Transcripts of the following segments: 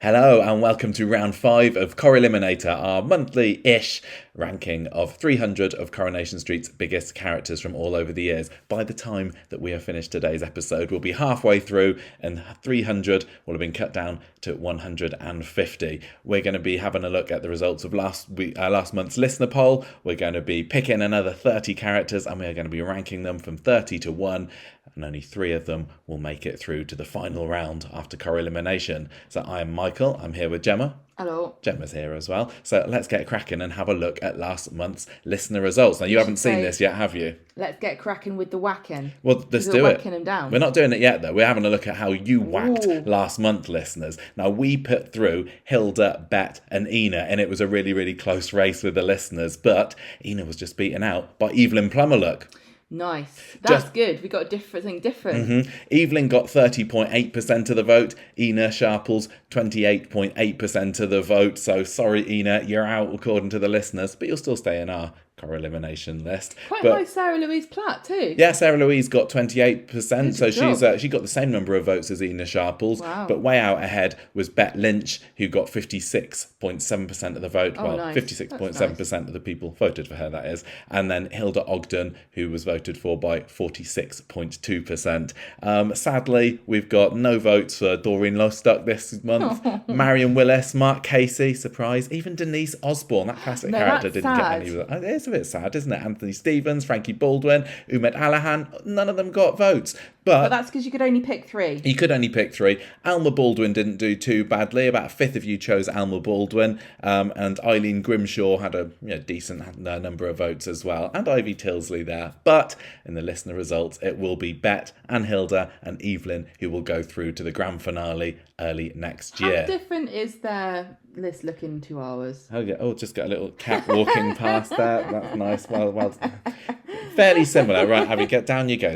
Hello and welcome to round 5 of Corrieliminator, our monthly-ish ranking of 300 of Coronation Street's biggest characters from all over the years. By the time that we have finished today's episode, we'll be halfway through and 300 will have been cut down to 150. We're going to be having a look at the results of last month's listener poll. We're going to be picking another 30 characters and we're going to be ranking them from 30 to 1. And only 3 of them will make it through to the final round after Corrielimination. So I am Michael, I'm here with Gemma. Hello. Gemma's here as well. So let's get cracking and have a look at last month's listener results. Now, you haven't seen this yet, have you? Let's get cracking with the whacking. Well, let's do it. Whacking them down. We're not doing it yet, though. We're having a look at how you whacked last month, listeners. Now, we put through Hilda, Bet and Ina, and it was a really, really close race with the listeners. But Ina was just beaten out by Evelyn Plummerlook. Nice. That's good. We got a different. Mm-hmm. Evelyn got 30.8% of the vote. Ina Sharples 28.8% of the vote. So sorry, Ina, you're out according to the listeners, but you'll still stay in our Corrielimination list. Quite high Sarah Louise Platt too. Yeah, Sarah Louise got 28%, Good so job. she got the same number of votes as Ina Sharples. Wow. But way out ahead was Bet Lynch, who got 56.7% of the vote. Oh, nice. 56.7% of the people voted for her, that is. And then Hilda Ogden, who was voted for by 46.2%. Sadly, we've got no votes for Doreen Lostock this month. Marion Willis, Mark Casey, surprise. Even Denise Osborne, that classic character, didn't get any. It is a bit sad, isn't it? Anthony Stevens, Frankie Baldwin, Umed Allahan, none of them got votes. But that's because you could only pick 3. You could only pick 3. Alma Baldwin didn't do too badly. About a fifth of you chose Alma Baldwin. And Eileen Grimshaw had a decent number of votes as well. And Ivy Tilsley there. But in the listener results, it will be Bet and Hilda and Evelyn who will go through to the grand finale early next year. How different is their list looking to ours? Oh, yeah. Oh, just got a little cat walking past there. That's nice. Well, fairly similar. Right, Abby, down you go.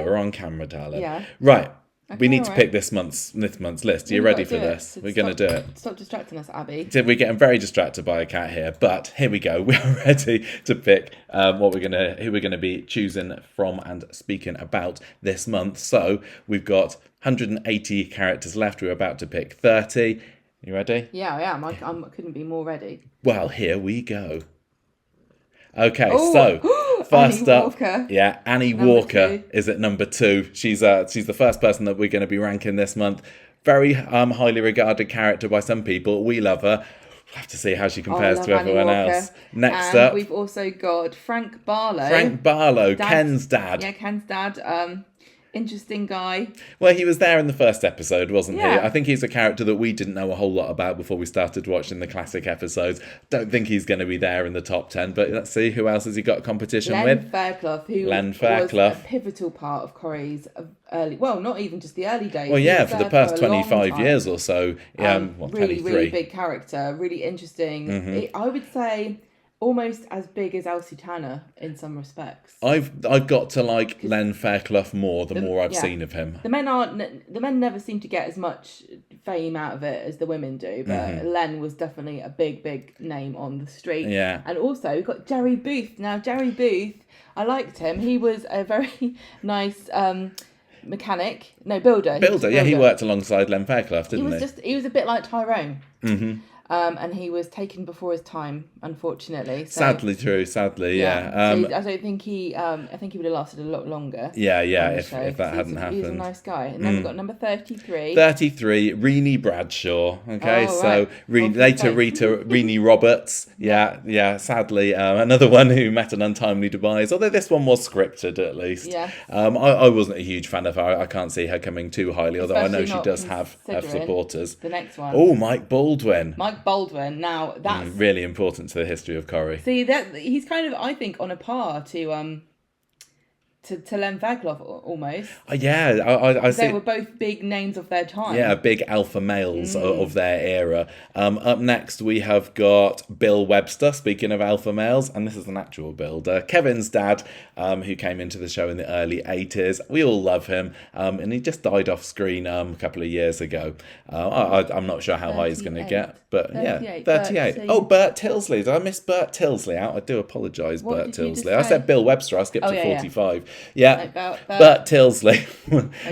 We're on camera, darling. Yeah. Right. Okay, we need to pick this month's list. Are you ready for this? We're going to do it. Stop distracting us, Abby. We're getting very distracted by a cat here, but here we go. We are ready to pick who we're going to be choosing from and speaking about this month. So we've got 180 characters left. We're about to pick 30. You ready? Yeah, I am. I couldn't be more ready. Well, here we go. Okay, so first up, Annie Walker is at number 2. She's the first person that we're going to be ranking this month. Very highly regarded character by some people. We love her. We'll have to see how she compares to everyone else. Next up, we've also got Frank Barlow. Ken's dad. Yeah, Ken's dad. Interesting guy. Well, he was there in the first episode, wasn't he? Yeah. I think he's a character that we didn't know a whole lot about before we started watching the classic episodes. Don't think he's going to be there in the top 10, but let's see, who else has he got competition with? Len Fairclough, who was a pivotal part of Corrie's early, well, not even just the early days. Well, yeah, for the past 25 years or so. Really big character, really interesting. Mm-hmm. I would say almost as big as Elsie Tanner in some respects. I've got to like Len Fairclough more the more I've seen of him. The men never seem to get as much fame out of it as the women do, but Len was definitely a big name on the street. Yeah. And also we've got Jerry Booth. Now Jerry Booth, I liked him. He was a very nice builder. He worked alongside Len Fairclough, didn't he? He was a bit like Tyrone. Mm-hmm. And he was taken before his time, unfortunately. So, sadly, yeah. So I don't think he. I think he would have lasted a lot longer. Yeah. If that hadn't happened. He's a nice guy. And then we've got number 33. 33, Renee Bradshaw. Okay, so right. later Renee Roberts. Yeah. Sadly, another one who met an untimely demise. Although this one was scripted, at least. Yeah. I wasn't a huge fan of her. I can't see her coming too highly. Although I know she does have supporters. The next one. Oh, Mike Baldwin. Now that's really important to the history of Corrie. See that he's kind of, I think, on a par to Len Fairclough almost. I see. They were both big names of their time. Yeah, big alpha males of their era. Up next, we have got Bill Webster, speaking of alpha males, and this is an actual builder. Kevin's dad, who came into the show in the early 80s. We all love him, and he just died off screen a couple of years ago. I'm not sure how high he's going to get, but 38. Bert Tilsley. Did I miss Bert Tilsley out? I do apologise, Bert Tilsley. I said Bill Webster, I skipped to 45. Yeah, About that. but Tilsley,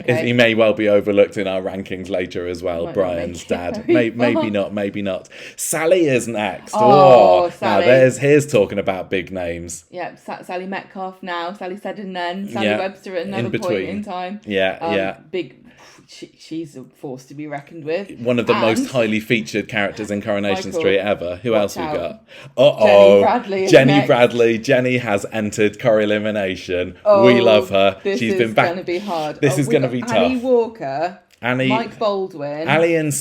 Okay. he may well be overlooked in our rankings later as well. Might not Brian's make it dad. very Maybe far. not, maybe not. Sally is next. Oh, Now Sally. here's talking about big names. Yeah, Sally Metcalf now, Sally Seddon then, Sally Yeah, Webster at in another point between. in time. Yeah. Big. She's a force to be reckoned with. One of the And most highly featured characters in Coronation Michael, Street ever. Who else we out. got? Uh-oh. Jenny Bradley is Jenny next. Bradley. Jenny has entered Corrielimination. Oh, We love her. This She's is been back. going to be hard. This is we've going to got be Annie tough. Walker, Annie, Mike Baldwin. Annie and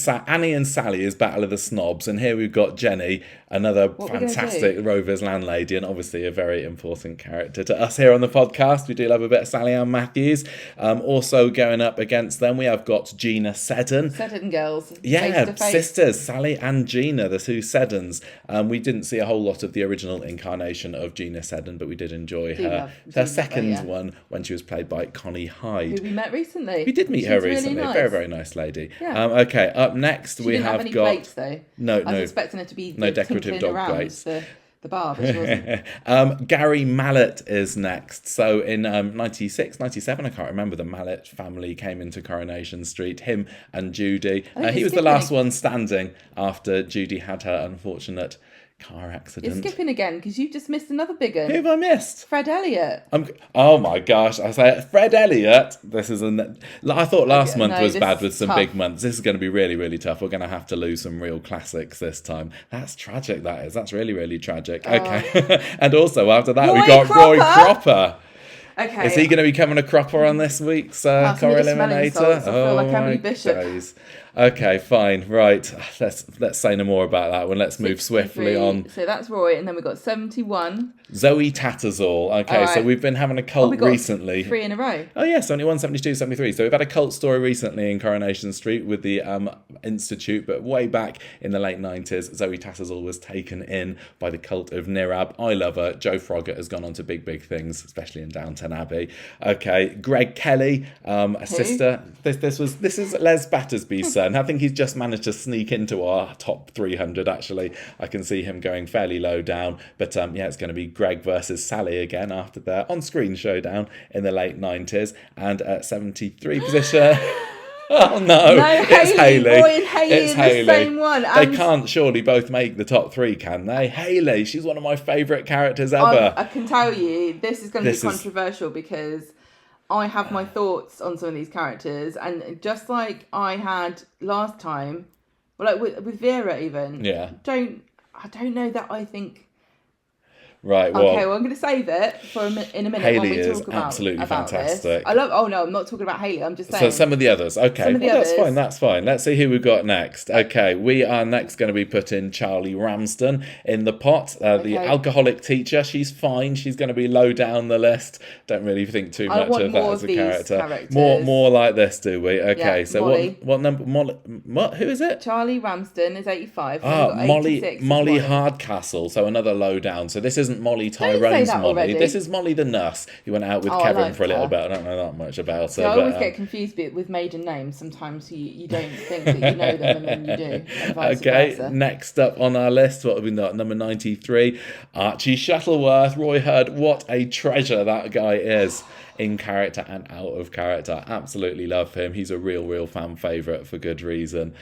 Sally is Battle of the Snobs, and here we've got Jenny, another What are we gonna fantastic Rover's landlady, and obviously a very important character to us here on the podcast. We do love a bit of Sally Ann Matthews. Also going up against them, we have got Gina Seddon. Seddon girls. Yeah, face to face. sisters, Sally and Gina, the two Seddons. We didn't see a whole lot of the original incarnation of Gina Seddon, but we did enjoy her second one when she was played by Connie Hyde. Who we met recently. We did meet her recently. Really nice. Very, very nice lady. Yeah. Okay, up next She we didn't have any got plates though. no. I was expecting her to be No decorative tinkling dog around plates. the bar, but she wasn't. Gary Mallet is next. So in 96, 97, I can't remember, the Mallet family came into Coronation Street, him and Judy. He was the last one standing after Judy had her unfortunate car accident. You're skipping again because you just missed another big one. Who have I missed? Fred Elliott. Oh my gosh! I say Fred Elliott. This is I thought last month was bad with some tough. big months. This is going to be really, really tough. We're going to have to lose some real classics this time. That's tragic. That is. That's really, really tragic. Okay. And also after that, we Roy got Roy Cropper. Cropper. Okay. Is he going to be coming a cropper on this week's Corrieliminator? I feel like Emily Bishop. Days. Okay, fine, right. Let's say no more about that one. Let's move 63. swiftly on. So that's Roy, and then we've got 71. Zoe Tattersall. Okay, so we've been having a cult recently. 3 in a row. Oh yeah, 71, 72, 73. So we've had a cult story recently in Coronation Street with the Institute, but way back in the late 90s, Zoe Tattersall was taken in by the cult of Nirab. I love her. Joe Froggatt has gone on to big, big things, especially in Downton Abbey. Okay, Greg Kelly, a sister. This is Les Battersby's son. I think he's just managed to sneak into our top 300, actually. I can see him going fairly low down, but yeah, it's going to be Greg versus Sally again after their on-screen showdown in the late 90s. And at 73 position... Oh no, it's Hayley. Roy and Hayley in the same one. They can't surely both make the top 3, can they? Hayley, she's one of my favourite characters ever. I can tell you, this is going to be controversial because I have my thoughts on some of these characters, and just like I had last time, well, like with Vera even. Yeah. I don't know that I think. Right. Well. Okay. Well, I'm going to save it for in a minute Hayley when we is talk about absolutely about fantastic. This. I love. Oh no, I'm not talking about Hayley. I'm just saying. So some of the others. Okay. Some of the others. That's fine. That's fine. Let's see who we've got next. Okay. We are next going to be putting Charlie Ramsden in the pot. The alcoholic teacher. She's fine. She's going to be low down the list. Don't really think too much of that as a character. More like this, do we? Okay. Yeah, so Molly. what number? What? Who is it? Charlie Ramsden is 85. Molly Hardcastle. So another low down. So this isn't Molly Tyrone's Molly. Already. This is Molly the nurse who went out with Kevin for a little bit. I don't know that much about her. I always get confused with maiden names. Sometimes you don't think that you know them, and then you do. And vice versa. Next up on our list, what have we got? Number 93, Archie Shuttleworth. Roy Heard, what a treasure that guy is in character and out of character. Absolutely love him. He's a real fan favourite for good reason.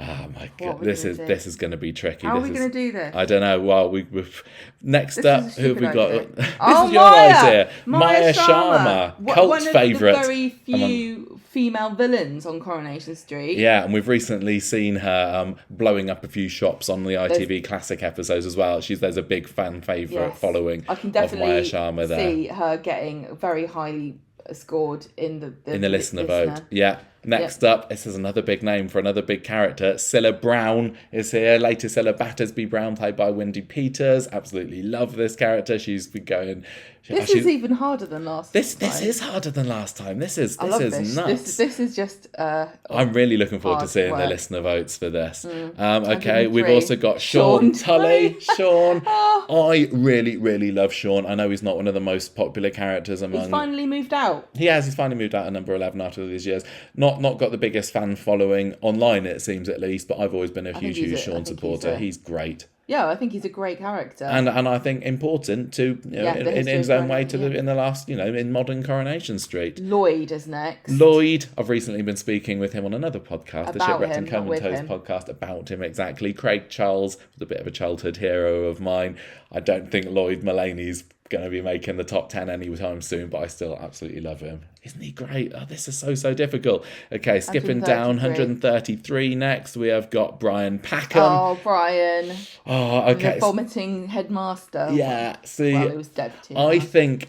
Oh my god, this is going to be tricky. How are we going to do this? I don't know. Well, we've next up, who have we got? This is your Maya! idea. Maya Sharma, cult favourite. One of the very few female villains on Coronation Street. Yeah, and we've recently seen her blowing up a few shops on the ITV Classic episodes as well. There's a big fan favourite following I can definitely of Maya Sharma there. See her getting very highly scored in the listener vote. Yeah. Next up, this is another big name for another big character. Cilla Brown is here. Later Cilla Battersby Brown, played by Wendy Peters. Absolutely love this character. She's been going... This is even harder than last time. This is harder than last time. This is nuts. This is just... I'm really looking forward to seeing the lister votes for this. Okay, we've also got Sean Tully. Sean. I really love Sean. I know he's not one of the most popular characters among... He's finally moved out. He has. He's finally moved out at number 11 after all these years. Not Not got the biggest fan following online, it seems, at least, but I've always been a huge Sean supporter. He's great. Yeah, I think he's a great character, and I think important to in his own way to in the last in modern Coronation Street. Lloyd is next. Lloyd, I've recently been speaking with him on another podcast, the Shipwrecked and Comatose podcast, about him exactly. Craig Charles was a bit of a childhood hero of mine. I don't think Lloyd Mulaney's going to be making the top 10 anytime soon, but I still absolutely love him. Isn't he great? Oh, this is so difficult. Okay, skipping down, 133 next. We have got Brian Packham. Oh, Brian. Oh, okay. The vomiting headmaster. Yeah, see, well, he was deputy. I think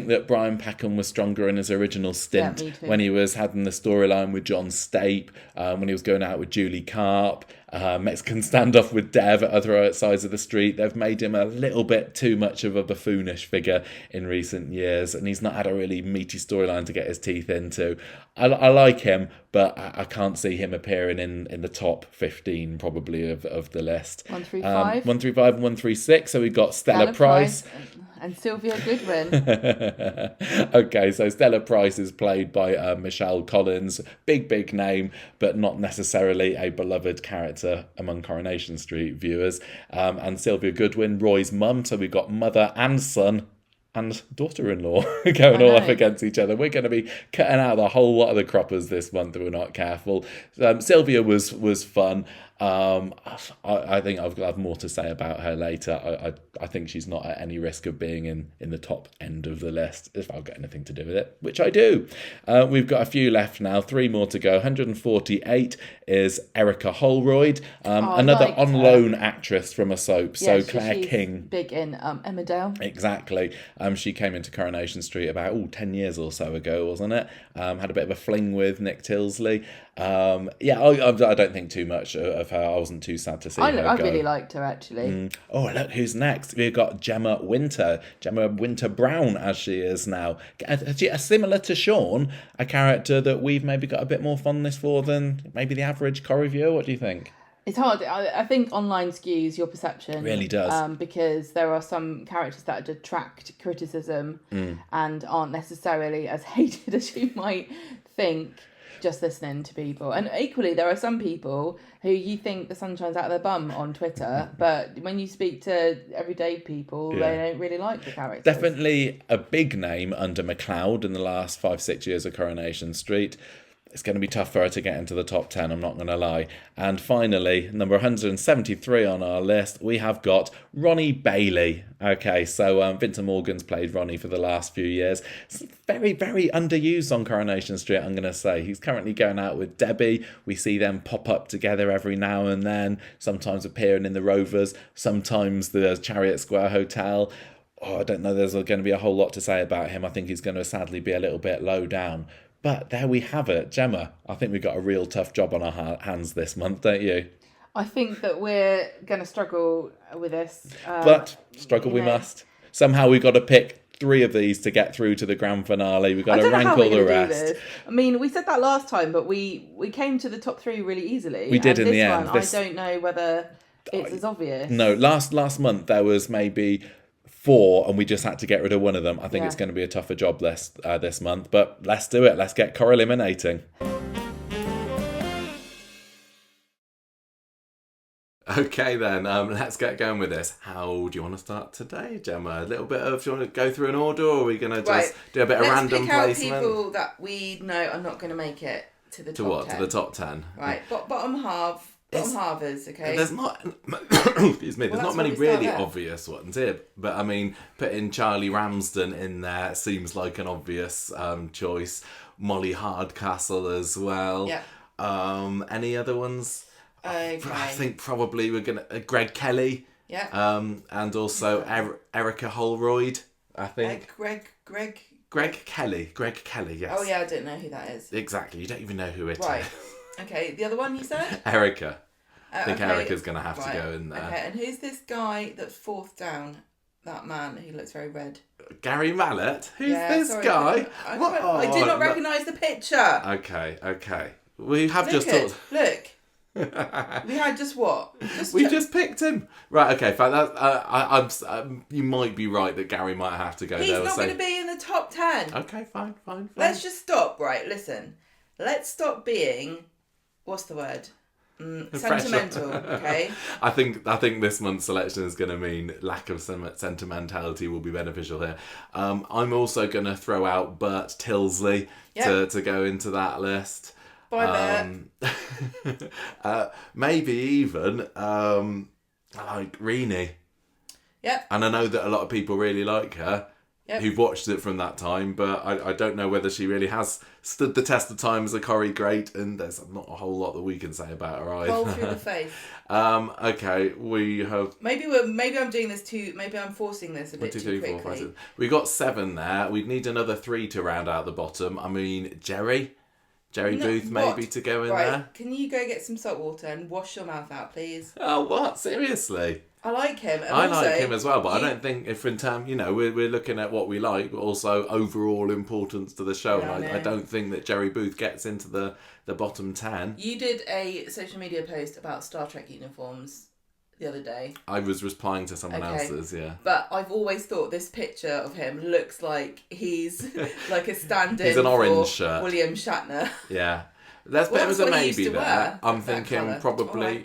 that Brian Packham was stronger in his original stint when he was having the storyline with John Stape, when he was going out with Julie Carp, Mexican standoff with Dev at other sides of the street. They've made him a little bit too much of a buffoonish figure in recent years, and he's not had a really meaty storyline to get his teeth into. I like him, but I can't see him appearing in the top 15 probably of the list. 135? 135 and 136. So we've got Stella Price. And Sylvia Goodwin. Okay, so Stella Price is played by Michelle Collins. Big name, but not necessarily a beloved character among Coronation Street viewers. And Sylvia Goodwin, Roy's mum. So we've got mother and son and daughter-in-law going all up against each other. We're going to be cutting out a whole lot of the croppers this month if we're not careful. Sylvia was fun. I think I've got more to say about her later. I think she's not at any risk of being in the top end of the list, if I've got anything to do with it, which I do. We've got a few left now, 3 more to go. 148 is Erica Holroyd, another on loan actress from a soap. So Claire King. Big in Emmerdale. Exactly. She came into Coronation Street about 10 years or so ago, wasn't it? Had a bit of a fling with Nick Tilsley. I don't think too much of her. I wasn't too sad to see her go. I really liked her, actually. Oh, look, who's next? We've got Gemma Winter Brown, as she is now. Similar to Sean, a character that we've maybe got a bit more fondness for than maybe the average Corrie viewer. What do you think? It's hard. I think online skews your perception. Really does. Because there are some characters that detract criticism and aren't necessarily as hated as you might think just listening to people. And equally, there are some people who you think the sun shines out of their bum on Twitter, but when you speak to everyday people, they don't really like the characters. Definitely a big name under MacLeod in the last 5-6 years of Coronation Street. It's going to be tough for her to get into the top 10, I'm not going to lie. And finally, number 173 on our list, we have got Ronnie Bailey. Okay, so Vincent Morgan's played Ronnie for the last few years. It's very underused on Coronation Street, I'm going to say. He's currently going out with Debbie. We see them pop up together every now and then, sometimes appearing in the Rovers, sometimes the Chariot Square Hotel. I don't know, there's going to be a whole lot to say about him. I think he's going to sadly be a little bit low down. But there we have it. Gemma, I think we've got a real tough job on our hands this month, don't you? I think that we're going to struggle with this. But struggle we must. Somehow we've got to pick 3 of these to get through to the grand finale. We've got to rank all the rest. I mean, we said that last time, but we came to the top 3 really easily. We did in the end. I don't know whether it's as obvious. No, last month there was maybe 4 and we just had to get rid of one of them. I think it's going to be a tougher job this month, but let's do it. Let's get Corrieliminating. Okay then, let's get going with this. How do you want to start today, Gemma? A little bit of, do you want to go through an order, or are we going to just do a bit of random placement? Let's pick out people that we know are not going to make it to the top 10. To the top 10? Right, bottom half. Bottom halvers, okay. There's not, excuse me. There's not many really obvious ones here, but I mean, putting Charlie Ramsden in there seems like an obvious choice. Molly Hardcastle as well. Yeah. Any other ones? Okay. I think probably we're gonna Greg Kelly. Yeah. And also Erica Holroyd. I think. Greg Kelly. Yes. Oh yeah, I don't know who that is. Exactly. You don't even know who it is. Right. Okay, the other one you said? Erica. I think Erica's going to have to go in there. Okay, and who's this guy that's 4th down? That man who looks very red. Gary Mallett? Who's this guy? I did not recognise the picture. Okay. We have just talked... Look. We had just what? Just picked him. Right, okay, fine. You might be right that Gary might have to go there. He's not going to be in the top 10. Okay, fine. Let's just stop, right? Listen. let's stop being, what's the word? Sentimental, okay? I think this month's selection is going to mean lack of sentimentality will be beneficial here. I'm also going to throw out Bert Tilsley to go into that list. Bye, Bert. Maybe even like Renee. Yep. And I know that a lot of people really like her. Yep. Who've watched it from that time, but I don't know whether she really has stood the test of time as a Corrie great, and there's not a whole lot that we can say about her either. Roll through the face. Okay, we have... Maybe I'm doing this too... Maybe I'm forcing this a bit too quickly. We got 7 there. We'd need another 3 to round out the bottom. I mean, Jerry Booth maybe to go in there. Can you go get some salt water and wash your mouth out, please? Oh, what? Seriously? I like him. And I like him as well, but I don't think if in terms, we're looking at what we like, but also overall importance to the show. Yeah, and I don't think that Jerry Booth gets into the bottom 10. You did a social media post about Star Trek uniforms the other day. I was replying to someone else's, yeah. But I've always thought this picture of him looks like he's like a stand-in He's an orange for shirt. William Shatner. Yeah. There's a bit of a maybe there. Wear, I'm thinking colour. probably...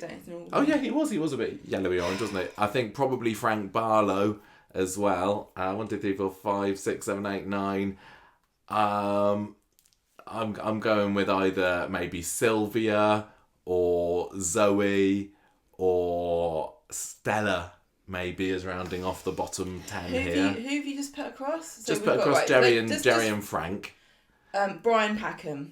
Oh yeah, he was a bit yellowy orange, wasn't he? I think probably Frank Barlow as well. 1, 2, 3, 4, 5, 6, 7, 8, 9. I'm going with either maybe Sylvia or Zoe or Stella maybe as rounding off the bottom 10 here. Who have you just put across? So just put across Jerry and Frank. Brian Packham.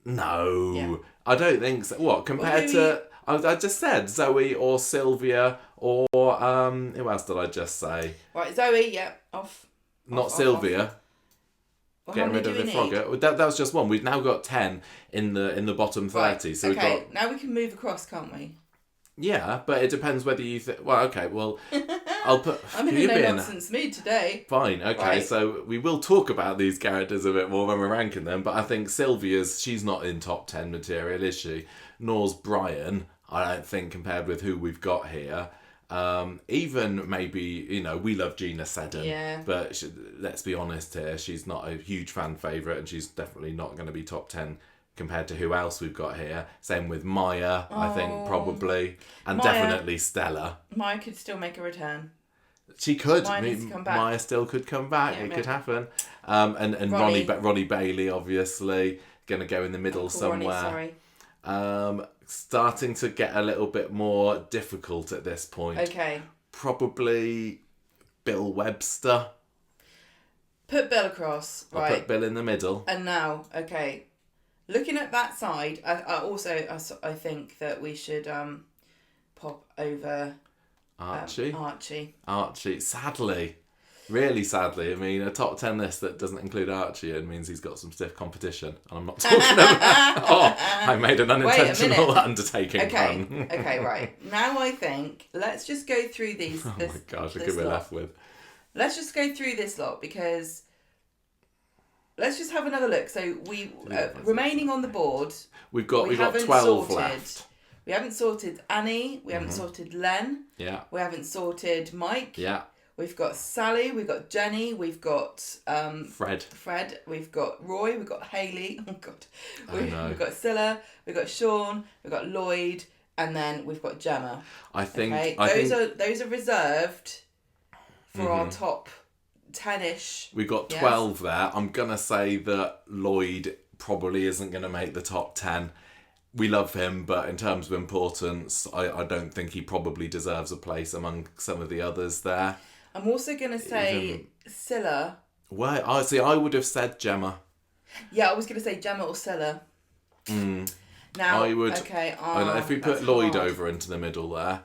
No, yeah. I don't think so. What, compared to... I just said Zoe or Sylvia or... who else did I just say? Right, Zoe, off. Not Sylvia. Off. Well, getting rid of the Frogger. That was just one. We've now got 10 in the bottom 30. Right. So okay, we've got... now we can move across, can't we? Yeah, but it depends whether you think... Well, okay, well... I'll put... I'm in a no-nonsense mood today. Fine, okay, right. So we will talk about these characters a bit more when we're ranking them, but I think Sylvia's... She's not in top 10 material, is she? Nor's Brian, I don't think, compared with who we've got here. Even maybe, we love Gina Seddon, but let's be honest here, she's not a huge fan favourite, and she's definitely not going to be top 10 compared to who else we've got here. Same with Maya, I think, probably. And Maya, definitely Stella. Maya could still make a return. She could. Maya needs to come back. Maya still could come back. It could happen. And Ronnie Bailey, obviously, going to go in the middle somewhere. Ronnie, starting to get a little bit more difficult at this point. Okay. Probably Bill Webster. Put Bill across. I'll put Bill in the middle. And now, okay... Looking at that side, I think that we should pop over Archie. Sadly. Really sadly. I mean, a top 10 list that doesn't include Archie and means he's got some stiff competition. And I'm not talking about... I made an unintentional undertaking. Okay, right. Now I think, let's just go through these... Oh my gosh, look at what we're left with. Let's just go through this lot, because... Let's just have another look. So we remaining on the board. We've got 12 left. We haven't sorted Annie. We haven't sorted Len. Yeah. We haven't sorted Mike. Yeah. We've got Sally. We've got Jenny. We've got Fred. We've got Roy. We've got Hayley. Oh God. We've got Scylla. We've got Sean. We've got Lloyd, and then we've got Gemma. I think those are reserved for our top 10-ish. We've got 12 there. I'm going to say that Lloyd probably isn't going to make the top 10. We love him, but in terms of importance, I don't think he probably deserves a place among some of the others there. I'm also going to say Scylla. Well, I would have said Gemma. Yeah, I was going to say Gemma or Scylla. Now, I would. Okay, if we put Lloyd over into the middle there...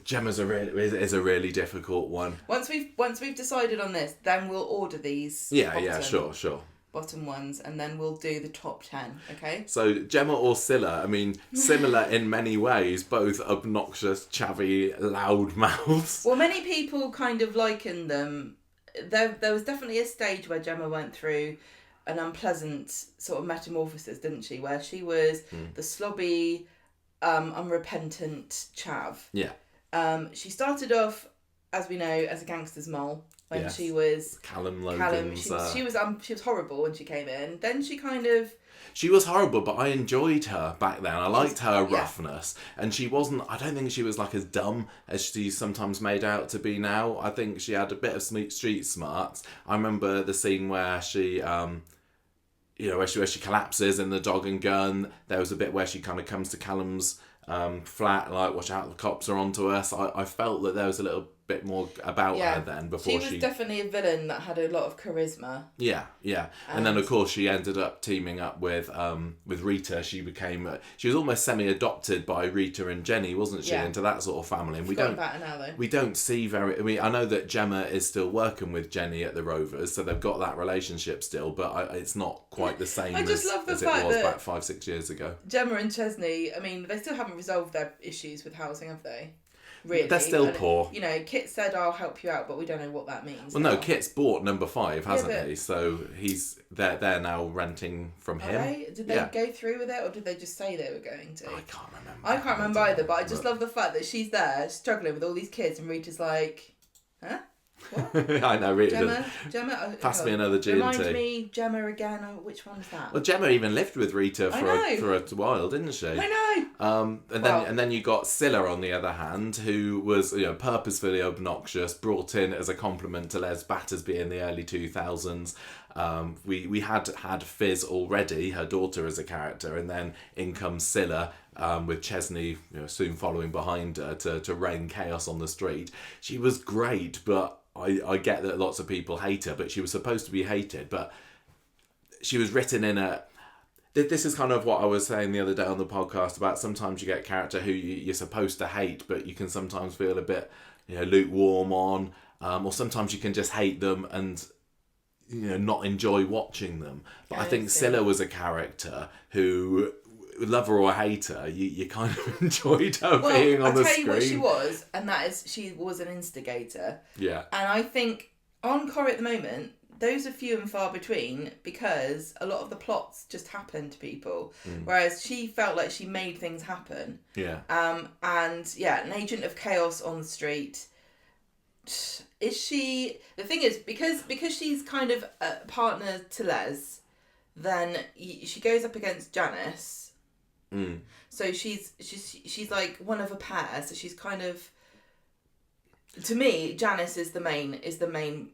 Gemma's is a really difficult one. Once we've decided on this, then we'll order these. Sure. Bottom ones, and then we'll do the top 10. Okay. So Gemma or Scylla, I mean, similar in many ways, both obnoxious, chavvy, loud mouths. Well, many people kind of liken them. There was definitely a stage where Gemma went through an unpleasant sort of metamorphosis, didn't she? Where she was the slobby, unrepentant chav. Yeah. She started off, as we know, as a gangster's mole. when Yes. she was Callum Callum. Logan's. She was horrible when she came in. Then she kind of. She was horrible, but I enjoyed her back then. I liked her yeah. roughness. And she wasn't, I don't think she was like as dumb as she's sometimes made out to be now. I think she had a bit of street smarts. I remember the scene where she, where she collapses in the dog and gun. There was a bit where she kind of comes to Callum's flat, like, watch out, the cops are onto us. I felt that there was a little bit more about her then before she was definitely a villain that had a lot of charisma. Yeah. And then of course she ended up teaming up with Rita. She was almost semi-adopted by Rita and Jenny, wasn't she? Into that sort of family. And we don't see very. I mean, I know that Gemma is still working with Jenny at the Rovers, so they've got that relationship still, but it's not quite the same as it was back 5-6 years ago. Gemma and Chesney, I mean, they still haven't resolved their issues with housing, have they? Really, they're still poor. Kit said, "I'll help you out," but we don't know what that means. Well, no, Kit's bought number 5, hasn't he? So they're now renting from him. Did they go through with it, or did they just say they were going to? I can't remember. I can't remember either, but I just love the fact that she's there struggling with all these kids, and Rita's like, "Huh? What?" I know, Rita. Gemma. Pass me another G&T. Remind me, Gemma again. Oh, which one's that? Well, Gemma even lived with Rita for a while, didn't she? I know. And then you got Scylla on the other hand, who was purposefully obnoxious, brought in as a compliment to Les Battersby in the early 2000s. We had Fizz already, her daughter, as a character, and then in comes Scylla. With Chesney soon following behind her to rain chaos on the street. She was great, but I get that lots of people hate her, but she was supposed to be hated, but she was written in a... This is kind of what I was saying the other day on the podcast about sometimes you get a character who you're supposed to hate, but you can sometimes feel a bit lukewarm on, or sometimes you can just hate them and not enjoy watching them. But I think Scylla was a character who... love her or hate her, you kind of enjoyed her being on the screen. I'll tell you what she was, and that is she was an instigator. Yeah. And I think on Corrie at the moment, those are few and far between because a lot of the plots just happen to people. Whereas she felt like she made things happen. Yeah. An agent of chaos on the street. Is she... The thing is, because she's kind of a partner to Les, then she goes up against Janice. So she's like one of a pair. So she's kind of, to me, Janice is the main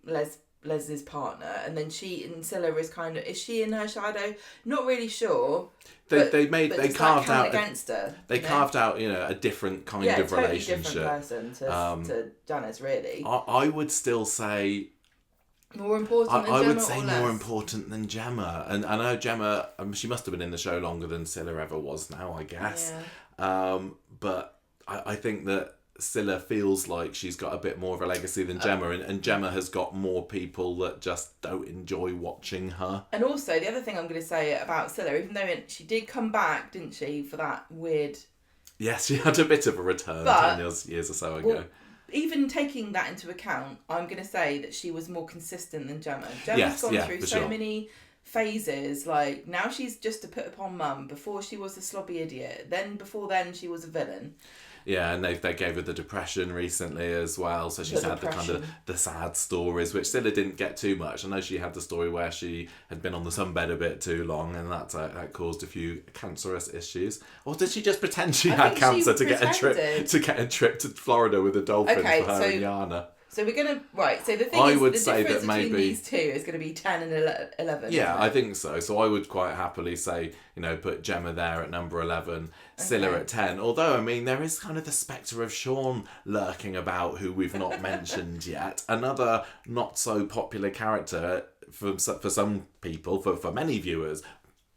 Les's partner, and then she and Scylla is she in her shadow? Not really sure. They carved out against her. They carved out a different kind of relationship. Different person to Janice, really. I would still say. More important than Gemma, I would say or less? more important than Gemma. And I know Gemma, she must have been in the show longer than Scylla ever was now, I guess. Yeah. But I think that Scylla feels like she's got a bit more of a legacy than Gemma, and Gemma has got more people that just don't enjoy watching her. And also, the other thing I'm going to say about Scylla, even though she did come back, didn't she, for that weird... Yes, she had a bit of a return 10 years or so ago. Well, even taking that into account, I'm going to say that she was more consistent than Gemma. Gemma's gone through so many phases. Like, now she's just a put upon mum. Before she was a sloppy idiot. Before then she was a villain. Yeah, and they gave her the depression recently as well. So she's had the kind of the sad stories, which Scylla didn't get too much. I know she had the story where she had been on the sunbed a bit too long, and that caused a few cancerous issues. Or did she just pretend she had cancer to get a trip to Florida with a dolphin for her and Yana? So we're going to... Right, so the thing is, the difference between these two is going to be 10 and 11. Yeah, I think so. So I would quite happily say, put Gemma there at number 11, Scylla at 10. Although, I mean, there is kind of the spectre of Sean lurking about, who we've not mentioned yet. Another not-so-popular character for some people, for many viewers.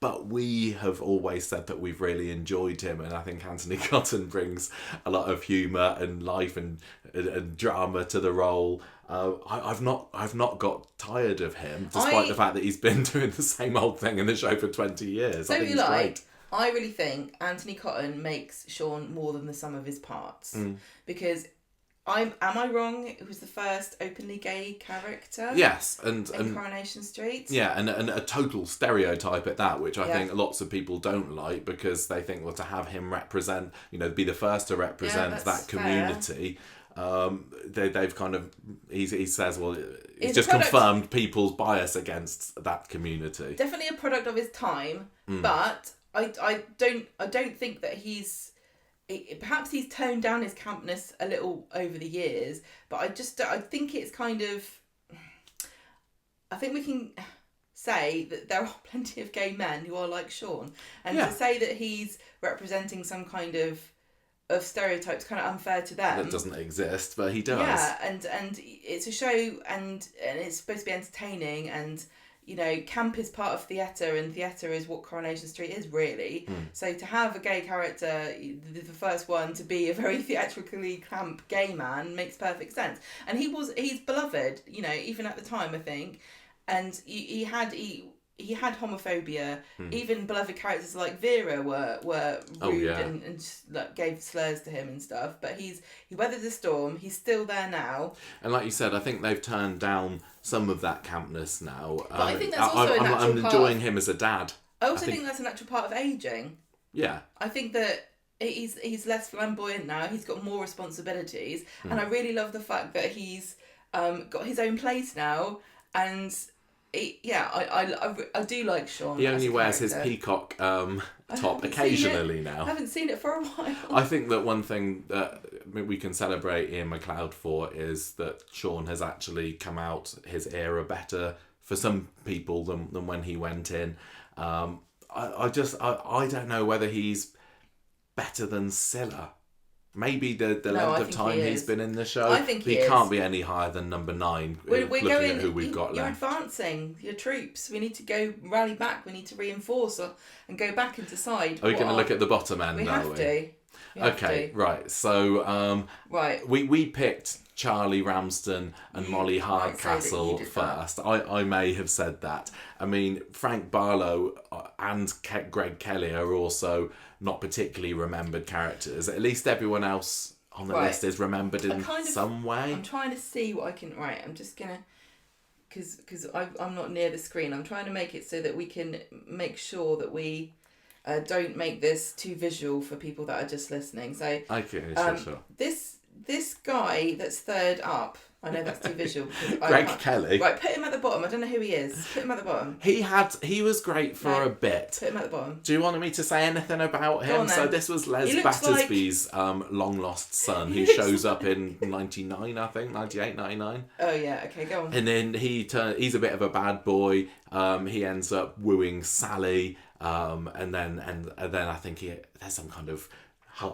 But we have always said that we've really enjoyed him, and I think Anthony Cotton brings a lot of humour and life and drama to the role. I've not got tired of him, despite the fact that he's been doing the same old thing in the show for 20 years. I think he's great. I really think Anthony Cotton makes Sean more than the sum of his parts, because. Am I wrong? It was the first openly gay character. Yes, in Coronation Street. Yeah, and a total stereotype at that, which I think lots of people don't like, because they think, well, to have him represent, be the first to represent that community. they've kind of he says, well, it's It's just a product- confirmed people's bias against that community. Definitely a product of his time, but I don't think that perhaps he's toned down his campness a little over the years, but I think it's kind of, I think we can say that there are plenty of gay men who are like Sean, and to say that he's representing some kind of stereotypes kind of unfair to them. That doesn't exist, but he does. Yeah, and it's a show, and it's supposed to be entertaining, and you know, camp is part of theatre, and theatre is what Coronation Street is, really. So to have a gay character, the first one to be a very theatrically camp gay man, makes perfect sense. And he's beloved, you know, even at the time, I think. And he had homophobia. Even beloved characters like Vera were rude and like, gave slurs to him and stuff. But he weathered the storm. He's still there now. And like you said, I think they've turned down some of that campness now. But I think that's also a natural I'm part. enjoying him as a dad. I also think that's a natural part of aging. Yeah. I think that he's less flamboyant now. He's got more responsibilities, and I really love the fact that he's got his own place now. And I do like Sean. He only as a wears his character. peacock top occasionally now. I haven't seen it for a while. I think that one thing that we can celebrate Ian McLeod for is that Sean has actually come out his era better for some people than when he went in. I don't know whether he's better than Scylla. Maybe the length of time he's been in the show. I think he can't be any higher than number 9. We're looking going, at who we've got you're left. advancing your troops. We need to go rally back. We need to reinforce and go back and decide. Are we going to look at the bottom end? We have to. Okay, right. So we picked Charlie Ramsden and Molly Hardcastle first. I may have said that. I mean, Frank Barlow and Greg Kelly are also not particularly remembered characters. At least everyone else on the list is remembered in some way. I'm trying to see what I can... Right, I'm just going to... Because I'm not near the screen. I'm trying to make it so that we can make sure that we... don't make this too visual for people that are just listening. So, okay, sure. This guy that's third up, I know that's too visual. Greg Kelly. Right, put him at the bottom. I don't know who he is. Put him at the bottom. He was great for a bit. Put him at the bottom. Do you want me to say anything about him? So this was Les Battersby's long lost son, who shows up in 99, I think, 98, 99. Oh yeah, okay, go on. And then he's a bit of a bad boy. He ends up wooing Sally. And then I think there's some kind of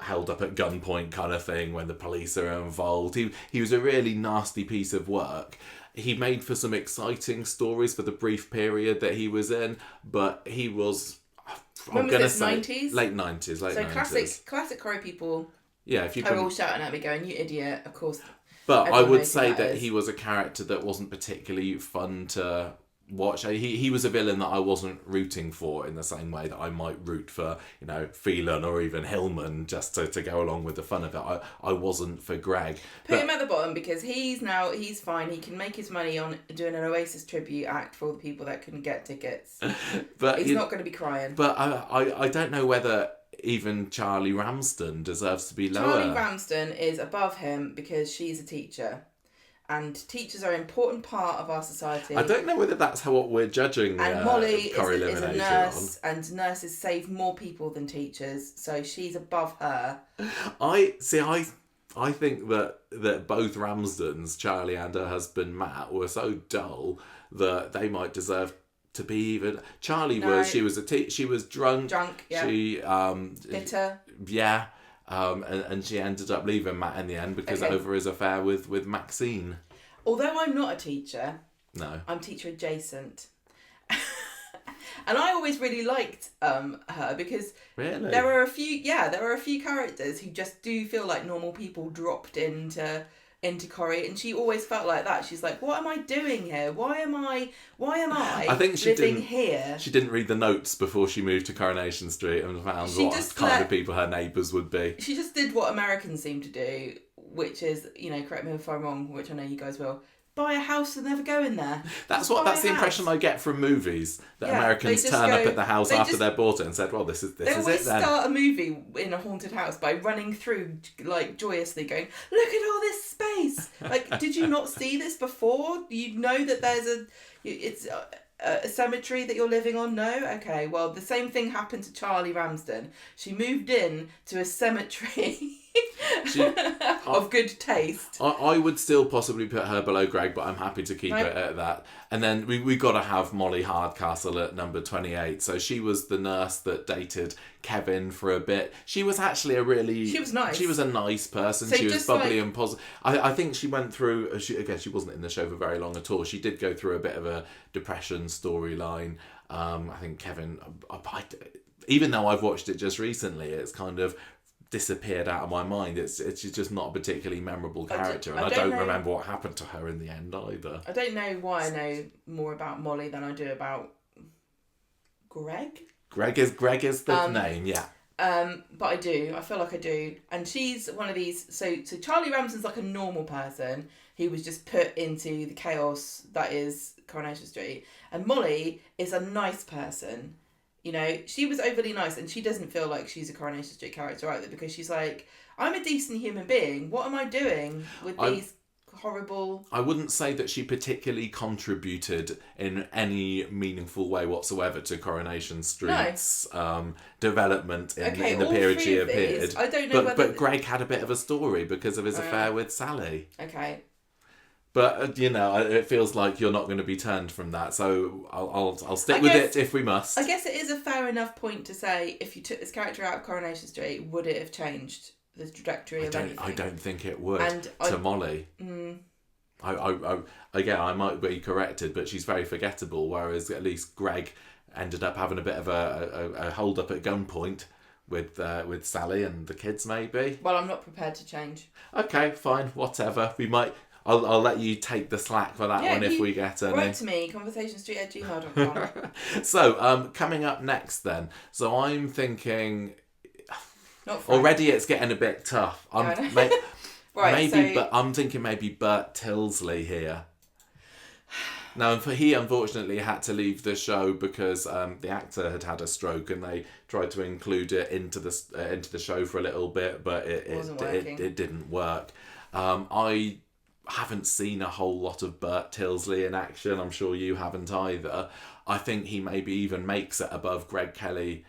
held up at gunpoint kind of thing when the police are involved. He was a really nasty piece of work. He made for some exciting stories for the brief period that he was in, but he was, I'm going to say, 90s? late 90s. So classic Corrie people. Yeah, if you are all shouting at me going, "You idiot!" Of course. But I would say that he was a character that wasn't particularly fun to watch. He was a villain that I wasn't rooting for in the same way that I might root for, you know, Phelan or even Hillman just to go along with the fun of it. I wasn't for Greg. Put him at the bottom because he's fine. He can make his money on doing an Oasis tribute act for all the people that couldn't get tickets. But he's not going to be crying. But I don't know whether even Charlie Ramsden deserves to be lower. Charlie Ramsden is above him because she's a teacher. And teachers are an important part of our society. I don't know whether that's what we're judging. And Molly is a nurse, on. and nurses save more people than teachers, so she's above her. I think that both Ramsdens, Charlie and her husband Matt, were so dull that they might deserve to be even. Charlie she was drunk. Yeah. She bitter. Yeah. And she ended up leaving Matt in the end because over his affair with Maxine. Although I'm not a teacher, no, I'm teacher adjacent, and I always really liked her because there are a few characters who just do feel like normal people dropped into Corrie, and she always felt like that. She's like, what am I doing here? Why am I I think living here? She didn't read the notes before she moved to Coronation Street and found what kind of people her neighbours would be. She just did what Americans seem to do, which is, you know, correct me if I'm wrong, which I know you guys will, buy a house and never go in there. That's the impression I get from movies, that Americans turn up at the house after they've bought it and said, well, this is it then. They always start a movie in a haunted house by running through, like, joyously going, look at all this face? Like, did you not see this before? You know that it's a cemetery that you're living on? No? Okay, well, the same thing happened to Charlie Ramsden. She moved in to a cemetery of good taste. I would still possibly put her below Greg, but I'm happy to keep it at that. And then we got to have Molly Hardcastle at number 28. So she was the nurse that dated Kevin for a bit. She was actually She was nice. She was a nice person. So she was bubbly like... and positive. I think she went through... She wasn't in the show for very long at all. She did go through a bit of a depression storyline. I think Kevin... even though I've watched it just recently, it's kind of disappeared out of my mind. It's just not a particularly memorable character, and I don't remember what happened to her in the end either. I don't know why I know more about Molly than I do about Greg. Greg is the name, yeah. But I do. I feel like I do. And she's one of these... So Charlie Ramsden's like a normal person who was just put into the chaos that is Coronation Street. And Molly is a nice person. You know, she was overly nice, and she doesn't feel like she's a Coronation Street character either, because she's like, I'm a decent human being. What am I doing with these horrible... I wouldn't say that she particularly contributed in any meaningful way whatsoever to Coronation Street's development in the period she appeared. I don't know but Greg had a bit of a story because of his affair with Sally. Okay. But, it feels like you're not going to be turned from that, so I'll stick with it if we must. I guess it is a fair enough point to say, if you took this character out of Coronation Street, would it have changed the trajectory of anything? I don't think it would, Molly. I might be corrected, but she's very forgettable, whereas at least Greg ended up having a bit of a hold-up at gunpoint with Sally and the kids, maybe. Well, I'm not prepared to change. Okay, fine, whatever. We might... I'll let you take the slack for that one if we get any. Write to me, conversationstreet@gmail.com. So, coming up next then. So I'm thinking... Not Frank. Already it's getting a bit tough. But I'm thinking maybe Bert Tilsley here. Now, he unfortunately had to leave the show because the actor had a stroke, and they tried to include it into the show for a little bit, but it didn't work. I haven't seen a whole lot of Bert Tilsley in action. I'm sure you haven't either. I think he maybe even makes it above Greg Kelly,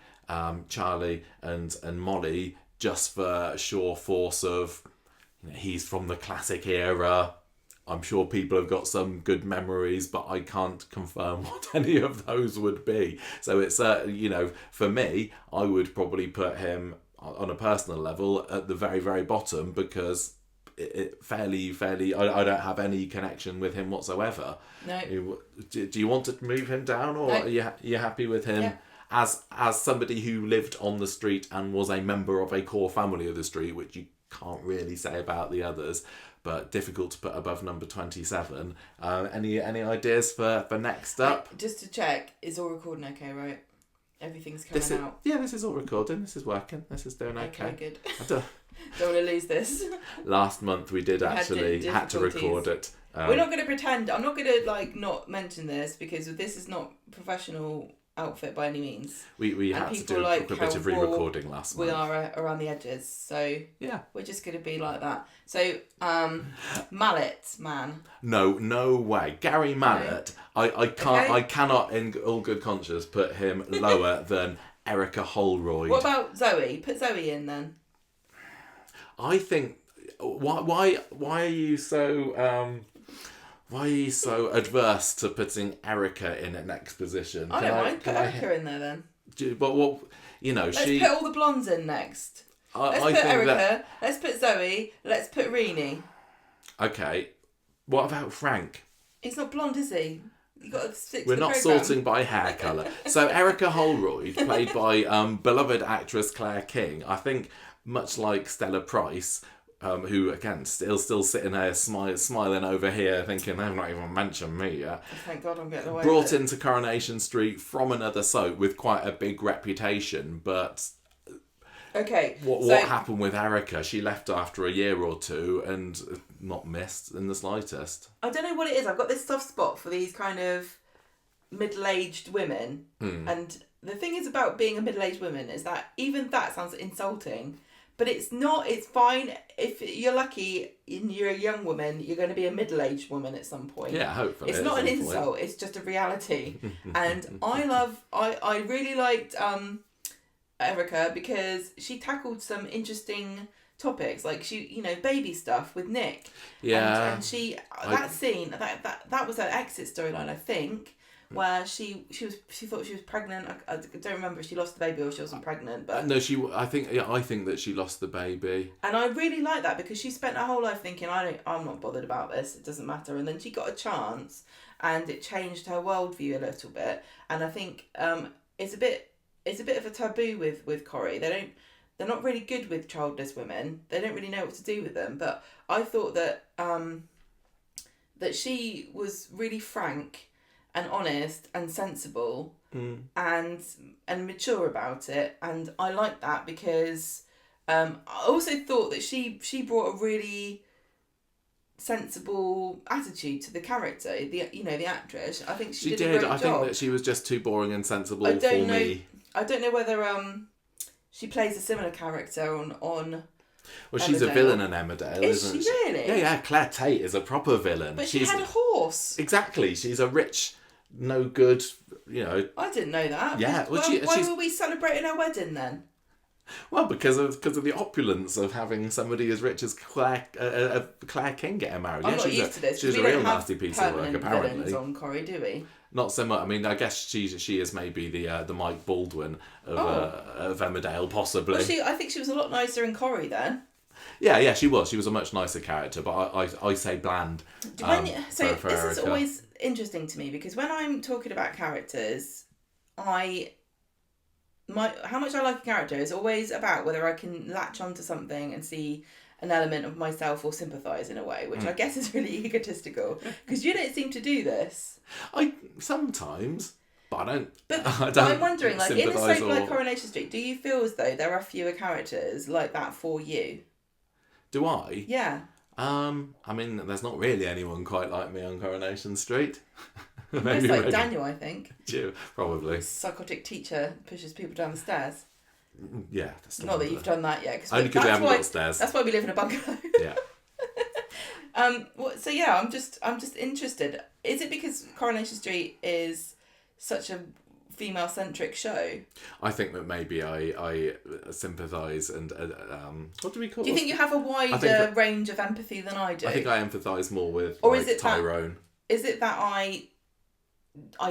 Charlie and Molly, just for sheer force of he's from the classic era. I'm sure people have got some good memories, but I can't confirm what any of those would be. So it's for me, I would probably put him on a personal level at the very, very bottom, because it fairly I don't have any connection with him whatsoever. No. Do you want to move him down, or are you happy with him as somebody who lived on the street and was a member of a core family of the street, which you can't really say about the others, but difficult to put above number 27. Any ideas for next up? Just to check, is all recording okay, right? Everything's coming out. Yeah, this is all recording. This is working. This is doing okay. Good. Don't want to lose this. Last month we had to record it. We're not going to pretend. I'm not going to not mention this, because this is not professional outfit by any means. We had to do a bit of re-recording last month. We are around the edges, so yeah, we're just going to be like that. So Mallet man. No way, Gary Mallet. No. I can't. Okay. I cannot, in all good conscience, put him lower than Erica Holroyd. What about Zoe? Put Zoe in then. I think why are you so adverse to putting Erica in an next position? I don't mind. Put Erica in there then. But let's put all the blondes in next. Let's put Erica. Let's put Zoe. Let's put Renee. Okay. What about Frank? He's not blonde, is he? You got to stick to We're not sorting by hair colour. So Erica Holroyd, played by beloved actress Claire King, I think, much like Stella Price, who again still sitting there smiling over here, thinking they've not even mentioned me yet. Thank God I'm getting away. Brought into Coronation Street from another soap with quite a big reputation, but okay. What happened with Erica? She left after a year or two and not missed in the slightest. I don't know what it is. I've got this soft spot for these kind of middle-aged women, and the thing is about being a middle-aged woman is that even that sounds insulting. But it's not, it's fine. If you're lucky and you're a young woman, you're going to be a middle-aged woman at some point. Yeah, hopefully. It's not an insult, it's just a reality. And I really liked Erica because she tackled some interesting topics, like baby stuff with Nick. Yeah. And she, that scene, that was her exit storyline, I think. Where she thought she was pregnant. I don't remember if she lost the baby or she wasn't pregnant, but no, I think that she lost the baby. And I really like that because she spent her whole life thinking I'm not bothered about this. It doesn't matter. And then she got a chance, and it changed her worldview a little bit. And I think it's a bit of a taboo with Corrie. They're not really good with childless women. They don't really know what to do with them. But I thought that that she was really frank and honest and sensible and mature about it, and I like that because I also thought that she brought a really sensible attitude to the character, the actress. I think she did a great job. I think that she was just too boring and sensible for me. I don't know whether she plays a similar character on Well, she's a villain in Emmerdale, isn't she? Really? Yeah, Claire Tate is a proper villain. But she had a horse. Exactly. She's a rich, no good, I didn't know that. Yeah. Why were we celebrating her wedding then? Well, because of the opulence of having somebody as rich as Claire King getting married. I'm not used to this. She's a real nasty piece of work, apparently. On Corrie, do we? Not so much. I mean, I guess she is maybe the Mike Baldwin of Emmerdale, possibly. Well, I think she was a lot nicer in Corrie then. Yeah, she was. She was a much nicer character, but I say bland. For this Erica. is always interesting to me because when I'm talking about characters, how much I like a character is always about whether I can latch onto something and see an element of myself or sympathise in a way, which I guess is really egotistical because you don't seem to do this. I sometimes, but I don't. But I don't I'm wondering, like in a soap or... like Coronation Street, do you feel as though there are fewer characters like that for you? Do I? Yeah. I mean, there's not really anyone quite like me on Coronation Street. Maybe like Daniel, I think. Probably. Psychotic teacher pushes people down the stairs. Yeah, that's not that you've done that yet. Only because we haven't got stairs. That's why we live in a bungalow. Yeah. So yeah, I'm just interested. Is it because Coronation Street is such a female-centric show? I think that maybe I sympathise and what do we call it? Do you think you have a wider range of empathy than I do? I think I empathise more with Tyrone. Is it that I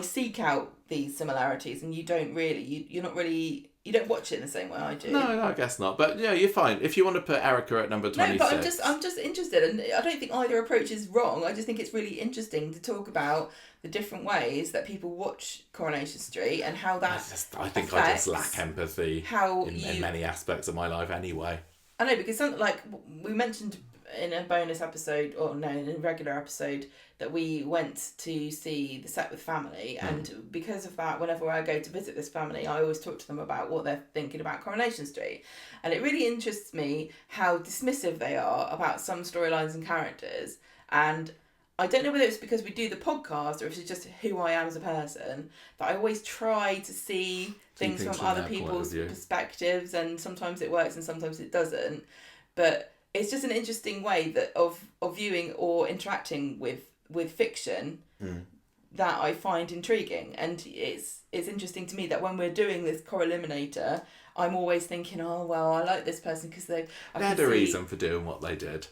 seek out these similarities and you don't really, you're not really, you don't watch it in the same way I do? No, I guess not. But yeah, you're fine. If you want to put Erica at number 26... No, but I'm just interested, and I don't think either approach is wrong. I just think it's really interesting to talk about the different ways that people watch Coronation Street and how that I think I just lack empathy in many aspects of my life anyway. I know, because something like we mentioned in a bonus episode, or no, in a regular episode, that we went to see The Set with Family, and because of that, whenever I go to visit this family, I always talk to them about what they're thinking about Coronation Street, and it really interests me how dismissive they are about some storylines and characters, and I don't know whether it's because we do the podcast or if it's just who I am as a person, that I always try to see things from other people's perspectives, and sometimes it works and sometimes it doesn't, but it's just an interesting way that of viewing or interacting with fiction that I find intriguing, and it's interesting to me that when we're doing this Corrieliminator, I'm always thinking, oh well, I like this person because they had a reason for doing what they did.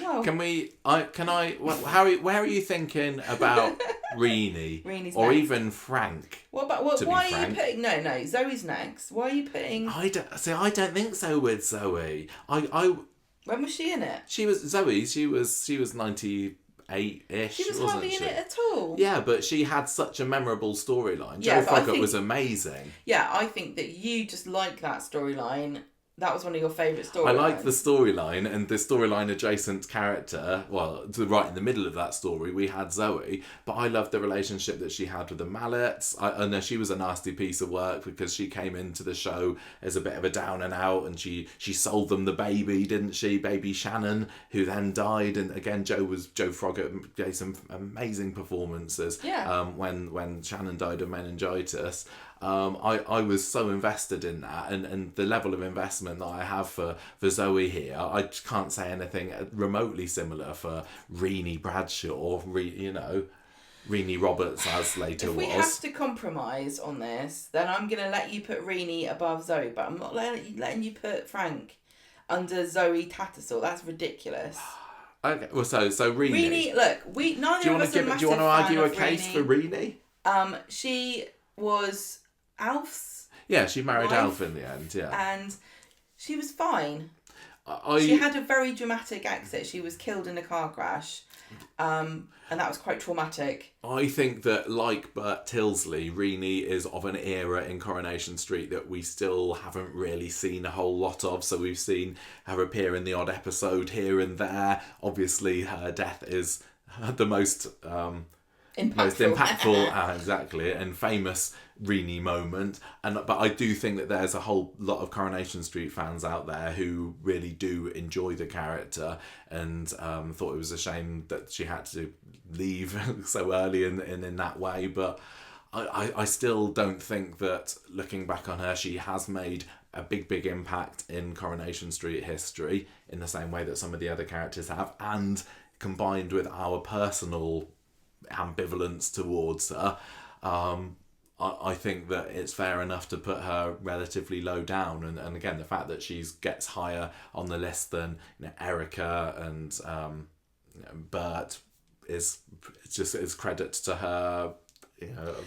Well, where are you thinking about Reenie's or next. Even Frank? Why are you putting no Zoe's next? Why are you putting? I don't think so with Zoe. When was she in it? She was 98-ish. She was hardly in it at all. Yeah, but she had such a memorable storyline. Joe Froggatt was amazing. Yeah, I think that you just like that storyline. That was one of your favourite storylines. I like the storyline, and the storyline adjacent character, right in the middle of that story, we had Zoe, but I loved the relationship that she had with the Mallets. I know she was a nasty piece of work because she came into the show as a bit of a down and out, and she sold them the baby, didn't she? Baby Shannon, who then died, and again, Joe Froggatt gave some amazing performances when Shannon died of meningitis. I was so invested in that, and the level of investment that I have for Zoe here, I just can't say anything remotely similar for Renee Bradshaw, Renee Roberts as later If we was. have to compromise on this, then I'm going to let you put Renee above Zoe, but I'm not letting you put Frank under Zoe Tattersall. That's ridiculous. Okay, well, so Renee. Renee, look, neither of us are massive. Do you want to argue a fan of case Renee. for Renee? She was Alf's. Yeah, she married wife, Alf in the end. Yeah, and she was fine. She had a very dramatic exit. She was killed in a car crash, and that was quite traumatic. I think that, like Bert Tilsley, Renee is of an era in Coronation Street that we still haven't really seen a whole lot of. So we've seen her appear in the odd episode here and there. Obviously, her death is the most impactful, exactly, and famous Renee moment. But I do think that there's a whole lot of Coronation Street fans out there who really do enjoy the character and thought it was a shame that she had to leave so early in that way. But I still don't think that, looking back on her, she has made a big impact in Coronation Street history in the same way that some of the other characters have, and combined with our personal ambivalence towards her, I think that it's fair enough to put her relatively low down, and again, the fact that she gets higher on the list than Erica and Bert is credit to her,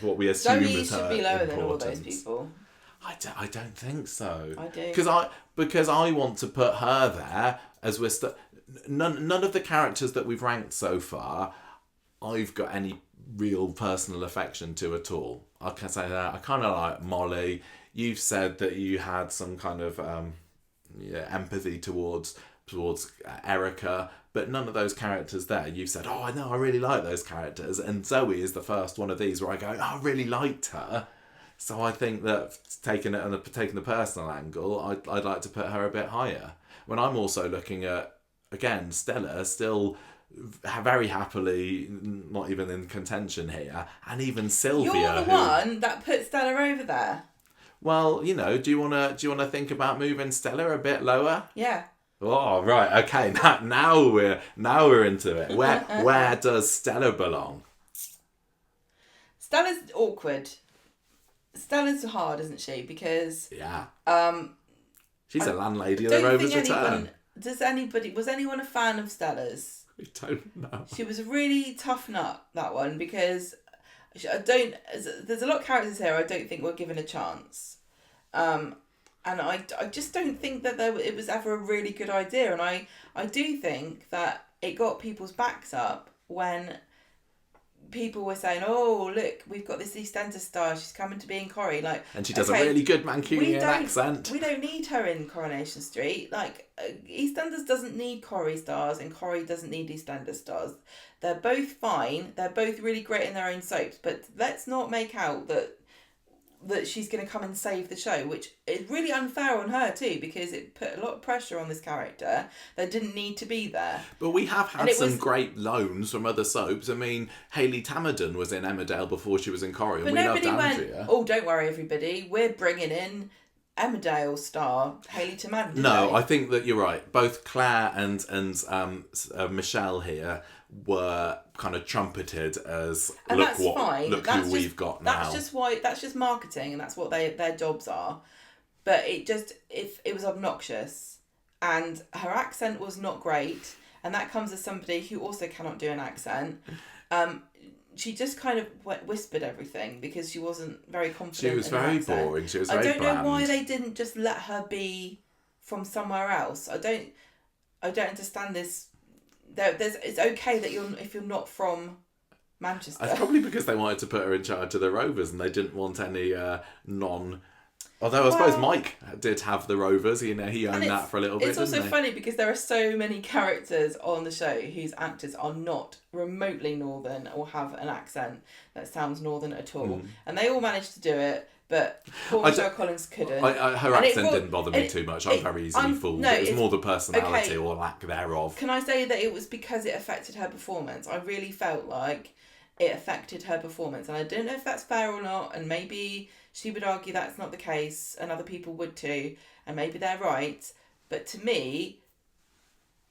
what we assume Zoe is her should be lower importance. than all those people. I don't think so. I do. Because I want to put her there as we're none of the characters that we've ranked so far I've got any real personal affection to at all. I can say that I kind of like Molly. You've said that you had some kind of empathy towards Erica, but none of those characters there. You said, "Oh, I know, I really like those characters," and Zoe is the first one of these where I go, "Oh, I really liked her." So I think that taking the personal angle, I'd like to put her a bit higher. When I'm also looking at, again, Stella still very happily not even in contention here, and even Sylvia. You're the one that put Stella over there. Well, do you wanna think about moving Stella a bit lower? Yeah. Oh, right, okay. Now we're into it. Where does Stella belong? Stella's awkward. Stella's hard, isn't she? Because she's a landlady of the Rovers Return. Was anyone a fan of Stella's? I don't know. She was a really tough nut, that one, because there's a lot of characters here I don't think were given a chance. And I just don't think that it was ever a really good idea. And I do think that it got people's backs up when people were saying, "Oh, look, we've got this EastEnders star. She's coming to be in Corrie." And she does a really good Mancunian accent. We don't need her in Coronation Street. EastEnders doesn't need Corrie stars, and Corrie doesn't need EastEnders stars. They're both fine. They're both really great in their own soaps. But let's not make out that she's going to come and save the show, which is really unfair on her too, because it put a lot of pressure on this character that didn't need to be there. But we have had some great loans from other soaps. I mean, Hayley Tamadon was in Emmerdale before she was in Corrie, and we loved Andrea. "Oh, don't worry, everybody, we're bringing in Emmerdale star Hayley Tamadon." No, I think that you're right. Both Claire and Michelle here were kind of trumpeted as, and look who we've got now. That's just marketing, and that's what their jobs are. But it was obnoxious, and her accent was not great, and that comes as somebody who also cannot do an accent. She just kind of whispered everything because she wasn't very confident. She was very boring. She was very bland. I don't know why they didn't just let her be from somewhere else. I don't understand this. It's okay that if you're not from Manchester. It's probably because they wanted to put her in charge of the Rovers and they didn't want any non. Although I suppose Mike did have the Rovers, he owned that for a little bit. It's also funny because there are so many characters on the show whose actors are not remotely northern or have an accent that sounds northern at all, and they all managed to do it. But poor Michelle Collins couldn't. Her accent didn't bother me too much. I'm very easily fooled. It was more the personality or lack thereof. Can I say that it was because it affected her performance? I really felt like it affected her performance. And I don't know if that's fair or not, and maybe she would argue that's not the case, and other people would too, and maybe they're right. But to me,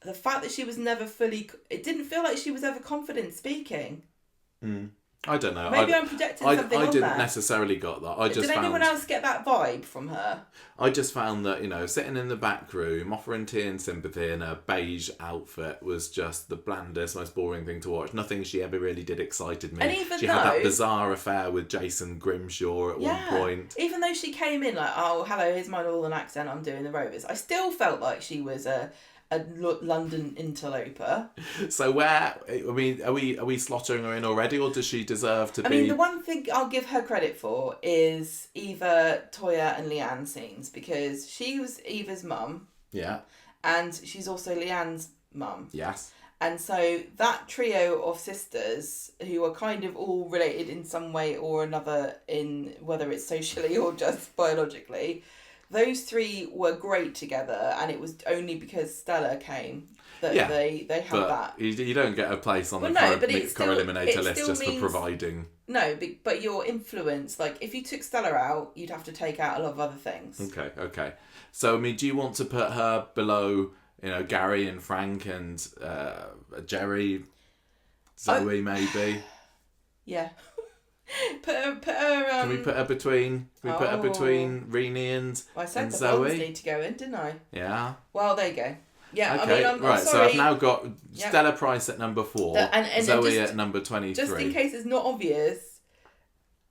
the fact that she was never fully... It didn't feel like she was ever confident speaking. I don't know. Maybe I'm projecting something on I didn't there. necessarily got that. Did anyone else get that vibe from her? I just found that, sitting in the back room, offering tea and sympathy in a beige outfit was just the blandest, most boring thing to watch. Nothing she ever really did excited me. And even she had that bizarre affair with Jason Grimshaw at one point. Even though she came in like, oh, hello, here's my northern accent, I'm doing the Rovers. I still felt like she was a London interloper. So where, are we slotting her in already, or does she deserve to be... I mean, the one thing I'll give her credit for is Eva, Toya and Leanne's scenes, because she was Eva's mum. Yeah. And she's also Leanne's mum. Yes. And so that trio of sisters, who are kind of all related in some way or another, in whether it's socially or just biologically... Those three were great together, and it was only because Stella came that they had that. You don't get a place on the Corrieliminator list just for providing. No, but your influence, like if you took Stella out, you'd have to take out a lot of other things. Okay. So, I mean, do you want to put her below, Gary and Frank and Jerry, Zoe maybe? Yeah. Put her. Can we put her between? Put her between Renee and I said and the Zoe? Bonds need to go in, didn't I? Yeah. Well, there you go. Yeah. Okay. I mean, I'm sorry. So I've now got Stella Price at number 4, and Zoe just, at number 23. Just in case it's not obvious,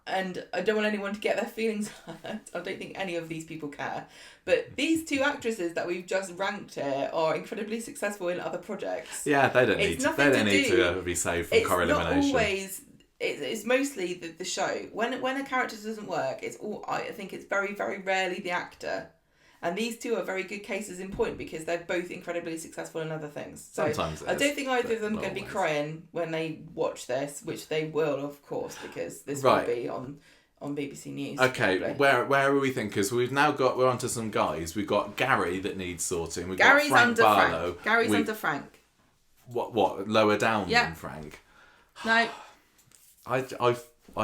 and I don't want anyone to get their feelings hurt. I don't think any of these people care. But these two actresses that we've just ranked here are incredibly successful in other projects. Yeah, they don't need to. They don't need to be saved from Corrielimination. It's not always. It's mostly the show. When a character doesn't work, I think it's very, very rarely the actor. And these two are very good cases in point because they're both incredibly successful in other things. So sometimes I don't think either of them are going to be crying when they watch this, which they will, of course, because this will be on BBC News. Okay, probably. where are we thinking? Because we're onto some guys. We've got Gary that needs sorting. Gary's got Frank under Barlow. Frank. Gary's under Frank. What lower down than Frank? No. I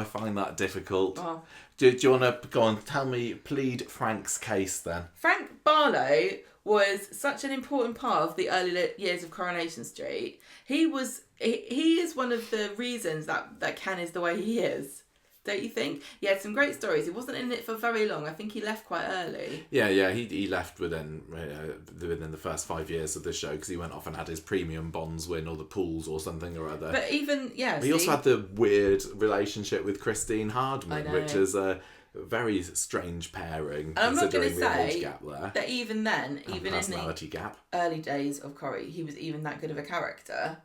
find that difficult. Oh. Do you want to go on? Plead Frank's case then. Frank Barlow was such an important part of the early years of Coronation Street. He is one of the reasons that Ken is the way he is. Don't you think? He had some great stories. He wasn't in it for very long. I think he left quite early. Yeah. He left within the first 5 years of the show because he went off and had his premium bonds win or the pools or something or other. But even he also had the weird relationship with Christine Hardman, which is a very strange pairing. And I'm not going to say that even then, even in the gap. Early days of Corrie, he was even that good of a character.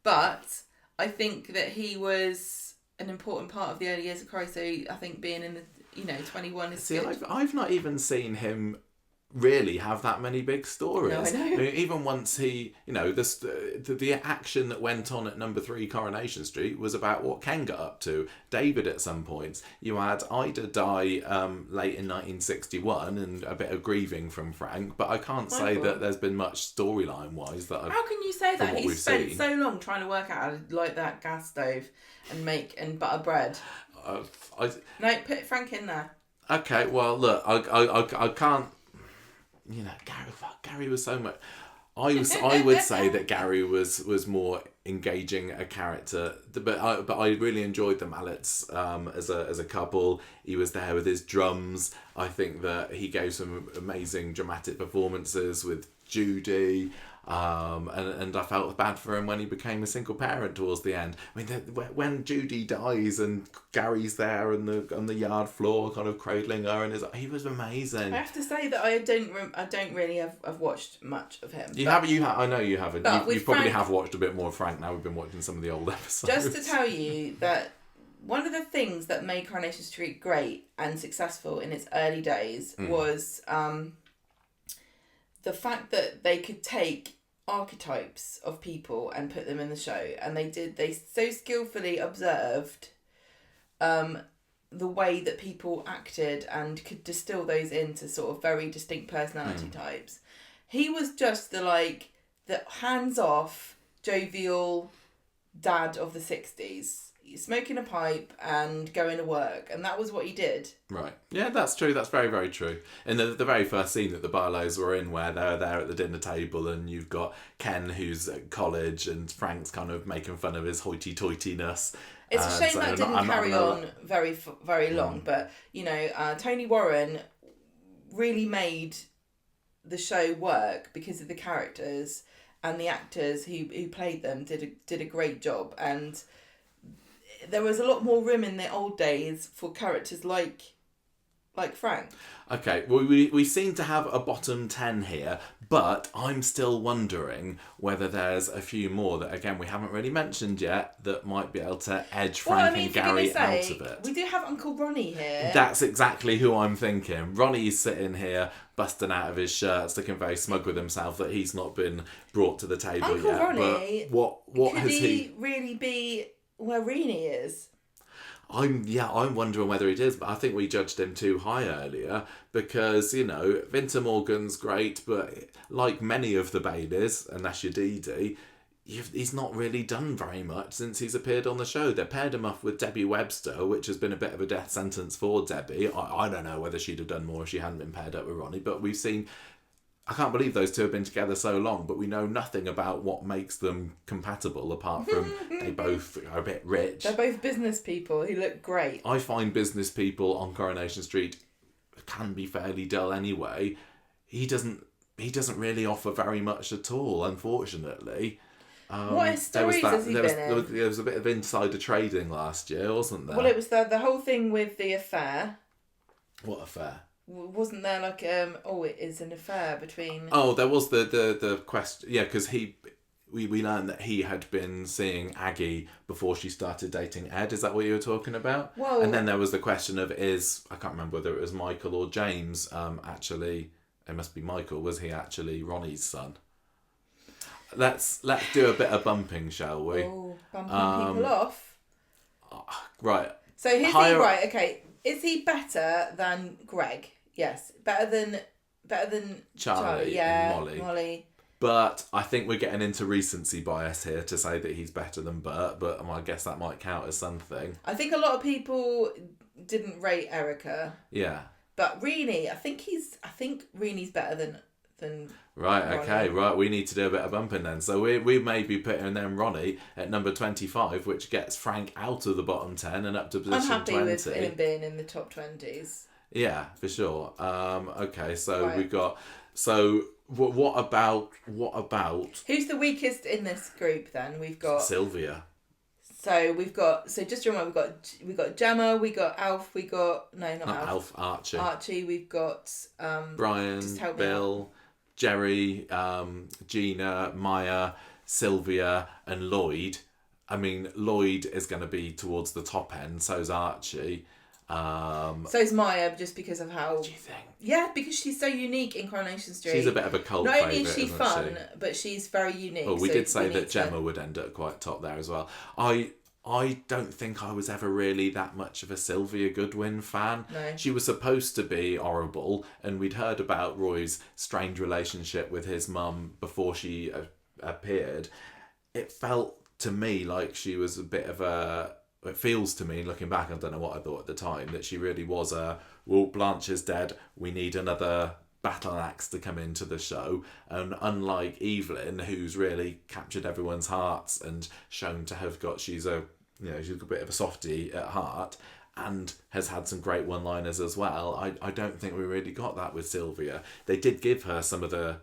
But I think that he was an important part of the early years of Corrie, so I think being in the 21 is good. I've not even seen him really have that many big stories. No, I know. I mean, even once he, the action that went on at number 3 Coronation Street was about what Ken got up to. David at some points. You had Ida die late in 1961 and a bit of grieving from Frank, but I can't say that there's been much storyline wise that I've... How can you say that? He spent so long trying to work out how to light that gas stove and butter bread. No, put Frank in there. Okay, well look, I can't. Gary was so much. I would say that Gary was more engaging a character, but I really enjoyed the Mallets as a couple. He was there with his drums. I think that he gave some amazing dramatic performances with Judy. And I felt bad for him when he became a single parent towards the end. I mean, when Judy dies and Gary's there on the yard floor, kind of cradling her, and he was amazing. I have to say that I don't really have watched much of him. I know you haven't. You probably Frank, have watched a bit more of Frank now. We've been watching some of the old episodes. Just to tell you that one of the things that made Coronation Street great and successful in its early days was the fact that they could take archetypes of people and put them in the show, and they so skillfully observed the way that people acted and could distill those into sort of very distinct personality types. He was just the hands-off, jovial dad of the 60s. smoking a pipe and going to work, and that was what he did. Right. Yeah, that's true. That's very, very true. In the very first scene that the Barlows were in, where they're there at the dinner table, and you've got Ken, who's at college, and Frank's kind of making fun of his hoity-toityness. It's a shame that didn't carry on very long, but, Tony Warren really made the show work because of the characters, and the actors who played them did a great job, and there was a lot more room in the old days for characters like Frank. Okay, well, we seem to have a bottom 10 here, but I'm still wondering whether there's a few more that, again, we haven't really mentioned yet that might be able to edge Frank and Gary out of it. We do have Uncle Ronnie here. That's exactly who I'm thinking. Ronnie's sitting here, busting out of his shirt, looking very smug with himself that he's not been brought to the table Uncle yet. Ronnie, but what could has he really be where Rini is? I'm wondering whether it is, but I think we judged him too high earlier because, Vinter Morgan's great, but like many of the Baileys, unless you're Dee Dee, he's not really done very much since he's appeared on the show. They paired him up with Debbie Webster, which has been a bit of a death sentence for Debbie. I don't know whether she'd have done more if she hadn't been paired up with Ronnie, but we've seen... I can't believe those two have been together so long, but we know nothing about what makes them compatible apart from they both are a bit rich. They're both business people who look great. I find business people on Coronation Street can be fairly dull anyway. He doesn't really offer very much at all, unfortunately. What stories has he been in? There was a bit of insider trading last year, wasn't there? Well, it was the whole thing with the affair. What affair? Wasn't there like it is an affair between... Oh, there was the question, yeah, because we learned that he had been seeing Aggie before she started dating Ed. Is that what you were talking about? Well, and then there was the question of I can't remember whether it was Michael or James, actually, it must be Michael, was he actually Ronnie's son? Let's do a bit of bumping, shall we? Oh, bumping people off? Right. So here's right, okay. Is he better than Greg? Yes. Better than Charlie yeah, and Molly. But I think we're getting into recency bias here to say that he's better than Bert, but I guess that might count as something. I think a lot of people didn't rate Erica. Yeah. But Rini, I think Rini's better than Right, Ronnie. okay, right, we need to do a bit of bumping then. So we may be putting then Ronnie at number 25, which gets Frank out of the bottom 10 and up to position 20. I'm happy with him being in the top 20s. Yeah, for sure. Okay, so right. we've got... So what about... Who's the weakest in this group then? We've got... Sylvia. So just remember, we've got Gemma, we got Alf, we got... No, not Alf. Archie. Archie, we've got... Brian, Bill... Jerry, Gina, Maya, Sylvia and Lloyd. I mean, Lloyd is going to be towards the top end, so's Archie. So's Maya, just because of how... Do you think? Yeah, because she's so unique in Coronation Street. She's a bit of a cult favourite. Not only is she fun, but she's very unique. Well, we did say that Gemma would end up quite top there as well. I don't think I was ever really that much of a Sylvia Goodwin fan. No. She was supposed to be horrible, and we'd heard about Roy's strange relationship with his mum before she appeared. It felt to me like she was a bit of a... It feels to me, looking back, I don't know what I thought at the time, that she really was Blanche is dead, we need another battle axe to come into the show. And unlike Evelyn, who's really captured everyone's hearts and shown to have got... She's a bit of a softie at heart and has had some great one-liners as well. I don't think we really got that with Sylvia. They did give her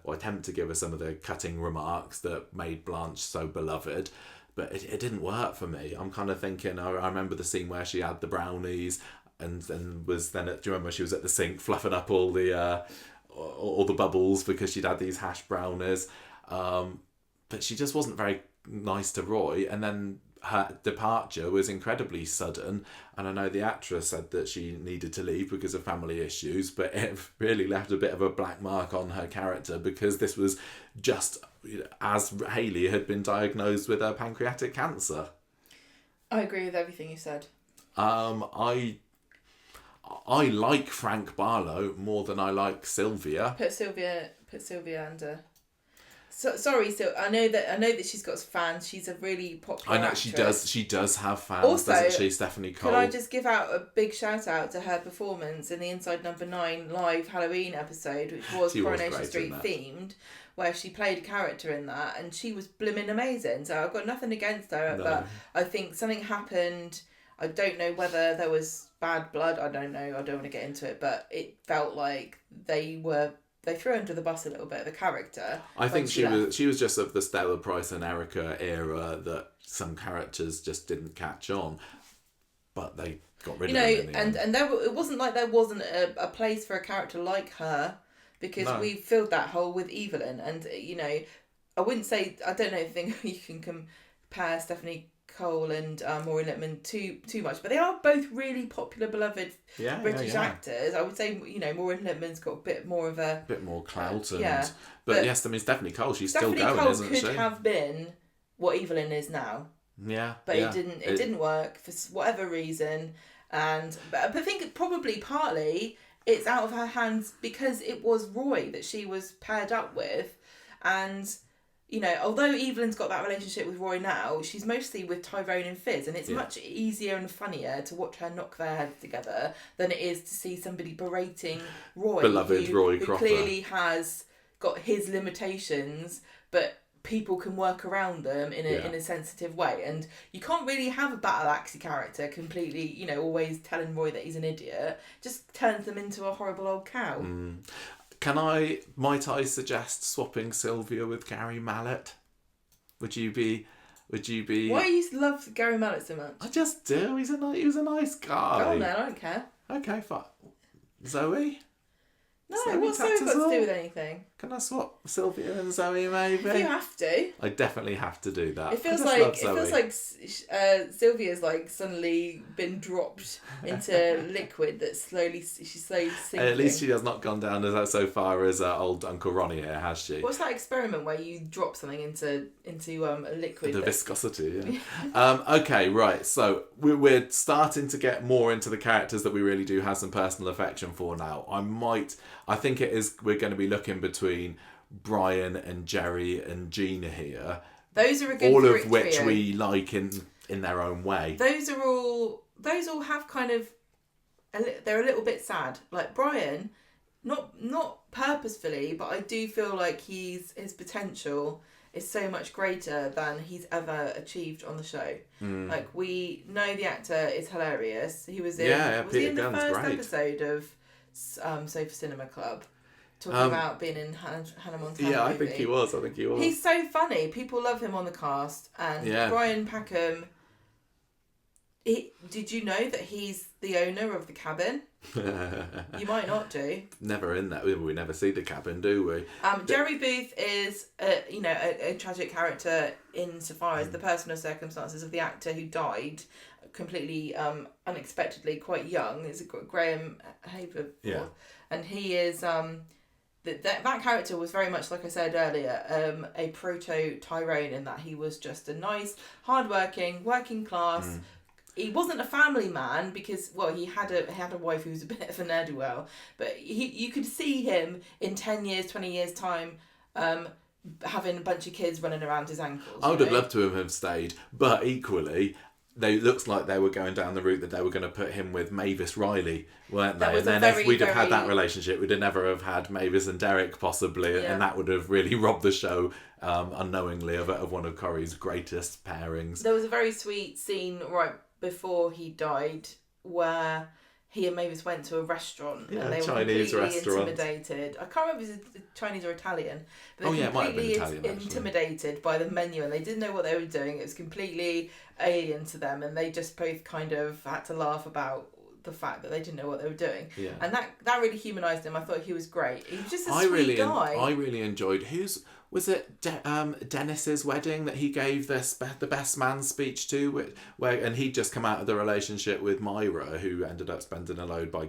attempt to give her some of the cutting remarks that made Blanche so beloved, but it didn't work for me. I'm kind of thinking, I remember the scene where she had the brownies and was then, do you remember she was at the sink fluffing up all the bubbles because she'd had these hash brownies. But she just wasn't very nice to Roy, and then her departure was incredibly sudden, and I know the actress said that she needed to leave because of family issues, but it really left a bit of a black mark on her character because this was just as Hayley had been diagnosed with pancreatic cancer. I agree with everything you said. I like Frank Barlow more than I like Sylvia. Put Sylvia under. sorry, so I know that she's got fans. She's a really popular I know actress. she does have fans, Also, doesn't she, Stephanie Cole? Could I just give out a big shout out to her performance in the Inside Number 9 live Halloween episode, which was Coronation Street themed, where she played a character in that, and she was blimmin' amazing. So I've got nothing against her, but I think something happened. I don't know whether there was bad blood. I don't know. I don't want to get into it, but it felt like they threw under the bus a little bit, the character. I think she was just of the Stella Price and Erica era, that some characters just didn't catch on, but they got rid of them in the end. And it wasn't like there wasn't a place for a character like her, because we filled that hole with Evelyn. And I wouldn't say, I don't know if you can compare Stephanie Cole and Maureen Lipman too much, but they are both really popular, beloved British actors. I would say Maureen Lipman's got a bit more clout, but yes, I mean Stephanie Cole, she's still going, isn't she? Stephanie Cole could have been what Evelyn is now. But it didn't work for whatever reason, but I think probably partly it's out of her hands because it was Roy that she was paired up with, and although Evelyn's got that relationship with Roy now, she's mostly with Tyrone and Fizz, and it's much easier and funnier to watch her knock their heads together than it is to see somebody berating Roy, beloved Roy who Cropper, clearly has got his limitations, but people can work around them in a sensitive way. And you can't really have a battle axey character completely, always telling Roy that he's an idiot. Just turns them into a horrible old cow. Might I suggest swapping Sylvia with Gary Mallett? Would you be? Why do you love Gary Mallett so much? I just do. He was a nice guy. Oh no, I don't care. Okay, fine. Zoe? No, what's Zoe got to do with anything? Can I swap Sylvia and Zoe maybe? If you have to. I definitely have to do that. It feels like Sylvia's like suddenly been dropped into liquid that she's slowly sinking. At least she has not gone down so far as old Uncle Ronnie here, has she? What's that experiment where you drop something into a liquid? The viscosity, yeah. Okay, right. So we're starting to get more into the characters that we really do have some personal affection for now. I think we're going to be looking between Brian and Jerry and Gina here. Those are a good all trio. Of which we like in their own way. Those all have kind of they're a little bit sad. Like Brian, not purposefully, but I do feel like his potential is so much greater than he's ever achieved on the show. Like, we know the actor is hilarious. He was in the first episode of Sofa Cinema Club, talking about being in Hannah Montana. Yeah, I movie. think he was. He's so funny. People love him on the cast. And Brian Packham, did you know that he's the owner of the cabin? You might not do. Never in that. We never see the cabin, do we? Jerry Booth is a tragic character insofar as the personal circumstances of the actor who died completely unexpectedly quite young. It's Graham Haver, and he is that character was very much, like I said earlier, a proto Tyrone, in that he was just a nice, hardworking, working class. He wasn't a family man because, well, he had a wife who was a bit of a ne'er-do-well, but you could see him in 10 years, 20 years time, having a bunch of kids running around his ankles. I would have loved to have stayed, but equally, looks like they were going down the route that they were going to put him with Mavis Riley, weren't they? And then if we'd have had that relationship, we'd have never have had Mavis and Derek possibly, and that would have really robbed the show unknowingly of one of Corrie's greatest pairings. There was a very sweet scene right before he died where he and Mavis went to a restaurant and they were completely intimidated. I can't remember if it was Chinese or Italian, but they were completely intimidated by the menu, and they didn't know what they were doing. It was completely alien to them, and they just both kind of had to laugh about the fact that they didn't know what they were doing. And that really humanised him. I thought he was great. He was just a sweet guy. I really enjoyed was it Dennis's wedding that he gave the best man speech to, and he'd just come out of the relationship with Myra, who ended up spending a load by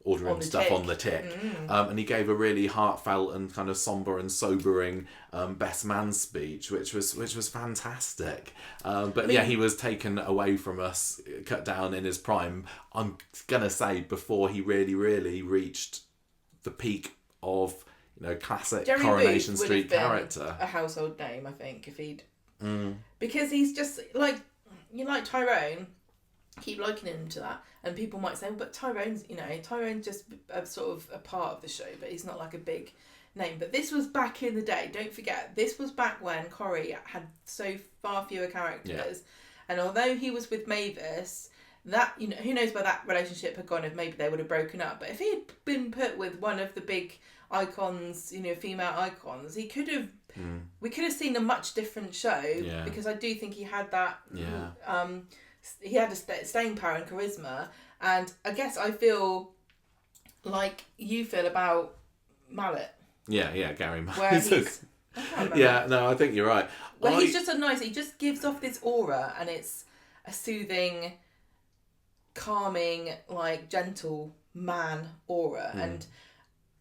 ordering stuff on the tick. And he gave a really heartfelt and kind of somber and sobering best man speech, which was fantastic. He was taken away from us, cut down in his prime. I'm gonna say before he really, really reached the peak of classic Jerry Coronation Booth Street would have been character. a household name, I think, if he'd... Because he's just, like Tyrone, keep likening him to that, and people might say, well, but Tyrone's just a sort of a part of the show, but he's not like a big name. But this was back in the day, don't forget, this was back when Corrie had so far fewer characters, and although he was with Mavis, that, who knows where that relationship had gone, if maybe they would have broken up. But if he had been put with one of the big icons, female icons, he could have... We could have seen a much different show, because I do think he had that. He had a staying power and charisma, and I guess I feel like you feel about Mallet. Yeah, Gary Mallet. Where he's, I can't remember. Yeah, no, I think you're right. Well, he's just he just gives off this aura, and it's a soothing, calming, like gentle man aura,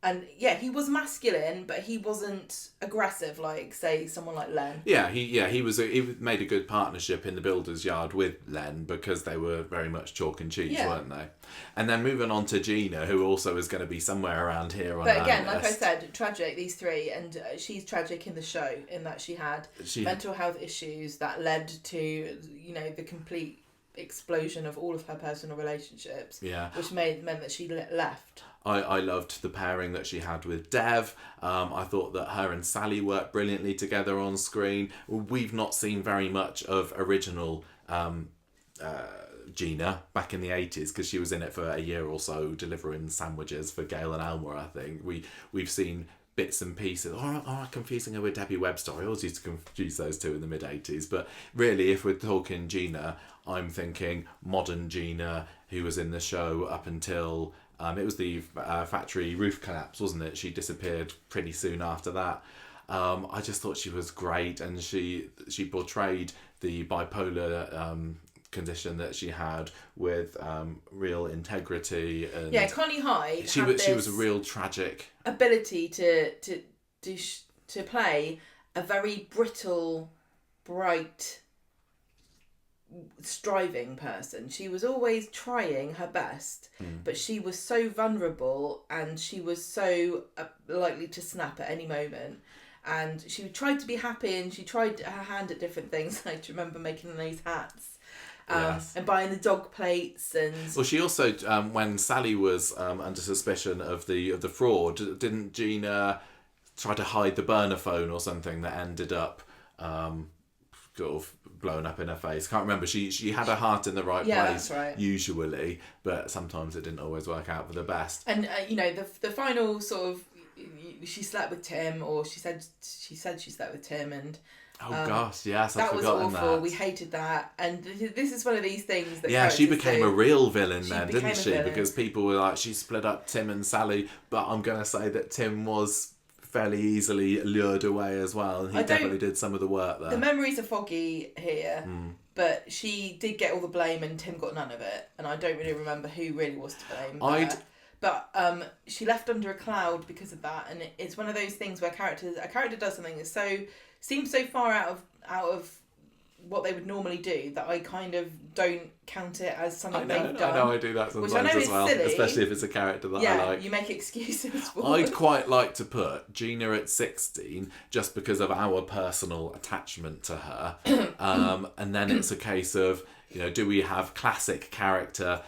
and yeah, he was masculine, but he wasn't aggressive like, say, someone like Len. He made a good partnership in the builder's yard with Len, because they were very much chalk and cheese, weren't they? And then moving on to Gina, who also is going to be somewhere around here on But again, our like I list. said, tragic, these three, and she's tragic in the show in that she had mental health issues that led to, the complete explosion of all of her personal relationships, which meant that she left. I loved the pairing that she had with Dev. I thought that her and Sally worked brilliantly together on screen. We've not seen very much of original Gina back in the 80s, because she was in it for a year or so delivering sandwiches for Gail and Elmer, I think. We've seen bits and pieces. Or confusing her with Debbie Webster. I always used to confuse those two in the mid-80s. But really, if we're talking Gina, I'm thinking modern Gina, who was in the show up until... it was the factory roof collapse, wasn't it? She disappeared pretty soon after that. I just thought she was great, and she portrayed the bipolar condition that she had with real integrity. And Connie Hyde. She was a real tragic ability to play a very brittle, bright, striving person. She was always trying her best, but she was so vulnerable, and she was so likely to snap at any moment. And she tried to be happy, and she tried her hand at different things. I remember making those hats. And buying the dog plates, and she also when Sally was under suspicion of the fraud, didn't Gina try to hide the burner phone or something that ended up sort of blown up in her face? Can't remember. She had her heart in the right place, that's right, usually, but sometimes it didn't always work out for the best. And the final sort of, she slept with Tim, or she said she slept with Tim, and gosh, yes, I've that was forgotten awful. that. We hated that, and this is one of these things that she became a real villain She then, became didn't a she? villain. Because people were like, she split up Tim and Sally, but I'm going to say that Tim was fairly easily lured away as well, and he definitely did some of the work there. The memories are foggy here, but she did get all the blame, and Tim got none of it, and I don't really remember who really was to blame. But she left under a cloud because of that, and it's one of those things where a character does something that seems so far out of what they would normally do that I kind of don't count it as something they've done. I know I do that sometimes, which I know as well, silly, especially if it's a character that I like. You make excuses for. I'd quite like to put Gina at 16 just because of our personal attachment to her, and then it's a case of, do we have classic character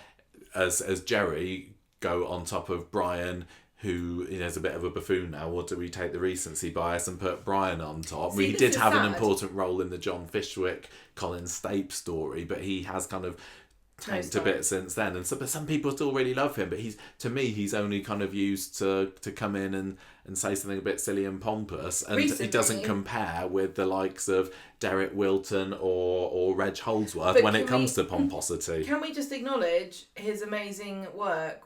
as Jerry go on top of Brian, who is a bit of a buffoon now, or do we take the recency bias and put Brian on top? He did have an important role in the John Fishwick, Colin Stape story, but he has kind of tanked a bit since then. But some people still really love him, but he's only kind of used to come in and say something a bit silly and pompous, and he doesn't compare with the likes of Derek Wilton or Reg Holdsworth when it comes to pomposity. Can we just acknowledge his amazing work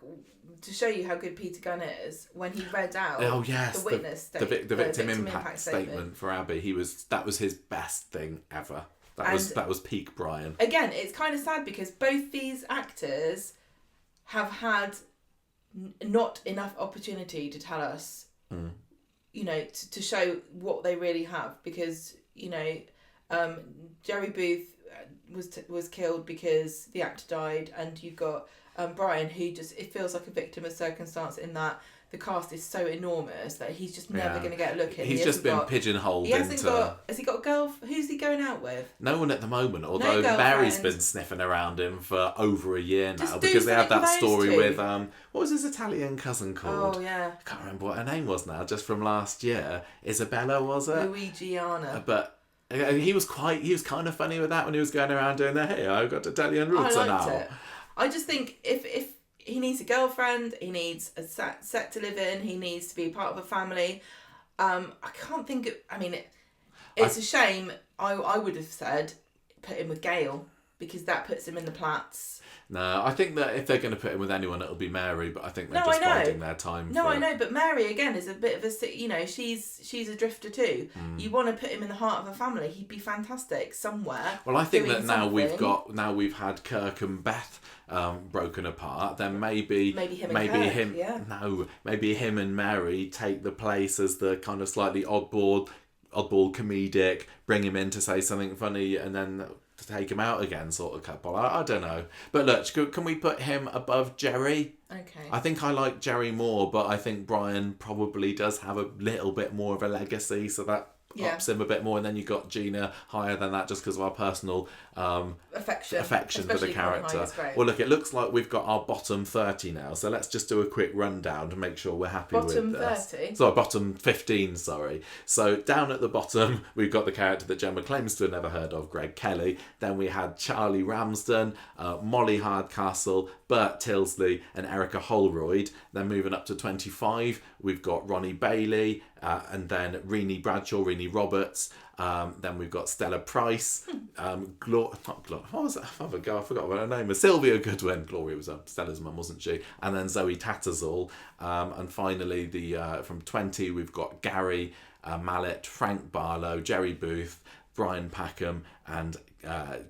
to show you how good Peter Gunn is when he read out the witness the victim impact statement for Abby? That was his best thing ever. That was peak Brian. Again, it's kind of sad because both these actors have had not enough opportunity to tell us, to show what they really have, because Jerry Booth was killed because the actor died, and you've got Brian, who just, it feels like a victim of circumstance in that the cast is so enormous that he's just never going to get a look at. He's just been pigeonholed into... Has he got a girl? Who's he going out with? No one at the moment, although Mary's been sniffing around him for over a year now, because they had that story with, what was his Italian cousin called? Oh, yeah. I can't remember what her name was now, just from last year. Isabella, was it? Luigiana. But he was kind of funny with that when he was going around doing that, hey, I've got Italian roots now. It. I just think if he needs a girlfriend, he needs a set to live in, he needs to be part of a family. I can't think of... I mean, it's a shame. I would have said put him with Gail, because that puts him in the Platts. No, I think that if they're going to put him with anyone, it'll be Mary, but I think they're just biding their time. No, I know, but Mary, again, is a bit of a... You know, she's a drifter too. You want to put him in the heart of a family. He'd be fantastic somewhere. Well, I think that now we've had Kirk and Beth broken apart, then maybe him and Mary take the place as the kind of slightly oddball comedic, bring him in to say something funny and then to take him out again sort of couple. I don't know, but look, can we put him above Jerry? Okay. I think I like Jerry more, but I think Brian probably does have a little bit more of a legacy, so that ups him a bit more. And then you've got Gina higher than that, just because of our personal affection for the character. Well, look, it looks like we've got our bottom 30 now, so let's just do a quick rundown to make sure we're happy with this. Bottom 30? Sorry, bottom 15, sorry. So down at the bottom, we've got the character that Gemma claims to have never heard of, Greg Kelly. Then we had Charlie Ramsden, Molly Hardcastle, Bert Tilsley and Erica Holroyd. Then moving up to 25, we've got Ronnie Bailey, and then Renee Bradshaw, Renee Roberts. Then we've got Stella Price, what was that? I forgot what her name was. Sylvia Goodwin. Gloria was Stella's mum, wasn't she? And then Zoe Tattersall. And finally, from 20, we've got Gary Mallet, Frank Barlow, Jerry Booth, Brian Packham, and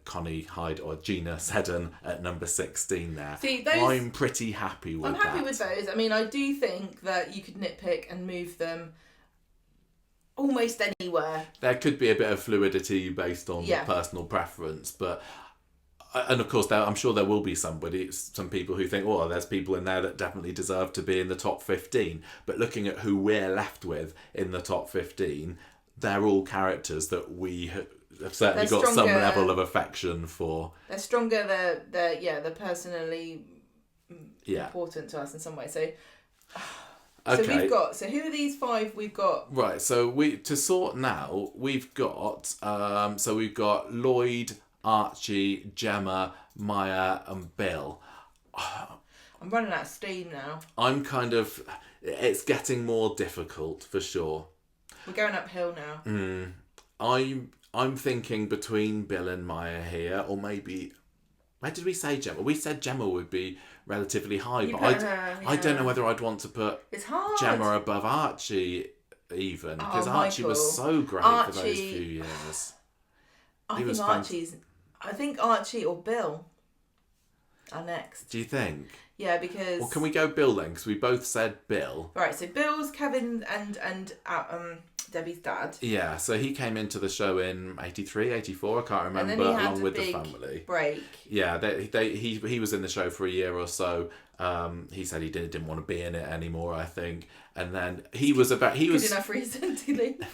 Connie Hyde or Gina Seddon at number 16 there. See, those, I'm pretty happy with that. I'm happy with those. I mean, I do think that you could nitpick and move them almost anywhere. There could be a bit of fluidity based on personal preference, but... And of course, I'm sure there will be some people who think, oh, there's people in there that definitely deserve to be in the top 15. But looking at who we're left with in the top 15, they're all characters that we have certainly got some level of affection for. They're stronger. They're personally important to us in some way. So, okay. So who are these five we've got? Right. So to sort now, we've got Lloyd, Archie, Gemma, Maya, and Bill. I'm running out of steam now. It's getting more difficult for sure. We're going uphill now. I'm thinking between Bill and Maya here, or maybe... Where did we say Gemma? We said Gemma would be relatively high, but I don't know whether I'd want to put Gemma above Archie even, because Archie was so great for those few years. I think Archie or Bill are next. Do you think? Yeah, because... Well, can we go Bill then? Because we both said Bill. Right, so Bill's Kevin and Debbie's dad. Yeah, so he came into the show in 83, 84, I can't remember, and then he had along with the family. Break. Yeah, he was in the show for a year or so. He said he didn't want to be in it anymore, I think. And then good enough reason to leave.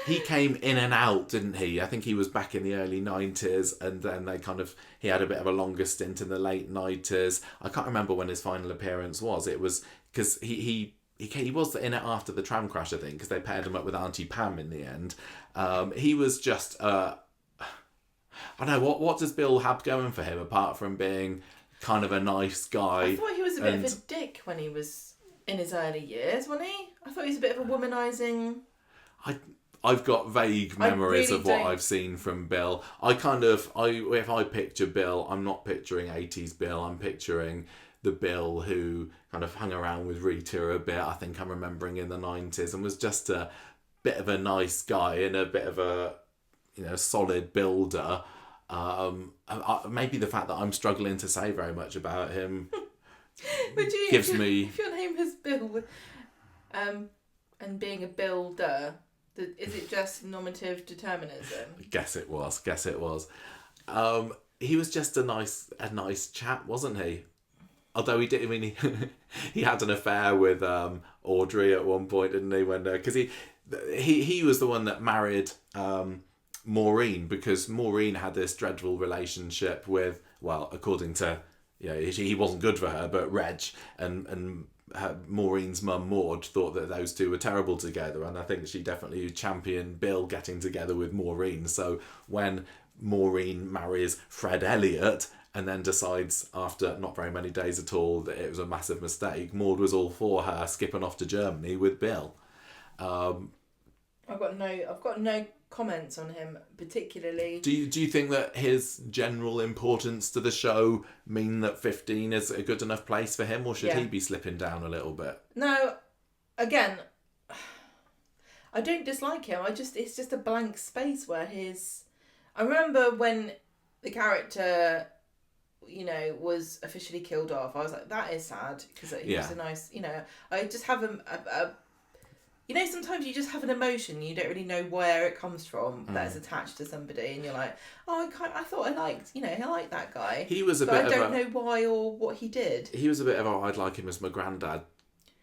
He came in and out, didn't he? I think he was back in the early 90s, and then he had a bit of a longer stint in the late 90s. I can't remember when his final appearance was. It was because he was in it after the tram crash, I think, because they paired him up with Auntie Pam in the end. He was just... I don't know, what does Bill have going for him, apart from being kind of a nice guy? I thought he was a bit of a dick when he was in his early years, wasn't he? I thought he was a bit of a womanising... I've got vague memories of what I've seen from Bill. If I picture Bill, I'm not picturing 80s Bill, I'm picturing the Bill who kind of hung around with Rita a bit, I think I'm remembering in the 90s, and was just a bit of a nice guy and a bit of a, solid builder. Maybe the fact that I'm struggling to say very much about him gives me... If your name is Bill, and being a builder... Is it just normative determinism? Guess it was. He was just a nice chap, wasn't he? although he did, I mean, he had an affair with Audrey at one point, didn't he? When because he was the one that married Maureen, because Maureen had this dreadful relationship with, well, according to, he wasn't good for her, but Reg and Maureen's mum Maud thought that those two were terrible together, and I think she definitely championed Bill getting together with Maureen. So when Maureen marries Fred Elliott and then decides after not very many days at all that it was a massive mistake, Maud was all for her skipping off to Germany with Bill. I've got no comments on him particularly. Do you think that his general importance to the show mean that 15 is a good enough place for him, or should he be slipping down a little bit? No, again, I don't dislike him. It's just a blank space where I remember when the character, was officially killed off. I was like, that is sad, because he was a nice, I just have a sometimes you just have an emotion, you don't really know where it comes from, that is attached to somebody, and you're like, oh, I thought I liked that guy. He was I don't know why or what he did. He was a bit of I'd like him as my granddad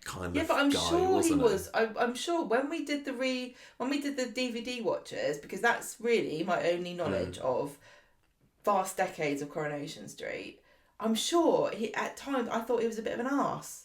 kind of guy. Yeah, but I'm sure he was. I'm sure when we did the DVD watches, because that's really my only knowledge of vast decades of Coronation Street, I'm sure at times I thought he was a bit of an arse.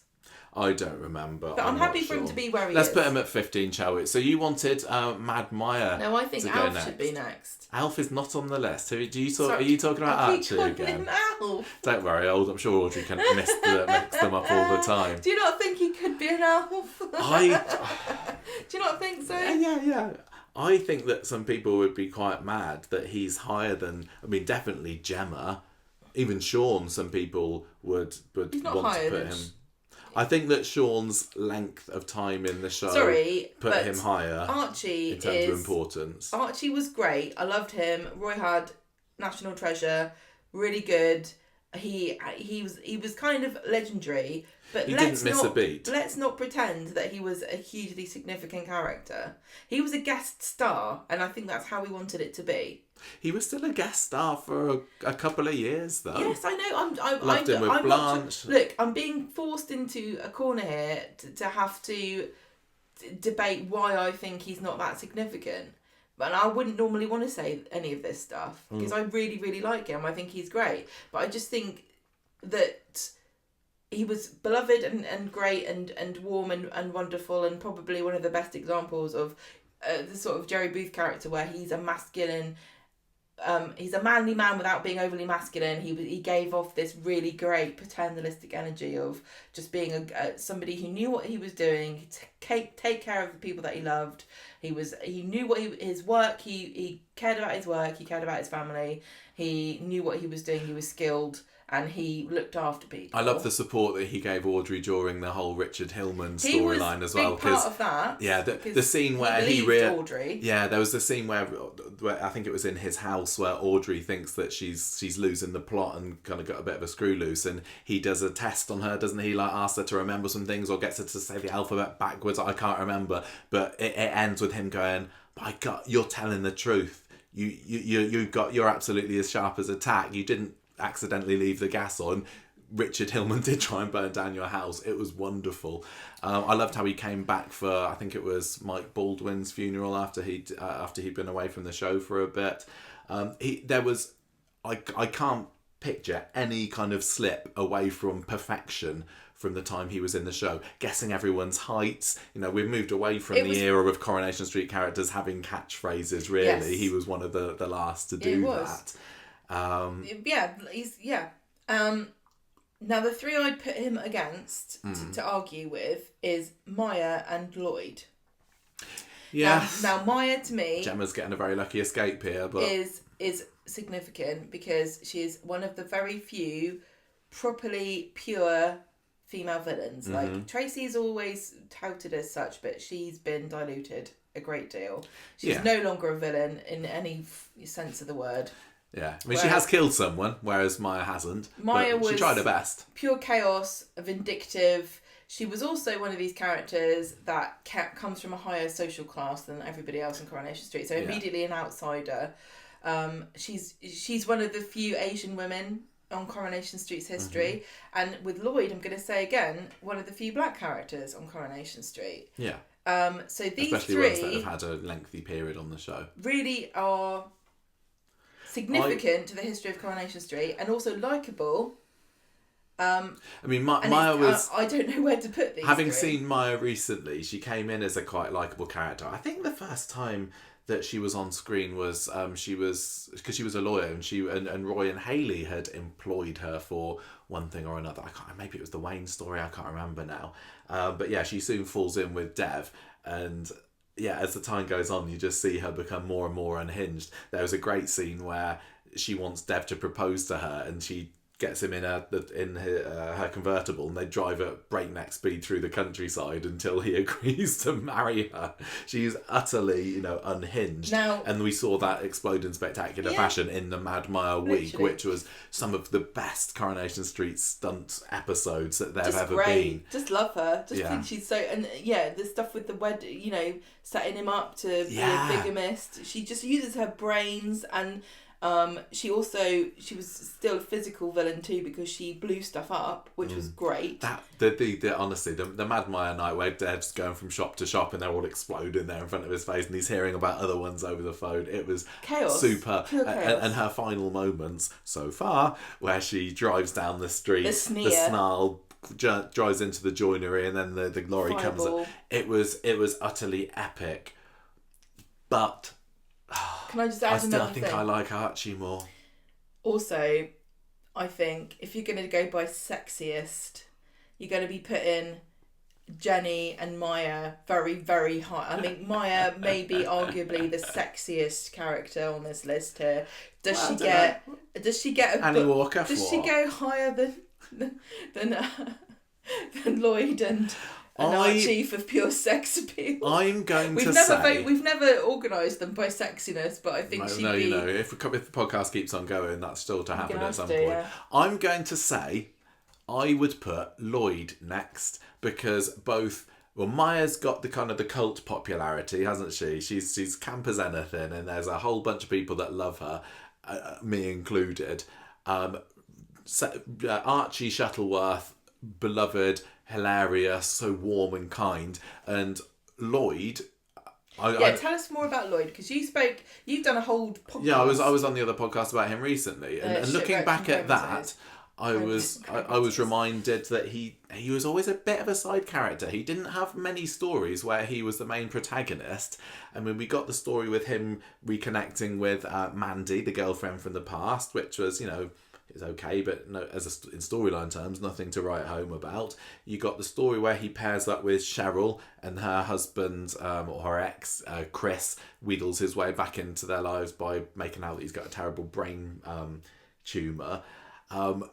I don't remember. But I'm happy for him to be where he is. Let's put him at 15, shall we? So you wanted Mad Maya. No, I think Alf should be next. Alf is not on the list. Are you talking about Archie again? Alf. Don't worry, I'm sure Audrey can mix them up all the time. Do you not think he could be an Alf? Do you not think so? Yeah. I think that some people would be quite mad that he's higher than, definitely Gemma. Even Sean, some people would want to put him. I think that Sean's length of time in the show put him higher. Archie in terms of importance. Archie was great. I loved him. Roy had national treasure, really good. He was kind of legendary, but he didn't miss a beat. Let's not pretend that he was a hugely significant character. He was a guest star, and I think that's how we wanted it to be. He was still a guest star for a couple of years, though. Yes, I know. Loved him with Blanche. Look, I'm being forced into a corner here to have to debate why I think he's not that significant. But I wouldn't normally want to say any of this stuff, because I really, really like him. I think he's great. But I just think that he was beloved and great and warm and wonderful, and probably one of the best examples of the sort of Jerry Booth character, where he's a masculine... he's a manly man without being overly masculine. He gave off this really great paternalistic energy of just being somebody who knew what he was doing, take care of the people that he loved. He knew what his work. He cared about his work. He cared about his family. He knew what he was doing. He was skilled, and he looked after people. I love the support that he gave Audrey during the whole Richard Hillman storyline as well. He was a big part of that. Yeah, the scene where he Audrey. Yeah, there was the scene where I think it was in his house, where Audrey thinks that she's losing the plot and kind of got a bit of a screw loose, and he does a test on her, doesn't he? Like, asks her to remember some things or gets her to say the alphabet backwards. I can't remember, but it ends with him going, "My God, you're telling the truth. You're absolutely as sharp as a tack. You didn't accidentally leave the gas on. Richard Hillman did try and burn down your house." It was wonderful. I loved how he came back for, I think it was Mike Baldwin's funeral after he'd been away from the show for a bit. I can't picture any kind of slip away from perfection from the time he was in the show. Guessing everyone's heights. We've moved away from the era of Coronation Street characters having catchphrases, really. Yes. He was one of the last to do that. Now the three I'd put him against to argue with is Maya and Lloyd. Yeah. Now Maya, to me, Gemma's getting a very lucky escape here, but is significant because she's one of the very few properly pure female villains. Like Tracy's always touted as such, but she's been diluted a great deal. She's no longer a villain in any sense of the word. Yeah, she has killed someone, whereas Maya hasn't. She tried her best. Pure chaos, vindictive. She was also one of these characters that comes from a higher social class than everybody else in Coronation Street, so immediately an outsider. She's one of the few Asian women on Coronation Street's history. And with Lloyd, I'm going to say again, one of the few black characters on Coronation Street. Yeah. So these especially three ones that have had a lengthy period on the show. Really are significant to the history of Coronation Street, and also likeable. I mean, Maya was... I don't know where to put these Having three. seen Maya recently, she came in as a quite likeable character. I think the first time that she was on screen was because she was a lawyer, and Roy and Hayley had employed her for one thing or another. Maybe it was the Wayne story. I can't remember now. But yeah, she soon falls in with Dev, and yeah, as the time goes on, you just see her become more and more unhinged. There was a great scene where she wants Dev to propose to her, and she gets him in her convertible, and they drive at breakneck speed through the countryside until he agrees to marry her. She's utterly, unhinged. Now, and we saw that explode in spectacular fashion in the Mad Maya week, which was some of the best Coronation Street stunt episodes that there have ever been. Just love her. Think she's so, and the stuff with the wedding, setting him up to be a bigamist. She just uses her brains, and she was still a physical villain too, because she blew stuff up, which was great. The honestly, the Mad Maya night where Dev's going from shop to shop and they're all exploding there in front of his face, and he's hearing about other ones over the phone. It was chaos, super. Pure chaos. And her final moments so far, where she drives down the street, the snarl drives into the joinery, and then the lorry comes up. It was utterly epic, but. Can I just add another thing? I think I like Archie more. Also, I think if you're going to go by sexiest, you're going to be putting Jenny and Maya very, very high. I think Maya may be arguably the sexiest character on this list here. Does she get Annie Walker? Does she go higher than Lloyd and Archie for pure sex appeal? I'm going we've to never say... We've never organised them by sexiness, but I think she'd be... if the podcast keeps on going, that's still to happen at some point. Yeah. I'm going to say I would put Lloyd next, because Maya's got the kind of the cult popularity, hasn't she? She's camp as anything, and there's a whole bunch of people that love her, me included. Archie Shuttleworth, beloved, hilarious, so warm and kind, and Lloyd. Tell us more about Lloyd, because you've done a whole podcast. Yeah, I was on the other podcast about him recently, and looking back at that, I was reminded that he was always a bit of a side character. He didn't have many stories where he was the main protagonist. I mean, we got the story with him reconnecting with Mandy, the girlfriend from the past, which was, is okay, but no, in storyline terms, nothing to write home about. You got the story where he pairs up with Cheryl, and her husband, or her ex, Chris, wheedles his way back into their lives by making out that he's got a terrible brain tumour.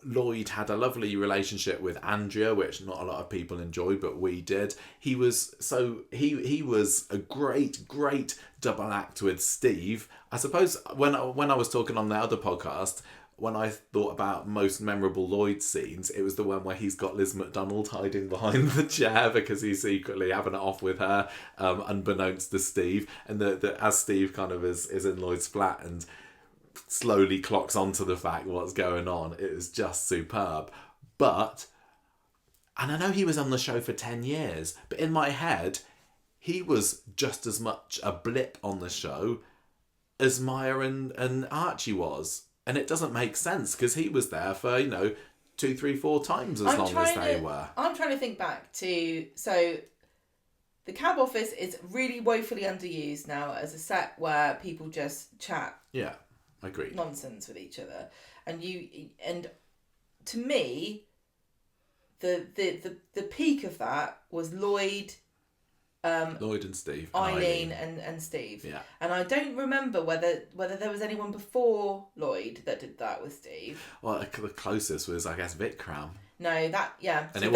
Lloyd had a lovely relationship with Andrea, which not a lot of people enjoyed, but we did. He was a great double act with Steve. I suppose when I was talking on the other podcast, when I thought about most memorable Lloyd scenes, it was the one where he's got Liz McDonald hiding behind the chair because he's secretly having it off with her, unbeknownst to Steve. And as Steve kind of is in Lloyd's flat and slowly clocks onto the fact what's going on, it was just superb. And I know he was on the show for 10 years, but in my head, he was just as much a blip on the show as Maya and Archie was. And it doesn't make sense, because he was there for, 2, 3, 4 times as long as they were. I'm trying to think back to... So, the cab office is really woefully underused now as a set where people just chat. Yeah, I agree. Nonsense with each other. And to me, the peak of that was Lloyd... Lloyd and Steve. Eileen and Steve. Yeah. And I don't remember whether there was anyone before Lloyd that did that with Steve. Well, the closest was, I guess, Vikram. No, that, yeah. And so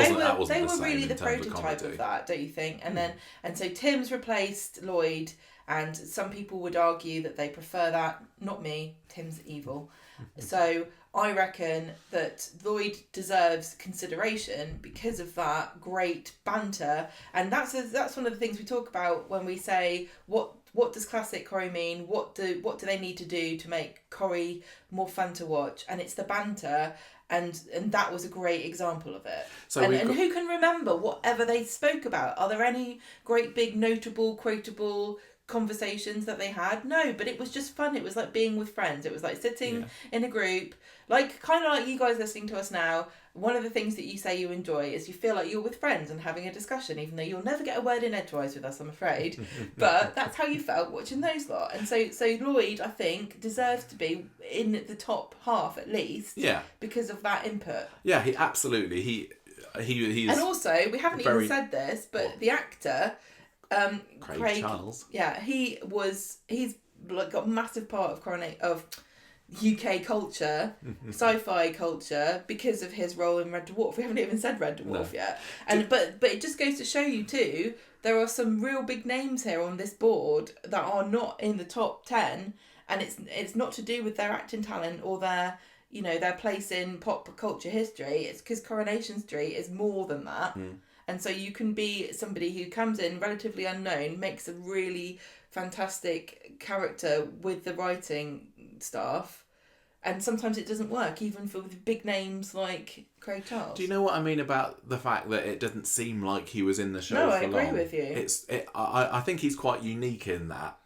they were really the prototype of that, don't you think? And so Tim's replaced Lloyd, and some people would argue that they prefer that. Not me. Tim's evil. So I reckon that Lloyd deserves consideration because of that great banter, and that's one of the things we talk about when we say what does classic Corrie mean? What do they need to do to make Corrie more fun to watch? And it's the banter, And that was a great example of it. So and we've got- who can remember whatever they spoke about? Are there any great big notable, quotable conversations that they had? No, but it was just fun. It was like being with friends. It was like sitting in a group, like kind of like you guys listening to us now. One of the things that you say you enjoy is you feel like you're with friends and having a discussion, even though you'll never get a word in edgewise with us, I'm afraid. But that's how you felt watching those lot. And so Lloyd, I think, deserves to be in the top half at least. Yeah. Because of that input. Yeah, he absolutely. He's And also, we haven't even said this, but the actor, Craig Charles. Yeah, he's like got a massive part of UK culture, sci-fi culture, because of his role in Red Dwarf. We haven't even said Red Dwarf yet, and but it just goes to show you too. There are some real big names here on this board that are not in the top 10, and it's not to do with their acting talent or their place in pop culture history. It's because Coronation Street is more than that. And so you can be somebody who comes in relatively unknown, makes a really fantastic character with the writing staff, and sometimes it doesn't work, even for big names like Craig Charles. Do you know what I mean about the fact that it doesn't seem like he was in the show No, for I agree long? with you. I think he's quite unique in that.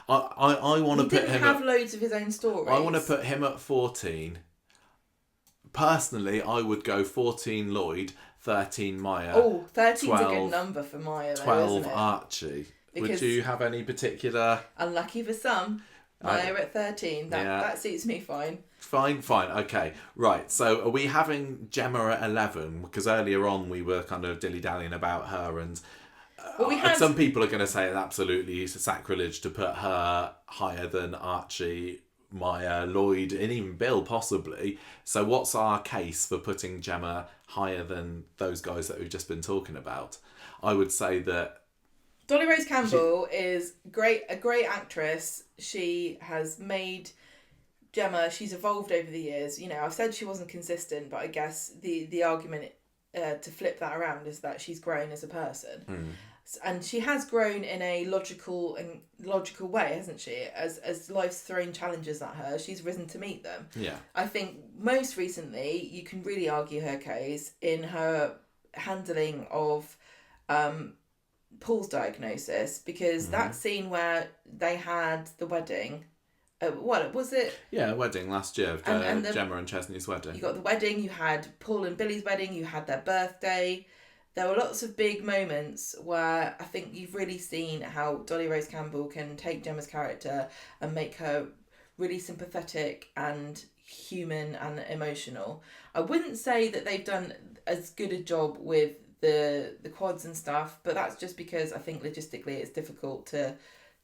I want to put him. He didn't have loads of his own stories. I want to put him at 14. Personally, I would go 14 Lloyd, 13 Maya. Oh, 13's 12, a good number for Maya, though, 12 isn't it? Archie. Because would you have any particular... Unlucky for some, Maya at 13. That suits me fine. Fine, okay. Right, so are we having Gemma at 11? Because earlier on we were kind of dilly-dallying about her, and some people are going to say it's absolutely sacrilege to put her higher than Archie, Maya, Lloyd, and even Bill, possibly. So what's our case for putting Gemma higher than those guys that we've just been talking about? I would say that Dolly Rose Campbell is a great actress. She has made Gemma, she's evolved over the years. I've said she wasn't consistent, but I guess the argument to flip that around is that she's grown as a person. And she has grown in a logical way, hasn't she? As life's thrown challenges at her, she's risen to meet them. Yeah. I think most recently you can really argue her case in her handling of Paul's diagnosis, because that scene where they had the wedding, what was it? Yeah, wedding last year, Gemma and Chesney's wedding. You got the wedding, you had Paul and Billy's wedding, you had their birthday. There were lots of big moments where I think you've really seen how Dolly Rose Campbell can take Gemma's character and make her really sympathetic and human and emotional. I wouldn't say that they've done as good a job with the quads and stuff, but that's just because I think logistically it's difficult to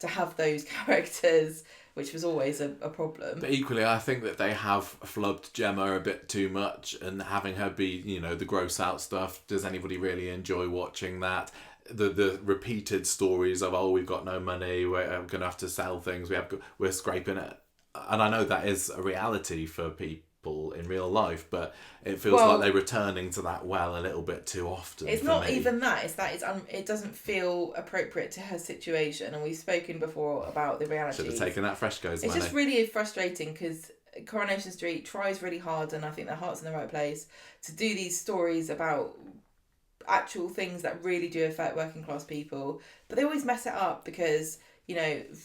have those characters, which was always a problem. But equally, I think that they have flubbed Gemma a bit too much, and having her be, the gross out stuff, does anybody really enjoy watching that? The repeated stories of, we've got no money, we're going to have to sell things, we're scraping it. And I know that is a reality for people in real life, but it feels like they're returning to that well a little bit too often. It's not even that, it's that it doesn't feel appropriate to her situation, and we've spoken before about the reality. Should have taken that Freshco's money. It's just really frustrating because Coronation Street tries really hard, and I think their heart's in the right place, to do these stories about actual things that really do affect working class people, but they always mess it up because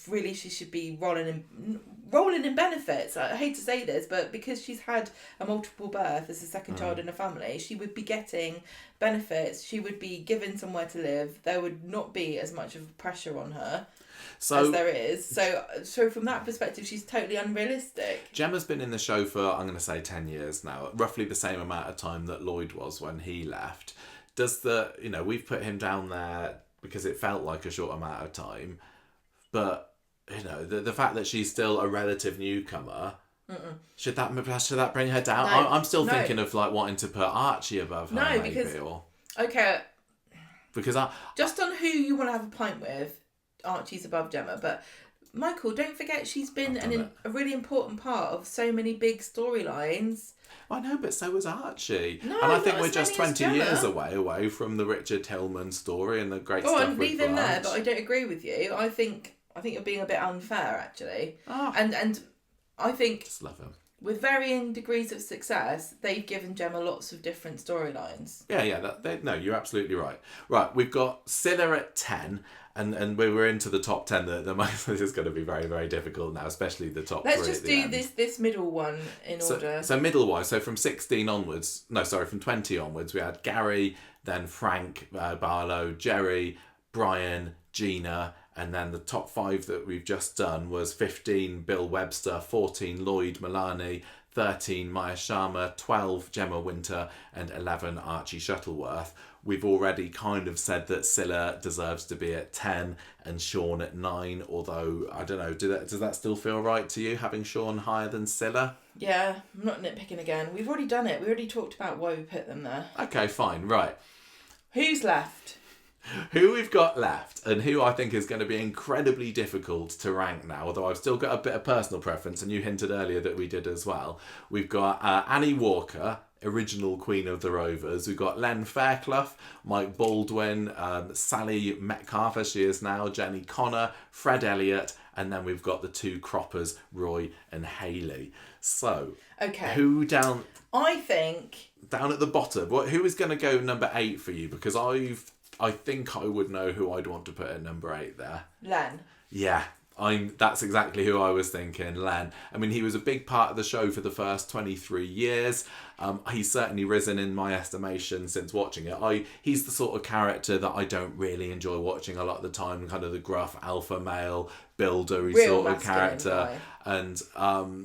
really she should be rolling in benefits. I hate to say this, but because she's had a multiple birth as a second child in a family, she would be getting benefits. She would be given somewhere to live. There would not be as much of pressure on her as there is. So from that perspective, she's totally unrealistic. Gemma's been in the show for, I'm going to say, 10 years now, roughly the same amount of time that Lloyd was when he left. We've put him down there because it felt like a short amount of time. But, the fact that she's still a relative newcomer, should that bring her down? No, I'm still thinking of wanting to put Archie above her, maybe. Because just on who you want to have a pint with, Archie's above Gemma. But Michael, don't forget she's been a really important part of so many big storylines. I know, but so was Archie. No, and I think we're as just many as 20 years Gemma. away from the Richard Tillman story and the great Oh, stuff and with leave him there, Blanche. but I don't agree with you. I think you're being a bit unfair, actually. Oh. And I think Just love him. with varying degrees of success, they've given Gemma lots of different storylines. No, you're absolutely right. Right, we've got Scylla at 10, and we're into the top 10. This is going to be very, very difficult now, especially the top Let's three just at the do end. this middle one in order. So middle-wise, so from 16 onwards, from 20 onwards, we had Gary, then Frank, Barlow, Jerry, Brian, Gina, and then the top 5 that we've just done was 15 Bill Webster, 14 Lloyd Milani, 13 Maya Sharma, 12 Gemma Winter, and 11 Archie Shuttleworth. We've already kind of said that Scylla deserves to be at 10 and Sean at 9, although, I don't know, does that still feel right to you, having Sean higher than Scylla? Yeah, I'm not nitpicking again. We've already done it. We already talked about why we put them there. Okay, fine, right. Who's left? Who we've got left, and who I think is going to be incredibly difficult to rank now, although I've still got a bit of personal preference, and you hinted earlier that we did as well. We've got Annie Walker, original Queen of the Rovers. We've got Len Fairclough, Mike Baldwin, Sally Metcalf, as she is now, Jenny Connor, Fred Elliott, and then we've got the 2 croppers, Roy and Hayley. So, okay, who down... I think... Down at the bottom, who is going to go number 8 for you? Because I think I would know who I'd want to put at number 8 there. Len. Yeah, that's exactly who I was thinking, Len. I mean, he was a big part of the show for the first 23 years. He's certainly risen in my estimation since watching it. He's the sort of character that I don't really enjoy watching a lot of the time, kind of the gruff alpha male buildery Real sort of character. guy. And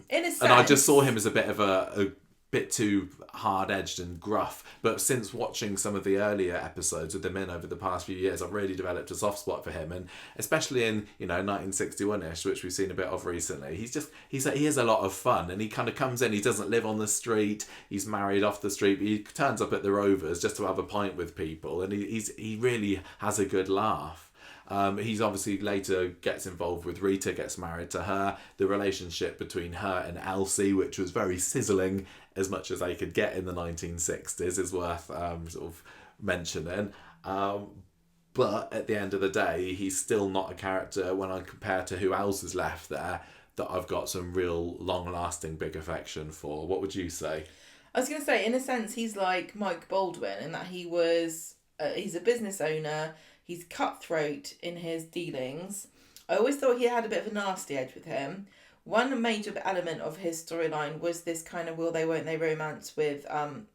in a sense, and I just saw him as a bit of a bit too hard-edged and gruff, but since watching some of the earlier episodes with him in over the past few years, I've really developed a soft spot for him, and especially in 1961ish, which we've seen a bit of recently. He is a lot of fun, and he kind of comes in. He doesn't live on the street. He's married off the street. But he turns up at the Rovers just to have a pint with people, and he really has a good laugh. He's obviously later gets involved with Rita, gets married to her. The relationship between her and Elsie, which was very sizzling as much as they could get in the 1960s, is worth sort of mentioning. But at the end of the day, he's still not a character when I compare to who else is left there that I've got some real long-lasting big affection for. What would you say? I was going to say, in a sense, he's like Mike Baldwin in that he's a business owner. He's cutthroat in his dealings. I always thought he had a bit of a nasty edge with him. One major element of his storyline was this kind of will they, won't they romance with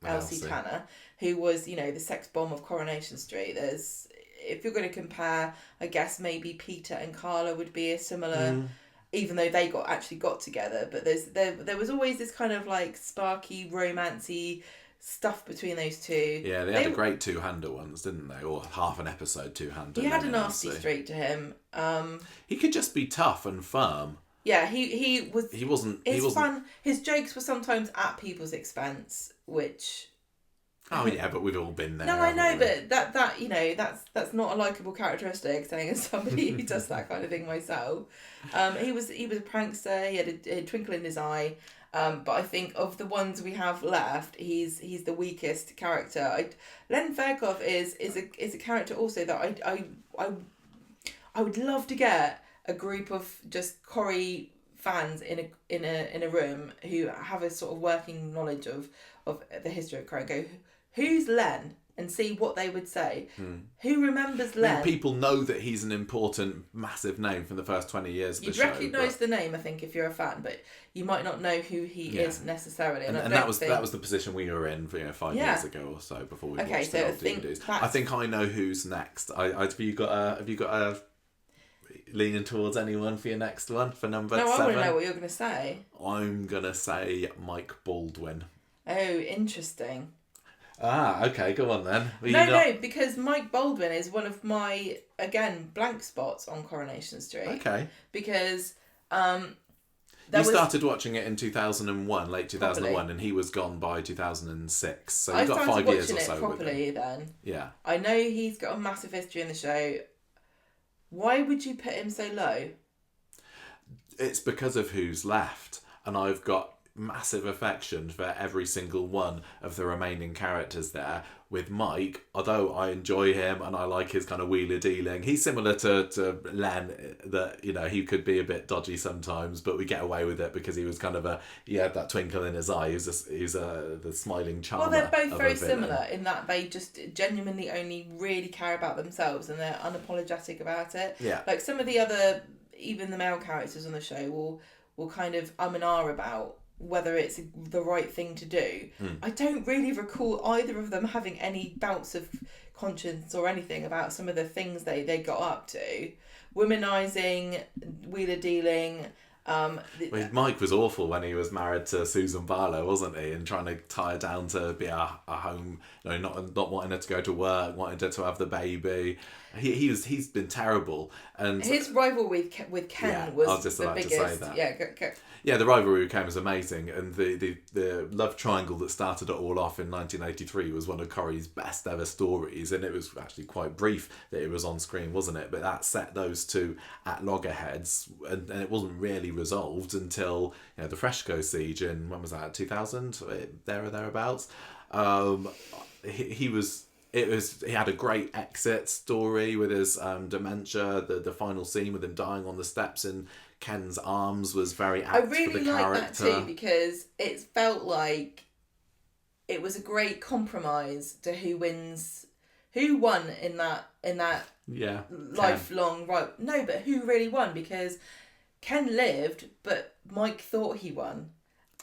Elsie Tanner, who was, the sex bomb of Coronation Street. If you're going to compare, I guess maybe Peter and Carla would be a similar, even though they got together. But there was always this kind of like sparky, romancy stuff between those two. Yeah, they had a great two-hander once, didn't they? Or half an episode two-hander. He had a nasty streak to him. He could just be tough and firm. Yeah, he was. He wasn't. Fun. His jokes were sometimes at people's expense, which. Oh yeah, but we've all been there. No, I know, but that's not a likable characteristic. Saying as somebody who does that kind of thing myself, he was a prankster. He had a twinkle in his eye. But I think of the ones we have left, he's the weakest character. Len Fairclough is a character also that I would love to get a group of just Corrie fans in a room who have a sort of working knowledge of the history of Corrie and go, who's Len? And see what they would say. Who remembers Len? I mean, people know that he's an important, massive name from the first 20 years of the show. You'd recognise the name, I think, if you're a fan, but you might not know who he is necessarily. And that was the position we were in 5 years ago or so before we watched the old DVDs. I think I know who's next. Have you got a leaning towards anyone for your next one for number 7? No, I want to know what you're going to say. I'm going to say Mike Baldwin. Oh, interesting. Ah, okay, go on then. No, because Mike Baldwin is one of my, again, blank spots on Coronation Street. Okay. Because you started watching it in 2001, late 2001, Probably. and he was gone by 2006. So I you've got 5 years or so. I started watching it properly then. Yeah. I know he's got a massive history in the show. Why would you put him so low? It's because of who's left. And I've got massive affection for every single one of the remaining characters there. With Mike, although I enjoy him and I like his kind of wheeler dealing, he's similar to Len, that, you know, he could be a bit dodgy sometimes, but we get away with it because he was kind of he had that twinkle in his eye. He's the smiling charmer. Well, they're both of very a villain. similar in that they just genuinely only really care about themselves and they're unapologetic about it. Yeah. Like some of the other, even the male characters on the show will kind of and ah about whether it's the right thing to do. I don't really recall either of them having any bouts of conscience or anything about some of the things they got up to. Womanising, wheeler dealing. Mike was awful when he was married to Susan Barlow, wasn't he? And trying to tie her down to be a home, you know, not wanting her to go to work, wanting her to have the baby. He's been terrible. And his rivalry with Ken was I was just the about biggest. to say that. Yeah, go. Yeah, the rivalry with Ken was amazing, and the love triangle that started it all off in 1983 was one of Corrie's best ever stories, and it was actually quite brief that it was on screen, wasn't it? But that set those two at loggerheads, and it wasn't really resolved until, you know, the Fresco siege in, when was that, 2000, there or thereabouts. He had a great exit story with his dementia. The final scene with him dying on the steps in Ken's arms was very apt for the character. I really like that too, because it felt like it was a great compromise to who won in that lifelong right. No, but who really won, because Ken lived, but Mike thought he won.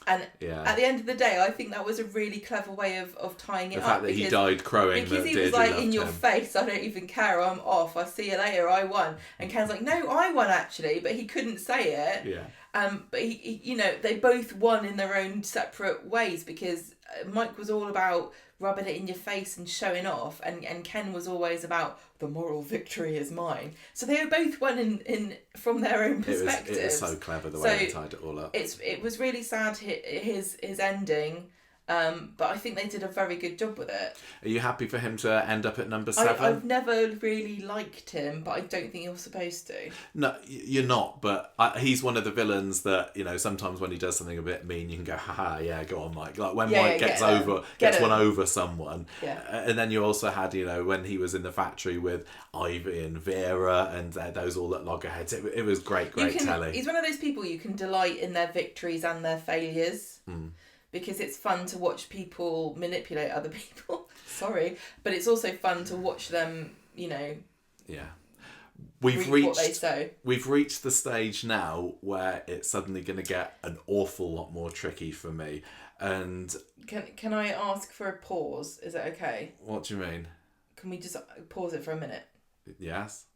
And at the end of the day, I think that was a really clever way of tying it up. The fact that he died crowing because that he was Deirdre like, in your him. face, I don't even care, I'm off, I'll see you later, I won. And Ken's like, no, I won actually, but he couldn't say it. Yeah. But he, you know, they both won in their own separate ways, because Mike was all about rubbing it in your face and showing off, and Ken was always about the moral victory is mine. So they were both won in from their own perspectives. It was so clever the way they tied it all up. It was really sad his ending. But I think they did a very good job with it. Are you happy for him to end up at number 7? I've never really liked him, but I don't think you're supposed to. No, you're not, but he's one of the villains that, you know, sometimes when he does something a bit mean, you can go, haha, yeah, go on, Mike. Like when Mike gets one over someone. Yeah. And then you also had, you know, when he was in the factory with Ivy and Vera and those all at loggerheads. It was great telly. He's one of those people you can delight in their victories and their failures. Because it's fun to watch people manipulate other people. Sorry. But it's also fun to watch them, you know... Yeah. We've reached the stage now where it's suddenly going to get an awful lot more tricky for me. And... Can I ask for a pause? Is it okay? What do you mean? Can we just pause it for a minute? Yes.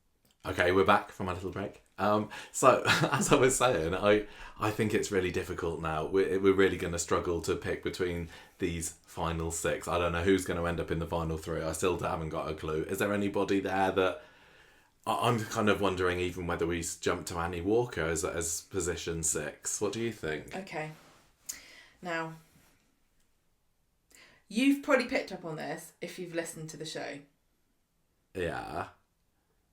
Okay, we're back from a little break. So, as I was saying, I think it's really difficult now. We're really going to struggle to pick between these final 6. I don't know who's going to end up in the final 3. I still haven't got a clue. Is there anybody there that... I'm kind of wondering even whether we jump to Annie Walker as position 6. What do you think? Okay. Now, you've probably picked up on this if you've listened to the show. Yeah.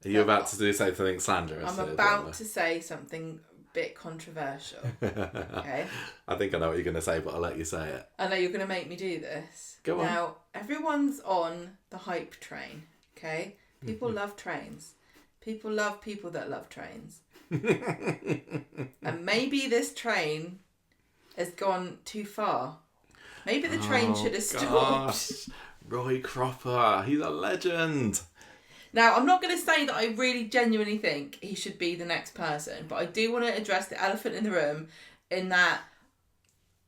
Are you about to say something slanderous? I'm about to say something a bit controversial. Okay. I think I know what you're going to say, but I'll let you say it. I know you're going to make me do this. Go on. Now, everyone's on the hype train, okay? People love trains. People love people that love trains. And maybe this train has gone too far. Maybe the train should have stopped. Gosh. Roy Cropper, he's a legend. Now, I'm not going to say that I really genuinely think he should be the next person, but I do want to address the elephant in the room in that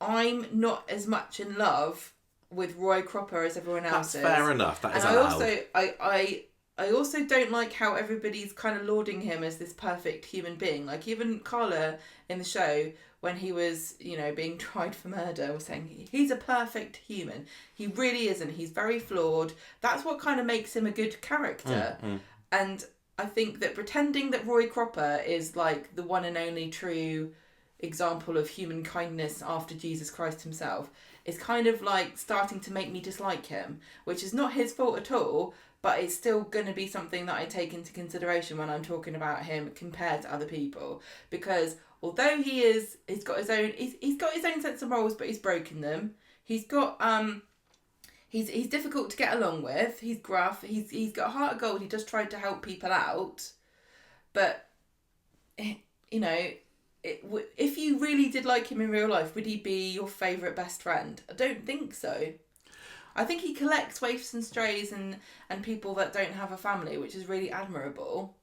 I'm not as much in love with Roy Cropper as everyone else is. That's fair enough. That is allowed. I also don't like how everybody's kind of lauding him as this perfect human being. Like even Carla in the show, when he was, you know, being tried for murder, was saying he's a perfect human. He really isn't. He's very flawed. That's what kind of makes him a good character. And I think that pretending that Roy Cropper is like the one and only true example of human kindness after Jesus Christ himself is kind of like starting to make me dislike him, which is not his fault at all. but it's still going to be something that I take into consideration when I'm talking about him compared to other people, because although he's got his own sense of morals, but he's broken them. He's got he's difficult to get along with. He's gruff. He's got a heart of gold. He does try to help people out, but you know, if you really did like him in real life, would he be your favourite best friend? I don't think so. I think he collects waifs and strays and people that don't have a family, which is really admirable.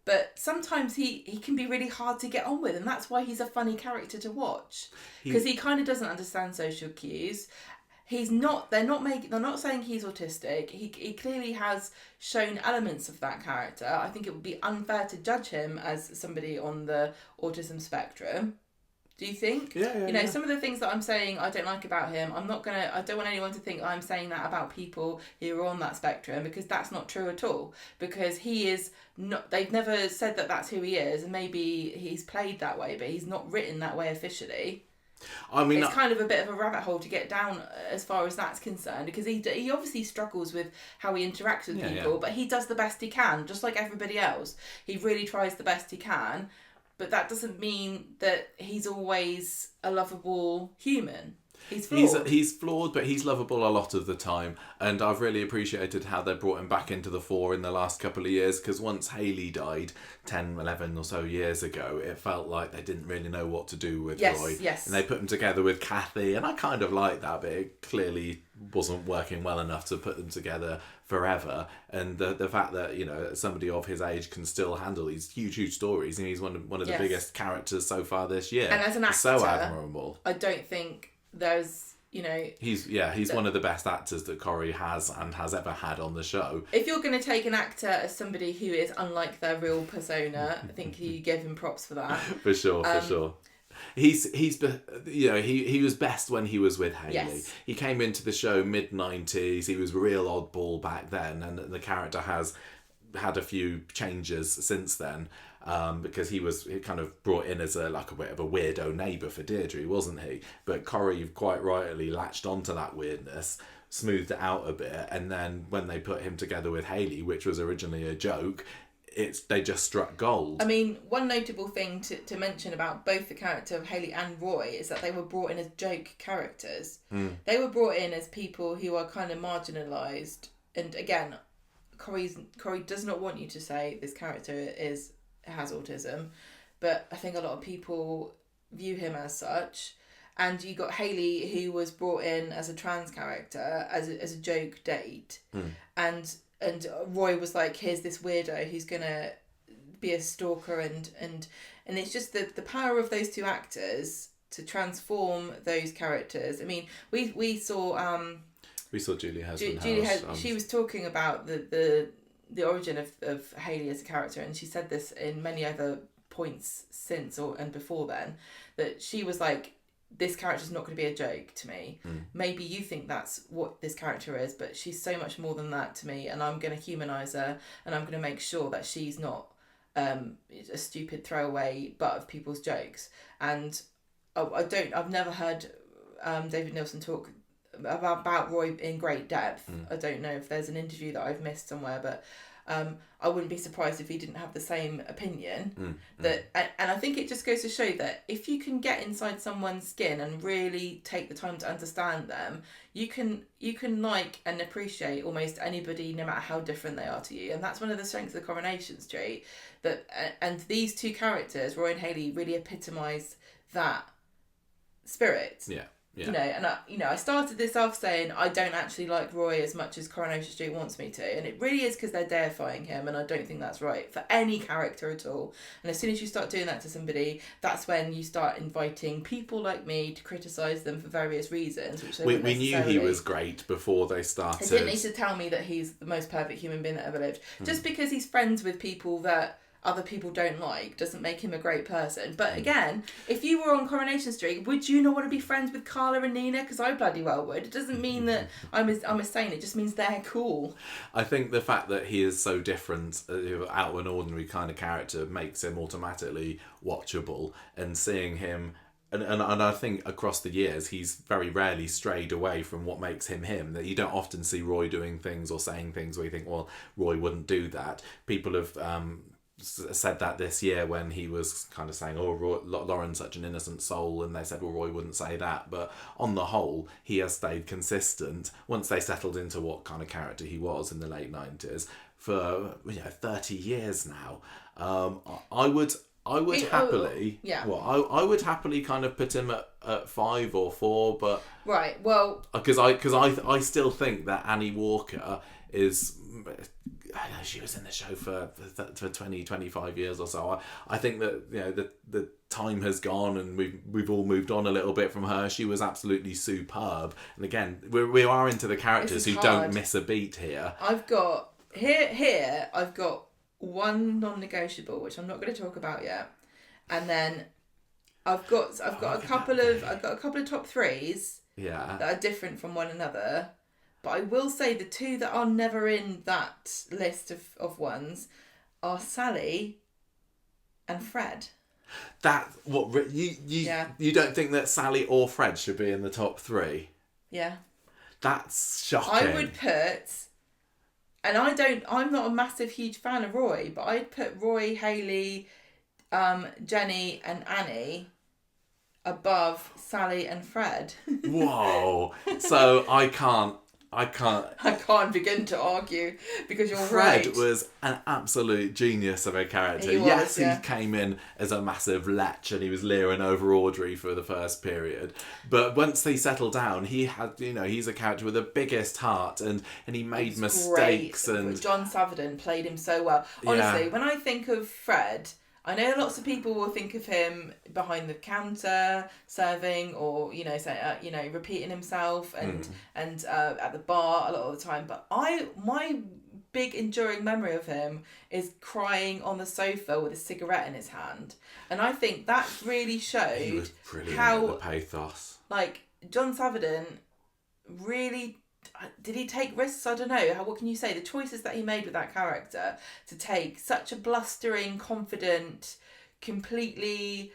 But sometimes he can be really hard to get on with, and that's why he's a funny character to watch. Because he kind of doesn't understand social cues. He's not. They're not saying he's autistic. He clearly has shown elements of that character. I think it would be unfair to judge him as somebody on the autism spectrum. Do you think? Yeah. Some of the things that I'm saying I don't like about him, I don't want anyone to think I'm saying that about people who are on that spectrum, because that's not true at all. Because he is not, they've never said that that's who he is, and maybe he's played that way, but he's not written that way officially. I mean, it's kind of a bit of a rabbit hole to get down as far as that's concerned, because he obviously struggles with how he interacts with people, but he does the best he can, just like everybody else. He really tries the best he can. But that doesn't mean that he's always a lovable human. He's flawed. He's flawed, but he's lovable a lot of the time. And I've really appreciated how they brought him back into the fore in the last couple of years, because once Hayley died 10, 11 or so years ago, it felt like they didn't really know what to do with Roy. Yes. And they put him together with Kathy, and I kind of liked that, but it clearly wasn't working well enough to put them together forever. And the fact that, you know, somebody of his age can still handle these huge stories, and he's one of the biggest characters so far this year. And as an actor, so admirable. I don't think there's, you know... He's one of the best actors that Corrie has and has ever had on the show. If you're going to take an actor as somebody who is unlike their real persona, I think you give him props for that. For sure. He was best when he was with Hayley. Yes. He came into the show mid-90s. He was real oddball back then, and the character has had a few changes since then. Because he kind of brought in as a bit of a weirdo neighbour for Deirdre, wasn't he? But Corrie quite rightly latched onto that weirdness, smoothed it out a bit, and then when they put him together with Hayley, which was originally a joke, they just struck gold. I mean, one notable thing to mention about both the character of Hayley and Roy is that they were brought in as joke characters. They were brought in as people who are kind of marginalised, and again, Corrie does not want you to say this character has autism, but I think a lot of people view him as such. And you got Hayley, who was brought in as a trans character, as a joke date, and Roy was like, here's this weirdo who's gonna be a stalker, and it's just the power of those two actors to transform those characters. I mean, we saw Julie Hesman. She was talking about the origin of Hayley as a character, and she said this in many other points since and before then, that she was like, this character's not going to be a joke to me. Maybe you think that's what this character is, but she's so much more than that to me, and I'm going to humanise her, and I'm going to make sure that she's not a stupid throwaway butt of people's jokes. And I've never heard David Nielsen talk about Roy in great depth. I don't know if there's an interview that I've missed somewhere, but I wouldn't be surprised if he didn't have the same opinion. And I think it just goes to show that if you can get inside someone's skin and really take the time to understand them, you can like and appreciate almost anybody, no matter how different they are to you. And that's one of the strengths of Coronation Street. And these two characters, Roy and Hayley, really epitomise that spirit. Yeah. You know, and I started this off saying I don't actually like Roy as much as Coronation Street wants me to, and it really is because they're deifying him, and I don't think that's right for any character at all. And as soon as you start doing that to somebody, that's when you start inviting people like me to criticise them for various reasons, which we knew he was great before they started. They didn't need to tell me that he's the most perfect human being that ever lived. Just because he's friends with people that other people don't like doesn't make him a great person. But again, if you were on Coronation Street, would you not want to be friends with Carla and Nina? Because I bloody well would. It doesn't mean that I'm a saint. It just means they're cool. I think the fact that he is so different, out of an ordinary kind of character, makes him automatically watchable. And seeing him And I think across the years he's very rarely strayed away from what makes him him. That you don't often see Roy doing things or saying things where you think, well, Roy wouldn't do that. People have said that this year when he was kind of saying, oh, Lauren's such an innocent soul, and they said, well, Roy wouldn't say that. But on the whole, he has stayed consistent once they settled into what kind of character he was in the late 90s for 30 years now. I would happily, I would happily kind of put him at 5 or 4, but right, well, because I still think that Annie Walker is. I know she was in the show for 20, 25 years or so. I think that the time has gone and we've all moved on a little bit from her. She was absolutely superb. And again, we are into the characters who don't miss a beat here. I've got here. I've got one non-negotiable, which I'm not going to talk about yet, and then I've got a couple of top threes that are different from one another. But I will say the two that are never in that list of ones are Sally and Fred. That what you don't think that Sally or Fred should be in the top 3? Yeah. That's shocking. I would put, and I'm not a massive huge fan of Roy, but I'd put Roy, Hayley, Jenny and Annie above Sally and Fred. Whoa. So I can't begin to argue because you're Fred right. was an absolute genius of a character. He came in as a massive lech and he was leering over Audrey for the first period. But once they settled down, he had, he's a character with the biggest heart and he made mistakes. Great. And John Saverdon played him so well. Honestly, when I think of Fred, I know lots of people will think of him behind the counter serving, or repeating himself and at the bar a lot of the time. But my big enduring memory of him is crying on the sofa with a cigarette in his hand, and I think that really showed he was brilliant how at the pathos. Like John Saverdon really. Did he take risks? I don't know. What can you say? The choices that he made with that character to take such a blustering, confident, completely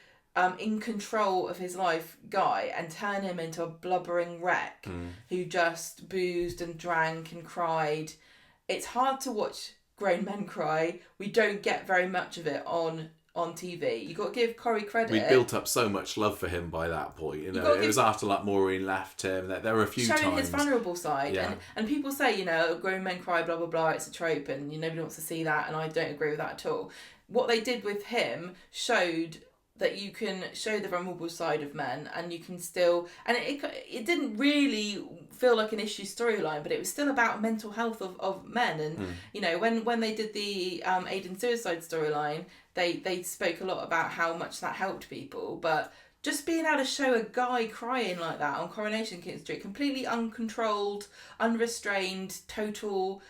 in control of his life guy and turn him into a blubbering wreck who just boozed and drank and cried. It's hard to watch grown men cry. We don't get very much of it on TV. You got to give Corrie credit. We built up so much love for him by that point. It was after Maureen left him that there were a few times showing his vulnerable side. Yeah. And people say, grown men cry, blah blah blah. It's a trope, and nobody wants to see that. And I don't agree with that at all. What they did with him showed that you can show the vulnerable side of men, and you can still. And it didn't really feel like an issue storyline, but it was still about mental health of men. And when they did the Aidan suicide storyline, they spoke a lot about how much that helped people. But just being able to show a guy crying like that on Coronation Street, completely uncontrolled, unrestrained, total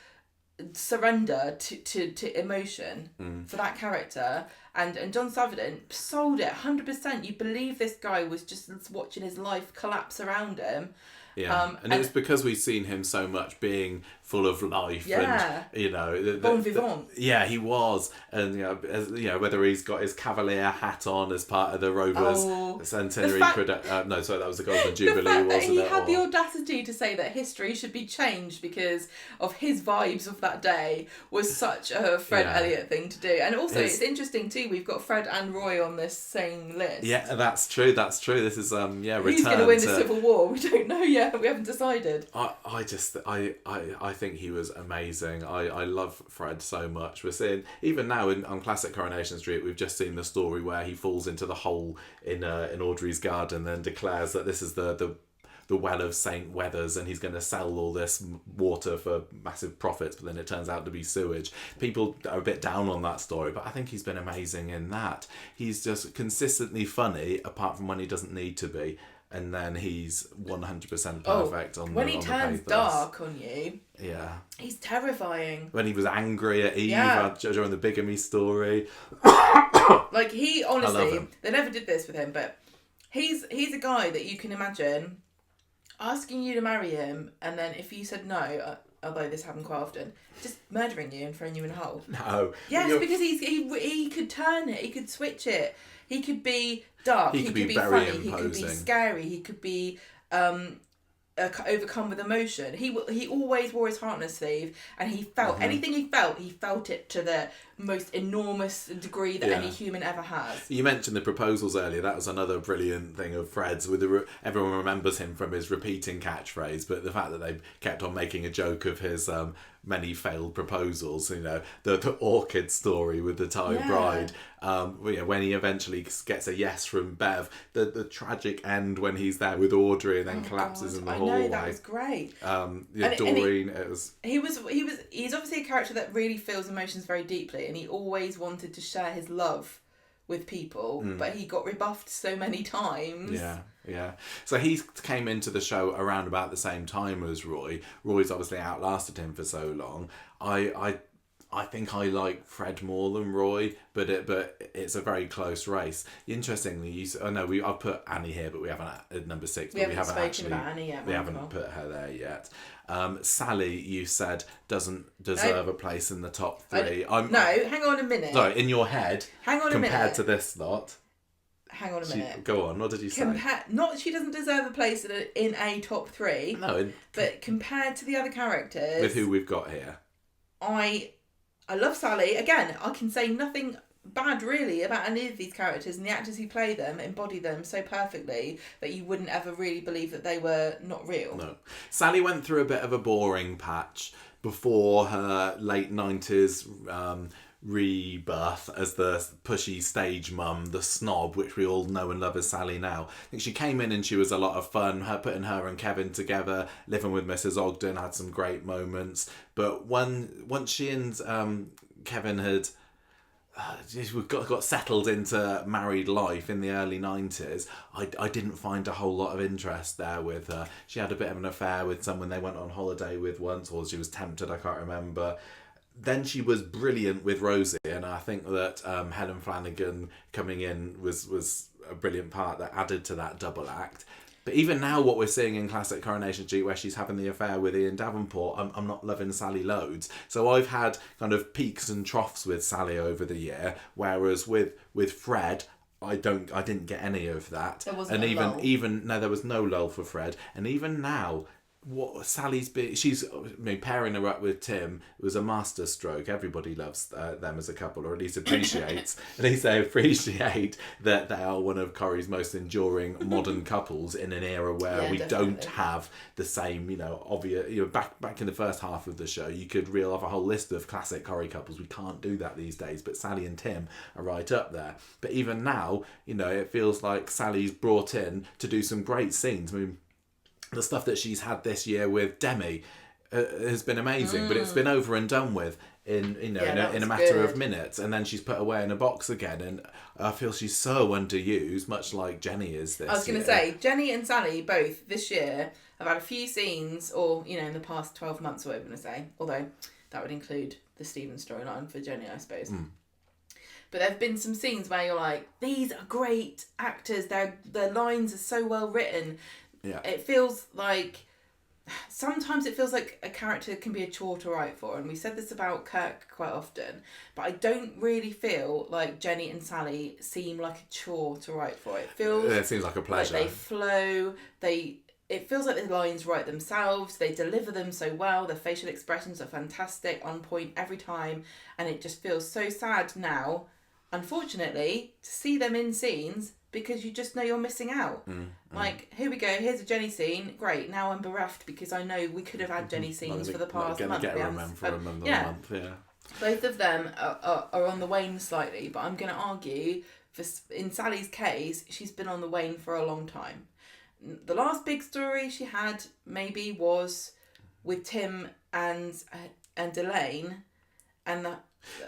surrender to emotion for that character, and John Saverdon sold it 100%. You believe this guy was just watching his life collapse around him. Yeah, and it was because we've seen him so much being full of life, and bon vivant. Yeah, he was, and whether he's got his Cavalier hat on as part of the Rovers centenary that was the Golden Jubilee. The fact that he it? had the audacity to say that history should be changed because of his vibes of that day was such a Fred Elliott thing to do. And also, it's interesting too. We've got Fred and Roy on this same list. Yeah, that's true. This is Who's going to win the Civil War? We don't know yet. We haven't decided. I think he was amazing. I love Fred so much. We're seeing even now on classic Coronation Street, we've just seen the story where he falls into the hole in Audrey's garden and then declares that this is the well of St. Weathers and he's going to sell all this water for massive profits, but then it turns out to be sewage. People are a bit down on that story, but I think he's been amazing in that. He's just consistently funny, apart from when he doesn't need to be. And then he's 100% perfect on when he turns dark on you. Yeah. He's terrifying. When he was angry at Eve during the bigamy story. Like, he honestly, they never did this with him, but he's a guy that you can imagine asking you to marry him, and then if you said no, although this happened quite often, just murdering you and throwing you in a hole. No. Yes, because he could turn it, he could switch it. He could be dark, he could be very funny, he could be imposing. scary, he could be overcome with emotion. He always wore his heart on his sleeve, and he felt anything he felt it to the most enormous degree that any human ever has. You mentioned the proposals earlier. That was another brilliant thing of Fred's. Everyone remembers him from his repeating catchphrase, but the fact that they kept on making a joke of his many failed proposals, the orchid story with the Thai bride, when he eventually gets a yes from Bev, the tragic end when he's there with Audrey and then collapses in the hallway. I know, that was great. Doreen, it was... He's obviously a character that really feels emotions very deeply, and he always wanted to share his love with people, but he got rebuffed so many times. Yeah. So he came into the show around about the same time as Roy. Roy's obviously outlasted him for so long. I think I like Fred more than Roy, but it's a very close race. Interestingly, I've put Annie here, but we haven't at number 6. We haven't spoken about Annie yet. We haven't put her there yet. Sally, you said, doesn't deserve a place in the top 3. Hang on a minute. Sorry, in your head. Hang on a minute. Compared to this lot. Hang on a minute. Go on. What did you say? Not she doesn't deserve a place in a top 3. No. But compared to the other characters, with who we've got here, I love Sally. Again, I can say nothing bad really about any of these characters, and the actors who play them embody them so perfectly that you wouldn't ever really believe that they were not real. No. Sally went through a bit of a boring patch before her late 90s rebirth as the pushy stage mum, the snob, which we all know and love as Sally now. I think she came in and she was a lot of fun, putting her and Kevin together, living with Mrs. Ogden, had some great moments. But once she and Kevin had got settled into married life in the early 90s, I didn't find a whole lot of interest there with her. She had a bit of an affair with someone they went on holiday with once, or she was tempted, I can't remember. Then she was brilliant with Rosie, and I think that Helen Flanagan coming in was a brilliant part that added to that double act. But even now, what we're seeing in classic Coronation Street, where she's having the affair with Ian Davenport, I'm not loving Sally loads. So I've had kind of peaks and troughs with Sally over the year, whereas with Fred, I didn't get any of that. There wasn't and a lull. there was no lull for Fred. And even now, what Sally's pairing her up with Tim was a master stroke. Everybody loves them as a couple, or at least appreciates. At least they appreciate that they are one of Corrie's most enduring modern couples in an era where we definitely don't have the same, obvious. Back in the first half of the show, you could reel off a whole list of classic Corrie couples. We can't do that these days, but Sally and Tim are right up there. But even now, it feels like Sally's brought in to do some great scenes. I mean, the stuff that she's had this year with Demi has been amazing, but it's been over and done with in a matter of minutes, and then she's put away in a box again, and I feel she's so underused, much like Jenny is this year. I was going to say, Jenny and Sally both this year have had a few scenes, or in the past 12 months, or what I'm going to say, although that would include the Stephen storyline for Jenny, I suppose. But there have been some scenes where you're like, these are great actors, their lines are so well written. Yeah. Sometimes it feels like a character can be a chore to write for, and we said this about Kirk quite often, but I don't really feel like Jenny and Sally seem like a chore to write for. It seems like a pleasure. Like they flow, it feels like the lines write themselves, they deliver them so well, their facial expressions are fantastic, on point every time, and it just feels so sad now, unfortunately, to see them in scenes, because you just know you're missing out. Like, here we go, here's a Jenny scene, great, now I'm bereft because I know we could have had Jenny scenes for the past month. Get a month, yeah. Both of them are on the wane slightly, but I'm going to argue, in Sally's case, she's been on the wane for a long time. The last big story she had maybe was with Tim and Elaine, and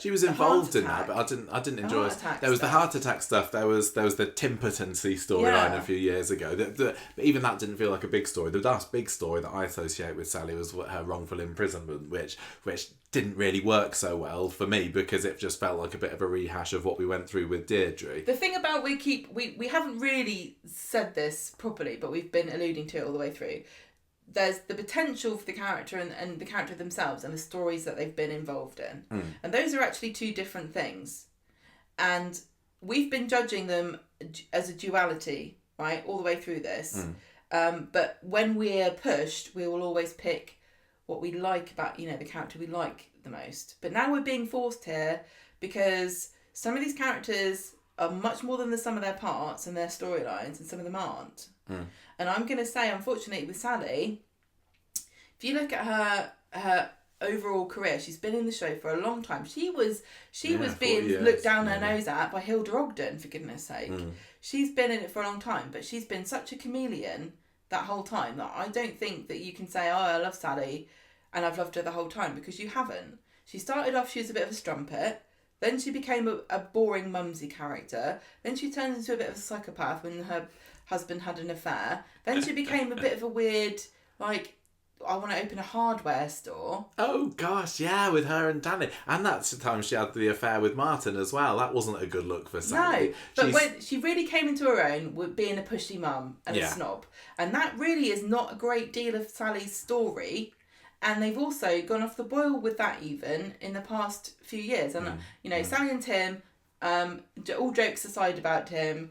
she was involved in that, but I didn't enjoy it. There was the heart attack stuff. There was the timpertency storyline a few years ago. But even that didn't feel like a big story. The last big story that I associate with Sally was her wrongful imprisonment, which didn't really work so well for me because it just felt like a bit of a rehash of what we went through with Deirdre. The thing about we haven't really said this properly, but we've been alluding to it all the way through. there's the potential for the character and the character themselves and the stories that they've been involved in. And those are actually two different things. And we've been judging them as a duality, right, all the way through this. But when we're pushed, we will always pick what we like about, the character we like the most. But now we're being forced here because some of these characters are much more than the sum of their parts and their storylines, and some of them aren't. And I'm going to say, unfortunately, with Sally, if you look at her overall career, she's been in the show for a long time. She was being looked down her nose at by Hilda Ogden, for goodness sake. She's been in it for a long time, but she's been such a chameleon that whole time that I don't think that you can say, oh, I love Sally and I've loved her the whole time, because you haven't. She started off, she was a bit of a strumpet. Then she became a boring mumsy character. Then she turned into a bit of a psychopath when her husband had an affair. Then she became a bit of a weird, like, I want to open a hardware store. Oh gosh, yeah, with her and Danny. And that's the time she had the affair with Martin as well. That wasn't a good look for Sally. No, but when she really came into her own with being a pushy mum and a snob. And that really is not a great deal of Sally's story. And they've also gone off the boil with that even in the past few years. And, Sally and Tim, all jokes aside about Tim,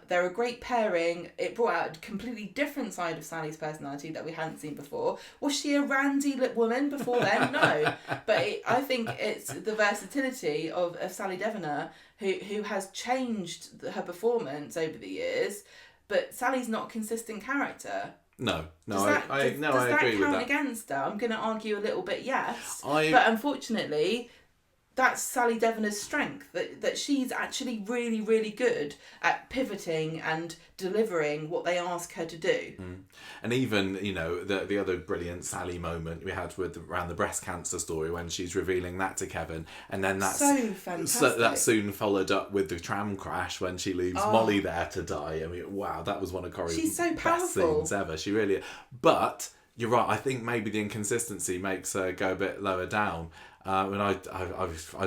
they're a great pairing. It brought out a completely different side of Sally's personality that we hadn't seen before. Was she a randy woman before then? No. But I think it's the versatility of Sally Devener who has changed her performance over the years. But Sally's not a consistent character. No, I agree with that. Does that count against her? I'm going to argue a little bit yes. But unfortunately, that's Sally Devener's strength, that she's actually really, really good at pivoting and delivering what they ask her to do. And even, the other brilliant Sally moment we had around the breast cancer story when she's revealing that to Kevin, and then that's so fantastic. That soon followed up with the tram crash when she leaves Molly there to die. I mean, wow, that was one of Corrie's best scenes ever. She really... But you're right, I think maybe the inconsistency makes her go a bit lower down. I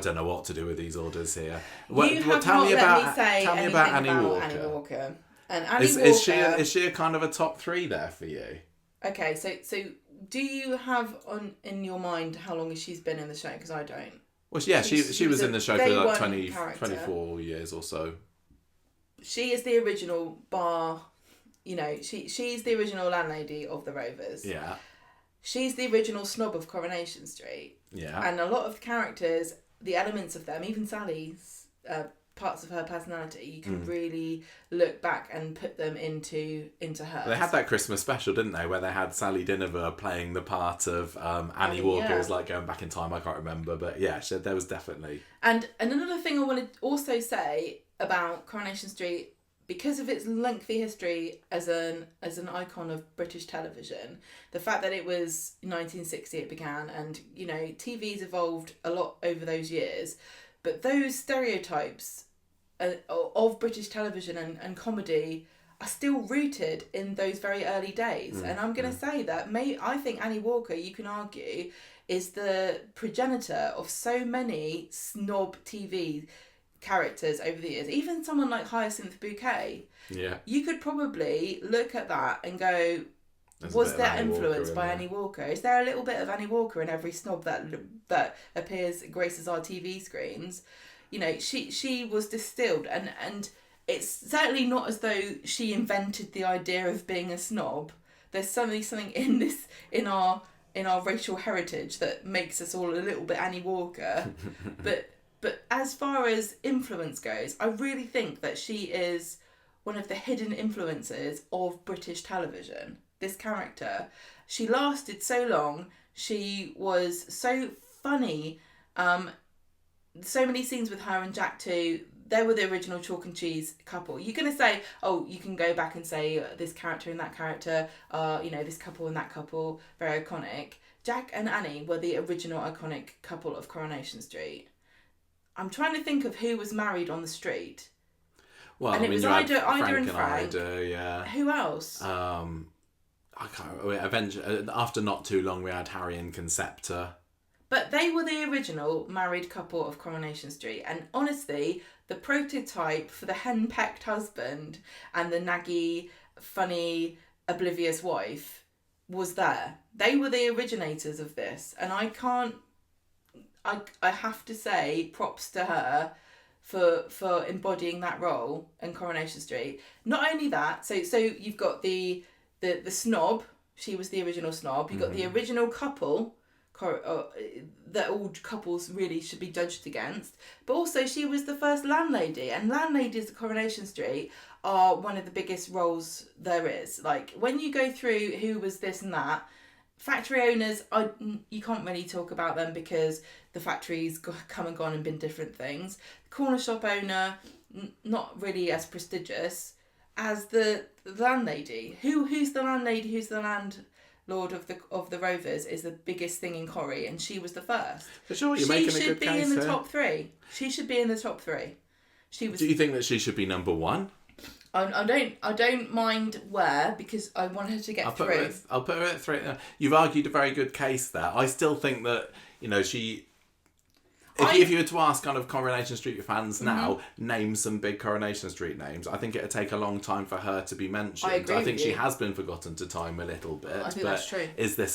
don't know what to do with these orders here. Tell me about Annie Walker. And Annie Walker... Is she a kind of a top 3 there for you? Okay, so do you have in your mind how long she's been in the show? Because I don't. Well, yeah, she was in the show for like 24 years or so. She is the original bar... she's the original landlady of the Rovers. Yeah. She's the original snob of Coronation Street. Yeah. And a lot of the characters, the elements of them, even Sally's parts of her personality, you can really look back and put them into her. They had that Christmas special, didn't they, where they had Sally Dinaver playing the part of Annie Walker. It was like going back in time, I can't remember, but yeah, there was definitely... And another thing I want to also say about Coronation Street, because of its lengthy history as an icon of British television, the fact that it was 1960 it began, and TV's evolved a lot over those years, but those stereotypes of British television and comedy are still rooted in those very early days. And I'm going to say that I think Annie Walker, you can argue, is the progenitor of so many snob TV characters over the years. Even someone like Hyacinth Bouquet, you could probably look at that and go, was there influence by Annie Walker? Is there a little bit of Annie Walker in every snob that appears, graces our TV screens? She was distilled, and it's certainly not as though she invented the idea of being a snob. There's something in our racial heritage that makes us all a little bit Annie Walker. But as far as influence goes, I really think that she is one of the hidden influences of British television. This character, she lasted so long. She was so funny. So many scenes with her and Jack too. They were the original chalk and cheese couple. You're going to say, you can go back and say this character and that character, this couple and that couple, very iconic. Jack and Annie were the original iconic couple of Coronation Street. I'm trying to think of who was married on the street. Well, and it was Ida and Frank. Yeah. Who else? I can't. Eventually, after not too long, we had Harry and Concepta. But they were the original married couple of Coronation Street, and honestly, the prototype for the henpecked husband and the naggy, funny, oblivious wife was there. They were the originators of this, and I have to say props to her for embodying that role in Coronation Street. Not only that, so you've got the snob. She was the original snob. You've got the original couple that all couples really should be judged against. But also she was the first landlady, and landladies at Coronation Street are one of the biggest roles there is. Like, when you go through who was this and that, factory owners, you can't really talk about them because the factory's come and gone and been different things. The corner shop owner, not really as prestigious as the landlady. Who's the landlady? Who's the landlord of the Rovers is the biggest thing in Corrie, and she was the first. For sure, you're making a good case. She should be in the top 3. She should be in the top 3. She was. Do you think that she should be number 1? I don't mind where, because I want her to get through. I'll put her at 3. You've argued a very good case there. I still think that, she... If you were to ask kind of Coronation Street fans now, name some big Coronation Street names, I think it'd take a long time for her to be mentioned. I think she has been forgotten to time a little bit. I think that's true. Is this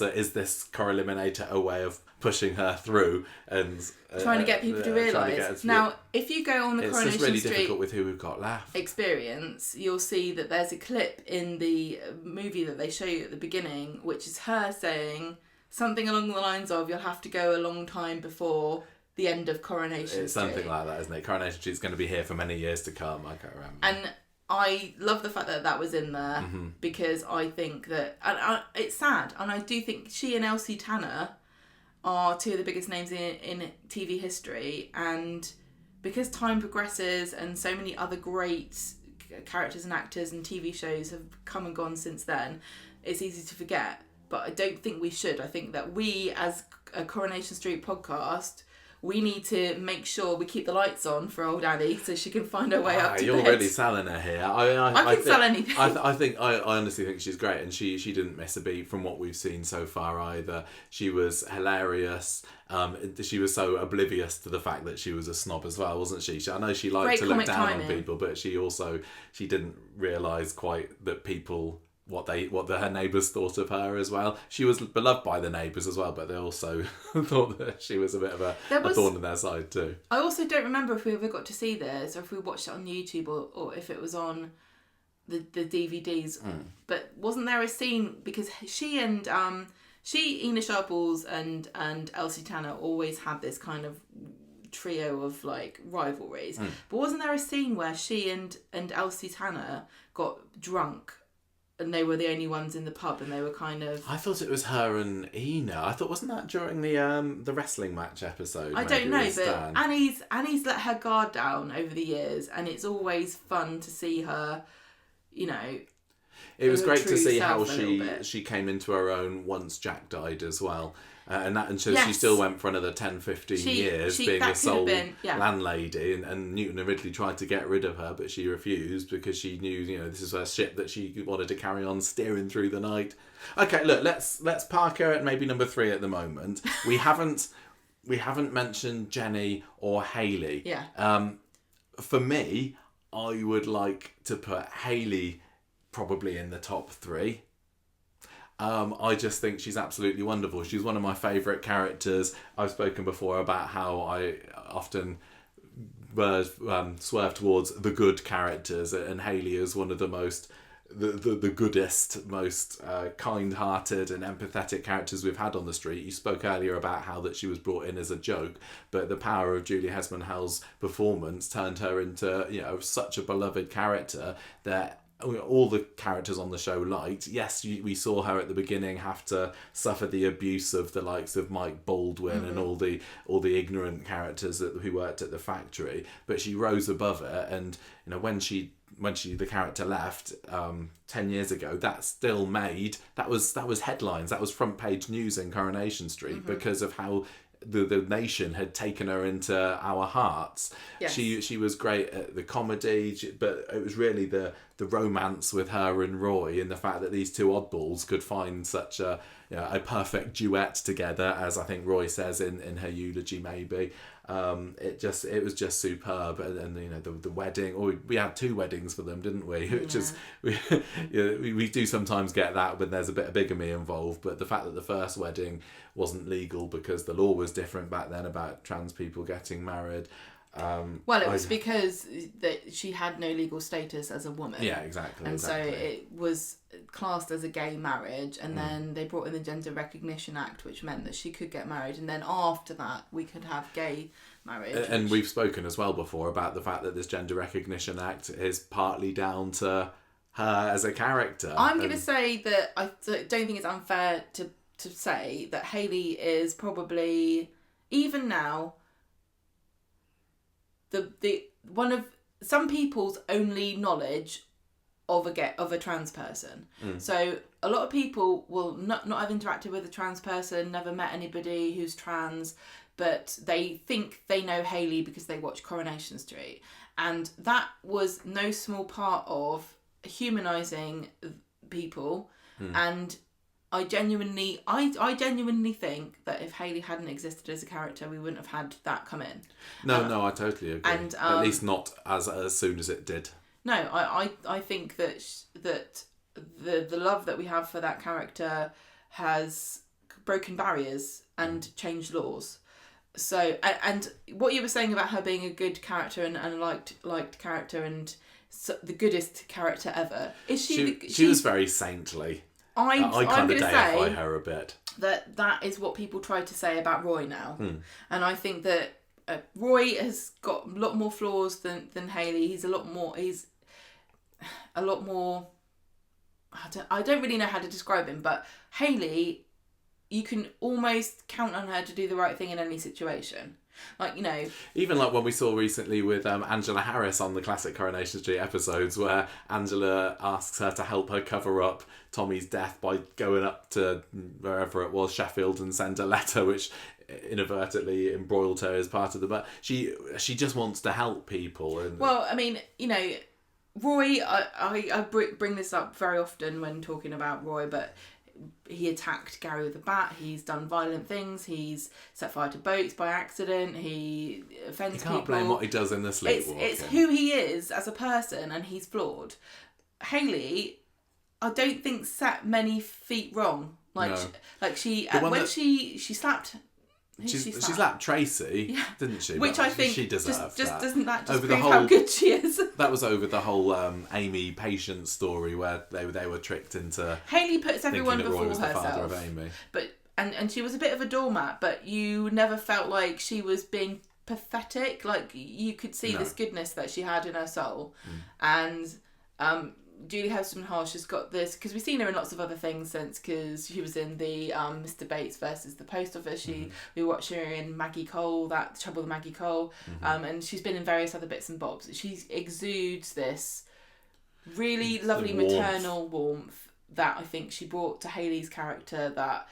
Corrieliminator a way of pushing her through and trying to get people to realise? Now, if you go on the Coronation Street, it's just really Street difficult with who we've got left. Experience, you'll see that there's a clip in the movie that they show you at the beginning, which is her saying something along the lines of, "You'll have to go a long time before the end of Coronation Street." It's something like that, isn't it? Coronation Street's going to be here for many years to come. I can't remember. And I love the fact that was in there, because I think that... And it's sad, and I do think she and Elsie Tanner are 2 of the biggest names in TV history, and because time progresses and so many other great characters and actors and TV shows have come and gone since then, it's easy to forget. But I don't think we should. I think that we, as a Coronation Street podcast... we need to make sure we keep the lights on for old Annie so she can find her way up to You're bed. really selling her here. I can sell anything. I honestly think she's great, and she didn't miss a beat from what we've seen so far either. She was hilarious. She was so oblivious to the fact that she was a snob as well, wasn't she? I know she liked to look down on people, but she didn't realise quite that people... what her neighbours thought of her as well. She was beloved by the neighbours as well, but they also thought that she was a bit of a thorn in their side too. I also don't remember if we ever got to see this, or if we watched it on YouTube, or if it was on the DVDs. But wasn't there a scene, because Ina Sharples and Elsie Tanner always had this kind of trio of like rivalries. But wasn't there a scene where she and Elsie Tanner got drunk? And they were the only ones in the pub, and they were kind of... I thought it was her and Ina. I thought, wasn't that during the wrestling match episode? I don't know, but Annie's let her guard down over the years, and it's always fun to see her, It was great to see how she came into her own once Jack died as well. She still went for another 10-15 years being the sole landlady, and Newton originally tried to get rid of her, but she refused because she knew this is her ship that she wanted to carry on steering through the night. Okay, look, let's park her at maybe number 3 at the moment. We haven't mentioned Jenny or Hayley. Yeah. For me, I would like to put Hayley probably in the top 3. I just think she's absolutely wonderful. She's one of my favourite characters. I've spoken before about how I often swerve towards the good characters, and Hayley is one of the most the goodest, most kind-hearted and empathetic characters we've had on the street. You spoke earlier about how that she was brought in as a joke, but the power of Julie Hesmondhalgh's performance turned her into such a beloved character that all the characters on the show liked. Yes, we saw her at the beginning have to suffer the abuse of the likes of Mike Baldwin and all the ignorant characters who worked at the factory, but she rose above it. And when the character left 10 years ago, that still made that was headlines, that was front page news in Coronation Street because of how the nation had taken her into our hearts. Yes. She was great at the comedy, but it was really the romance with her and Roy, and the fact that these two oddballs could find such a perfect duet together, as I think Roy says in her eulogy maybe. It was just superb, and you know the wedding. Or we had 2 weddings for them, didn't we? Which is we do sometimes get that when there's a bit of bigamy involved. But the fact that the first wedding wasn't legal because the law was different back then about trans people getting married. Well, it was because that she had no legal status as a woman. Yeah, exactly. And so it was classed as a gay marriage, and then they brought in the Gender Recognition Act, which meant that she could get married, and then after that we could have gay marriage. And we've spoken as well before about the fact that this Gender Recognition Act is partly down to her as a character. I'm going to say that I don't think it's unfair to say that Hayley is probably, even now, the one of some people's only knowledge of a trans person. So a lot of people will not have interacted with a trans person, never met anybody who's trans, but they think they know Hayley because they watch Coronation Street, and that was no small part of humanising people. And I genuinely think that if Hayley hadn't existed as a character, we wouldn't have had that come in. No, I totally agree. And at least not as soon as it did. No, I think that the love that we have for that character has broken barriers and changed laws. So and what you were saying about her being a good character and a liked character and the goodest character ever, is she? She was very saintly. I kind of deify her a bit. That is what people try to say about Roy now, and I think that Roy has got a lot more flaws than Hayley. He's a lot more. I don't really know how to describe him, but Hayley, you can almost count on her to do the right thing in any situation. Like, you know, even like what we saw recently with Angela Harris on the classic Coronation Street episodes, where Angela asks her to help her cover up Tommy's death by going up to wherever it was, Sheffield, and send a letter which inadvertently embroiled her as part of the. But she just wants to help people. And well, I mean, you know, Roy, I bring this up very often when talking about Roy, but he attacked Gary with a bat. He's done violent things. He's set fire to boats by accident. He offends people. You can't blame what he does in the sleepwalking. It's who he is as a person, and he's flawed. Hayley, I don't think set many feet wrong. She slapped. She slapped Tracy, didn't she? Which I think she deserved just that. Doesn't that just prove how good she is? That was over the whole Amy Patience story where they were tricked into. Hayley puts everyone thinking that before Roy was herself. The father of Amy. But and she was a bit of a doormat, but you never felt like she was being pathetic. Like, you could see this goodness that she had in her soul, and Julie Heston Harsh has got this, because we've seen her in lots of other things since, because she was in the Mr. Bates versus the Post Office. We watched her in Maggie Cole, that Trouble with Maggie Cole, and she's been in various other bits and bobs. She exudes this really lovely maternal warmth that I think she brought to Hayley's character that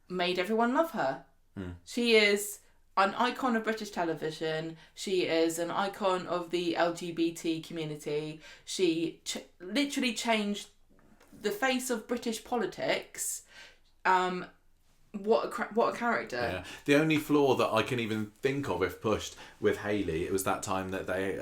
made everyone love her. She is an icon of British television. She is an icon of the LGBT community. She literally changed the face of British politics. What a character. Yeah. The only flaw that I can even think of, if pushed, with Hayley, it was that time that they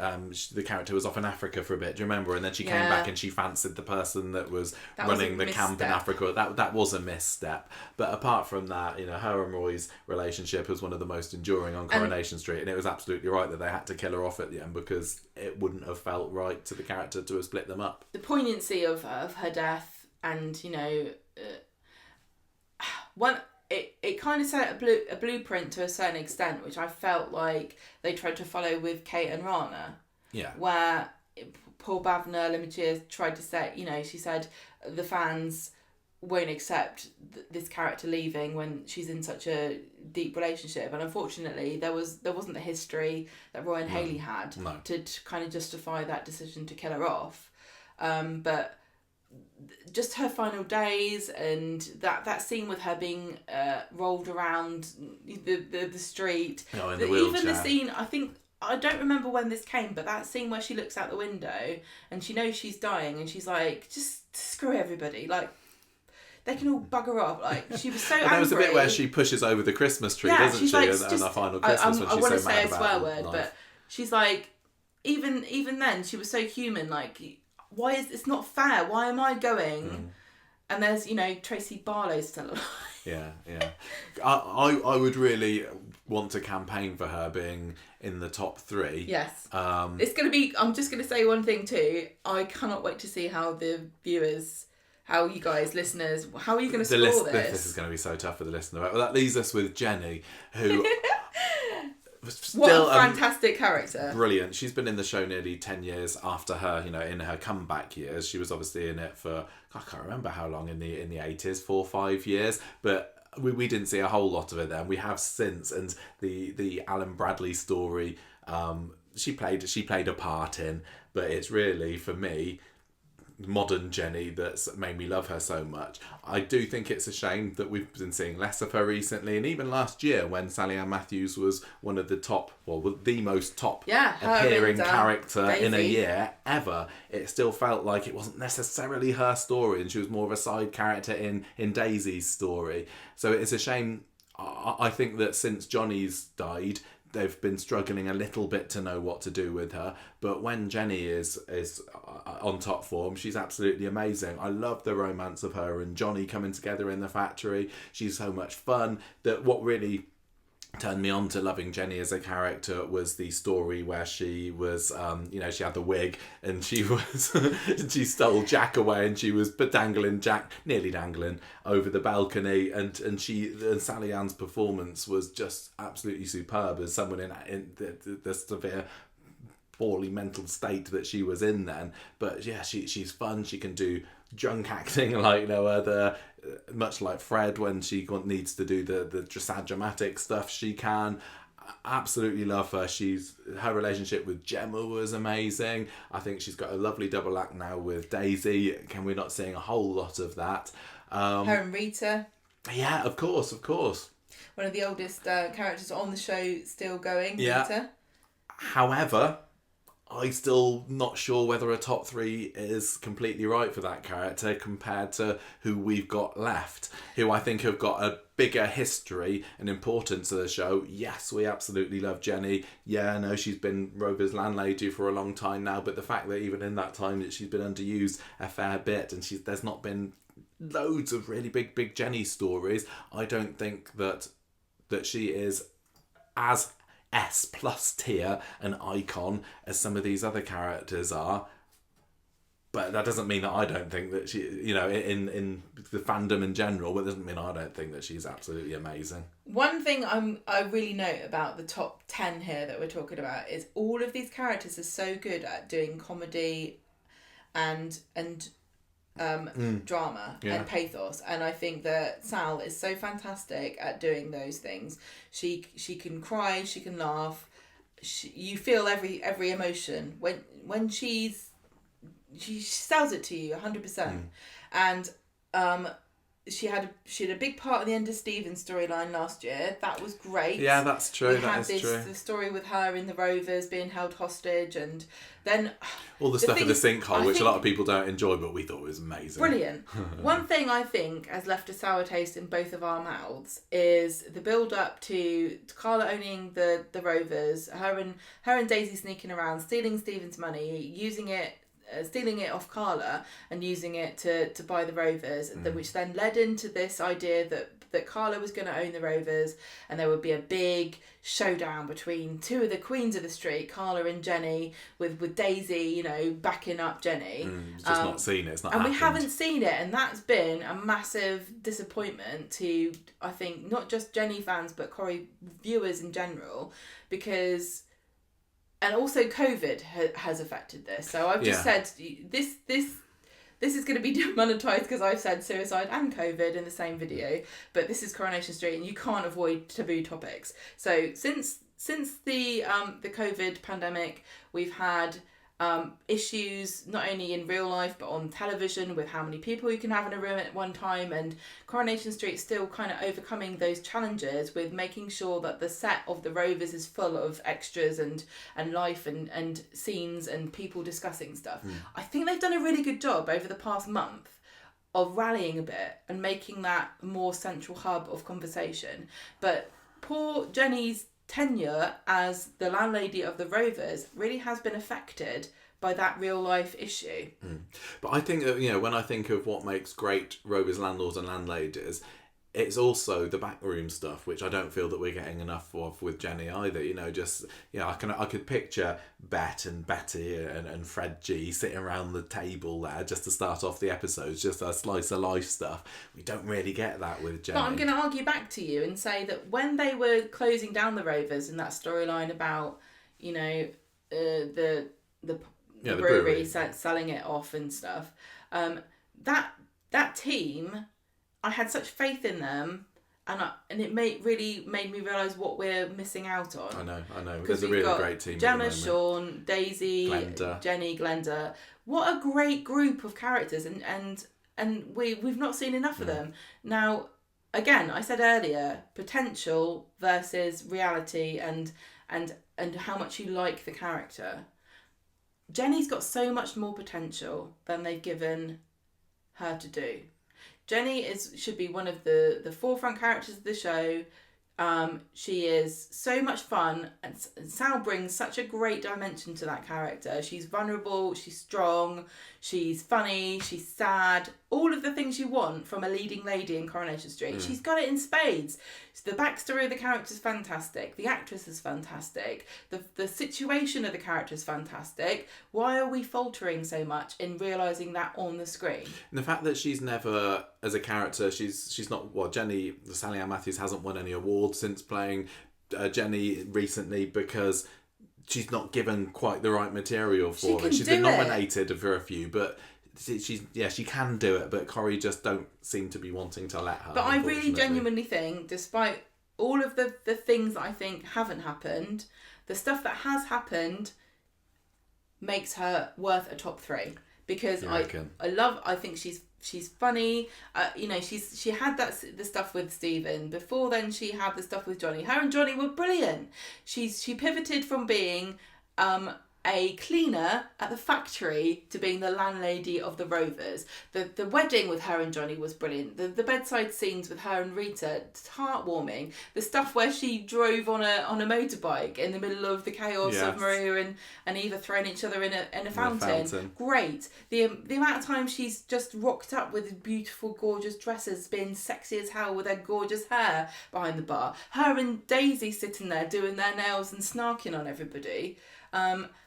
the character was off in Africa for a bit. Do you remember? And then she came back and she fancied the person that was running the camp in Africa. That was a misstep. But apart from that, you know, her and Roy's relationship was one of the most enduring on Coronation Street, and it was absolutely right that they had to kill her off at the end, because it wouldn't have felt right to the character to have split them up. The poignancy of her death, and, you know, It kind of set a blueprint to a certain extent, which I felt like they tried to follow with Kate and Rana. Yeah. Where Paul Bavner Limitier tried to say, you know, she said the fans won't accept this character leaving when she's in such a deep relationship, and unfortunately there wasn't the history that Roy and Hayley had to kind of justify that decision to kill her off. But just her final days, and that scene with her being rolled around the street. Oh, in the wheelchair. Even the scene, I don't remember when this came, but that scene where she looks out the window and she knows she's dying, and she's like, just screw everybody. Like, they can all bugger off. Like, she was so angry. There was a bit where she pushes over the Christmas tree, doesn't she? Like, on the final Christmas when I she's want to so say mad a about swear word, life. but she's like, even then, she was so human. Like, why is it's not fair? Why am I going? And there's, Tracy Barlow's still alive. Yeah. I would really want to campaign for her being in the top 3. Yes. It's going to be, I'm just going to say one thing too. I cannot wait to see how the viewers, how you guys, listeners, how are you going to score this? This is going to be so tough for the listener. Well, that leaves us with Jenny, who... What a fantastic character. Brilliant. She's been in the show nearly 10 years after her, in her comeback years. She was obviously in it for, I can't remember how long, in the 80s, 4 or 5 years. But we didn't see a whole lot of it then. We have since. And the Alan Bradley story, she played a part in. But it's really, for me, modern Jenny that's made me love her so much. I do think it's a shame that we've been seeing less of her recently, and even last year when Sally Ann Matthews was one of the top, the most top appearing character Daisy. In a year ever, it still felt like it wasn't necessarily her story, and she was more of a side character in Daisy's story. So it's a shame. I think that since Johnny's died, they've been struggling a little bit to know what to do with her. But when Jenny is on top form, she's absolutely amazing. I love the romance of her and Johnny coming together in the factory. She's so much fun. That what really turned me on to loving Jenny as a character was the story where she was, she had the wig and she was, she stole Jack away and she was nearly dangling over the balcony, and Sally Ann's performance was just absolutely superb as someone in the severe poorly mental state that she was in then. But yeah, she's fun. She can do drunk acting like no other, much like Fred when she needs to do the sad dramatic stuff. She can. Absolutely love her. Her relationship with Gemma was amazing. I think she's got a lovely double act now with Daisy. We're not seeing a whole lot of that. Her and Rita. Yeah, of course. One of the oldest characters on the show still going, yeah. Rita. However, I'm still not sure whether a top 3 is completely right for that character compared to who we've got left, who I think have got a bigger history and importance to the show. Yes, we absolutely love Jenny. Yeah, I know she's been Rover's landlady for a long time now, but the fact that even in that time that she's been underused a fair bit and there's not been loads of really big Jenny stories, I don't think that she is as S+ tier an icon as some of these other characters are. But that doesn't mean that I don't think that she, in the fandom in general, but it doesn't mean I don't think that she's absolutely amazing. One thing I really note about the top 10 here that we're talking about is all of these characters are so good at doing comedy and drama and pathos, and I think that Sal is so fantastic at doing those things. She can cry, she can laugh, you feel every emotion when she sells it to you 100%. And she had a big part in the End of Stephen's storyline last year. That was great. Yeah, that's true. The story with her in the Rovers being held hostage, and then all the stuff in the sinkhole, which a lot of people don't enjoy, but we thought was amazing. Brilliant. One thing I think has left a sour taste in both of our mouths is the build up to Carla owning the Rovers, her and Daisy sneaking around, stealing Stephen's money, stealing it off Carla and using it to buy the Rovers, which then led into this idea that Carla was going to own the Rovers and there would be a big showdown between two of the queens of the street, Carla and Jenny, with Daisy, backing up Jenny. Just not seen it. It's not and happened. We haven't seen it, and that's been a massive disappointment to, I think, not just Jenny fans but Corrie viewers in general, because... And also COVID has affected this. So I've just said this is going to be demonetized because I've said suicide and COVID in the same video. But this is Coronation Street and you can't avoid taboo topics. So since the COVID pandemic, we've had issues not only in real life but on television with how many people you can have in a room at one time, and Coronation Street still kind of overcoming those challenges with making sure that the set of the Rovers is full of extras and life and scenes and people discussing stuff. I think they've done a really good job over the past month of rallying a bit and making that a more central hub of conversation. But poor Jenny's tenure as the landlady of the Rovers really has been affected by that real life issue. But I think that, when I think of what makes great Rovers landlords and landladies, it's also the backroom stuff, which I don't feel that we're getting enough of with Jenny either. I could picture Bet and Betty and Fred G sitting around the table there just to start off the episodes, just a slice of life stuff. We don't really get that with Jenny. But I'm going to argue back to you and say that when they were closing down the Rovers in that storyline about, the brewery selling it off and stuff, that team, I had such faith in them, and it really made me realise what we're missing out on. I know. There's a really great team. Gemma, Sean, Daisy, Glenda. Jenny, Glenda. What a great group of characters, and we've not seen enough of them. Now, again, I said earlier, potential versus reality, and how much you like the character. Jenny's got so much more potential than they've given her to do. Jenny should be one of the forefront characters of the show. She is so much fun, and Sal brings such a great dimension to that character. She's vulnerable, she's strong, she's funny, she's sad, all of the things you want from a leading lady in Coronation Street. She's got it in spades. The backstory of the character is fantastic. The actress is fantastic. The situation of the character is fantastic. Why are we faltering so much in realising that on the screen? And the fact that she's never, as a character, she's not, Jenny, Sally Ann Matthews hasn't won any awards since playing Jenny recently because she's not given quite the right material for it. She's been nominated for a few, but she can do it, but Corrie just don't seem to be wanting to let her. But I really genuinely think, despite all of the things that I think haven't happened, the stuff that has happened makes her worth a top 3. Because I think she's funny. She had the stuff with Stephen. Before then, she had the stuff with Johnny. Her and Johnny were brilliant. She pivoted from being a cleaner at the factory to being the landlady of the Rovers. The wedding with her and Johnny was brilliant. The bedside scenes with her and Rita, heartwarming. The stuff where she drove on a motorbike in the middle of the chaos of Maria and Eva throwing each other in a fountain. Great. The amount of time she's just rocked up with beautiful, gorgeous dresses, being sexy as hell with her gorgeous hair behind the bar. Her and Daisy sitting there doing their nails and snarking on everybody.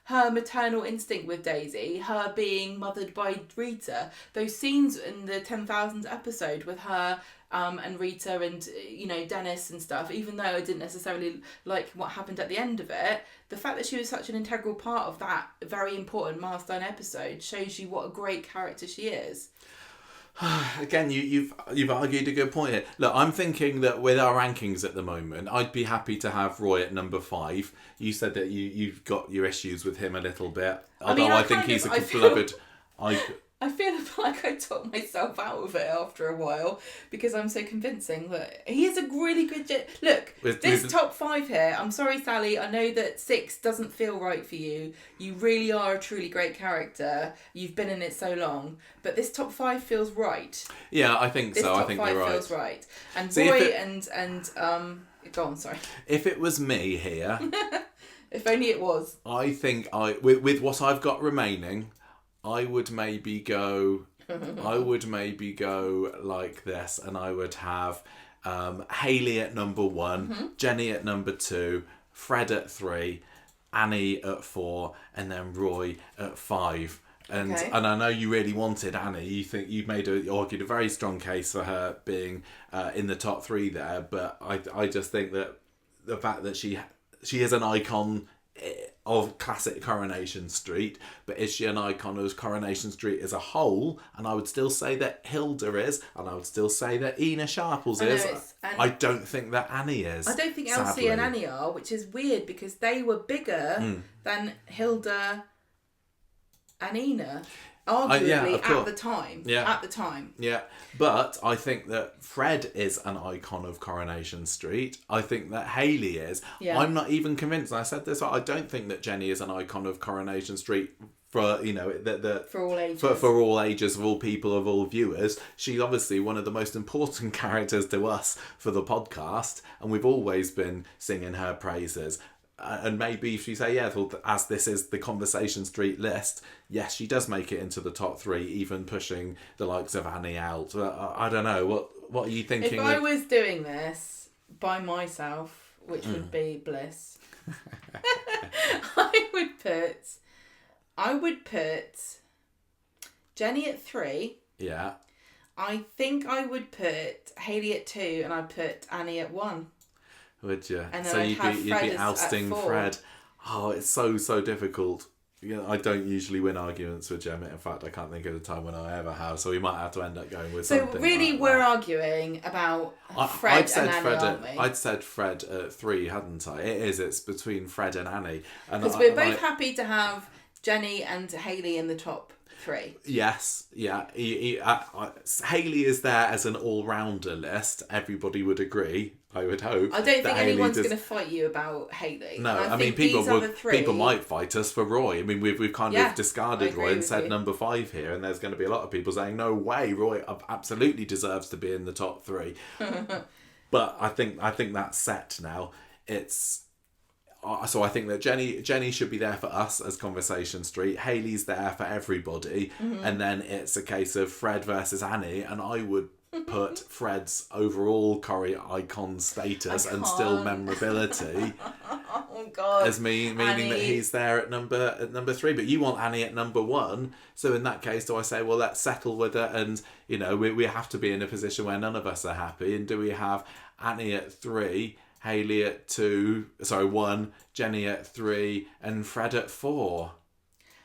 Her maternal instinct with Daisy, her being mothered by Rita, those scenes in the 10,000th episode with her and Rita and Dennis and stuff, even though I didn't necessarily like what happened at the end of it, the fact that she was such an integral part of that very important milestone episode shows you what a great character she is. Again, you've argued a good point here. Look, I'm thinking that with our rankings at the moment, I'd be happy to have Roy at number 5. You said that you've got your issues with him a little bit, although I think he's a beloved icon. I feel like I took myself out of it after a while because I'm so convincing that he is a really good... Look, this top 5 here, I'm sorry, Sally, I know that 6 doesn't feel right for you. You really are a truly great character. You've been in it so long. But this top 5 feels right. Yeah, I think so. I think you're right. This top 5 feels right. And Roy and go on, sorry. If it was me here... If only it was. I think with what I've got remaining... I would maybe go like this, and I would have Hayley at number 1, Jenny at number 2, Fred at 3, Annie at 4, and then Roy at 5. And I know you really wanted Annie. You argued a very strong case for her being in the top 3 there, but I just think that the fact that she is an icon of classic Coronation Street, but is she an icon of Coronation Street as a whole? And I would still say that Hilda is, and I would still say that Ina Sharples is. I don't think that Annie is. I don't think Elsie and Annie are, which is weird because they were bigger than Hilda and Ina. Arguably at the time. Yeah. At the time. Yeah. But I think that Fred is an icon of Coronation Street. I think that Hayley is. Yeah. I'm not even convinced. I said this, I don't think that Jenny is an icon of Coronation Street for the For all ages. for all ages, of all people, of all viewers. She's obviously one of the most important characters to us for the podcast, and we've always been singing her praises. And maybe if you say, yeah, well, as this is the Conversation Street list, yes, she does make it into the top 3, even pushing the likes of Annie out. I don't know. What are you thinking? If I was doing this by myself, which would be bliss, I would put Jenny at 3. Yeah. I think I would put Hayley at 2, and I'd put Annie at 1. Would you? And then So I'd you'd have be Fred ousting at 4. Fred. Oh, it's so difficult. I don't usually win arguments with Gemma. In fact, I can't think of a time when I ever have. So we might have to end up going with something. So really, like we're that. arguing about Fred and Annie, aren't we? I'd said Fred at 3, hadn't I? It's between Fred and Annie. Because we're both happy to have Jenny and Hayley in the top 3. Yes, yeah. Hayley is there as an all-rounder list. Everybody would agree. I would hope. I don't think anyone's going to fight you about Hayley. No, I mean people might fight us for Roy. I mean we've kind of discarded Roy and said number 5 here, and there's going to be a lot of people saying no way, Roy absolutely deserves to be in the top 3. But I think that's set now. So I think that Jenny should be there for us as Conversation Street. Hayley's there for everybody, and then it's a case of Fred versus Annie, and I would put Fred's overall Corrie icon status and still memorability as meaning Annie, that he's there at number 3. But you want Annie at number 1, so in that case, do I say, well, let's settle with it, and we have to be in a position where none of us are happy, and do we have Annie at 3, Hayley at 1, Jenny at 3, and Fred at 4?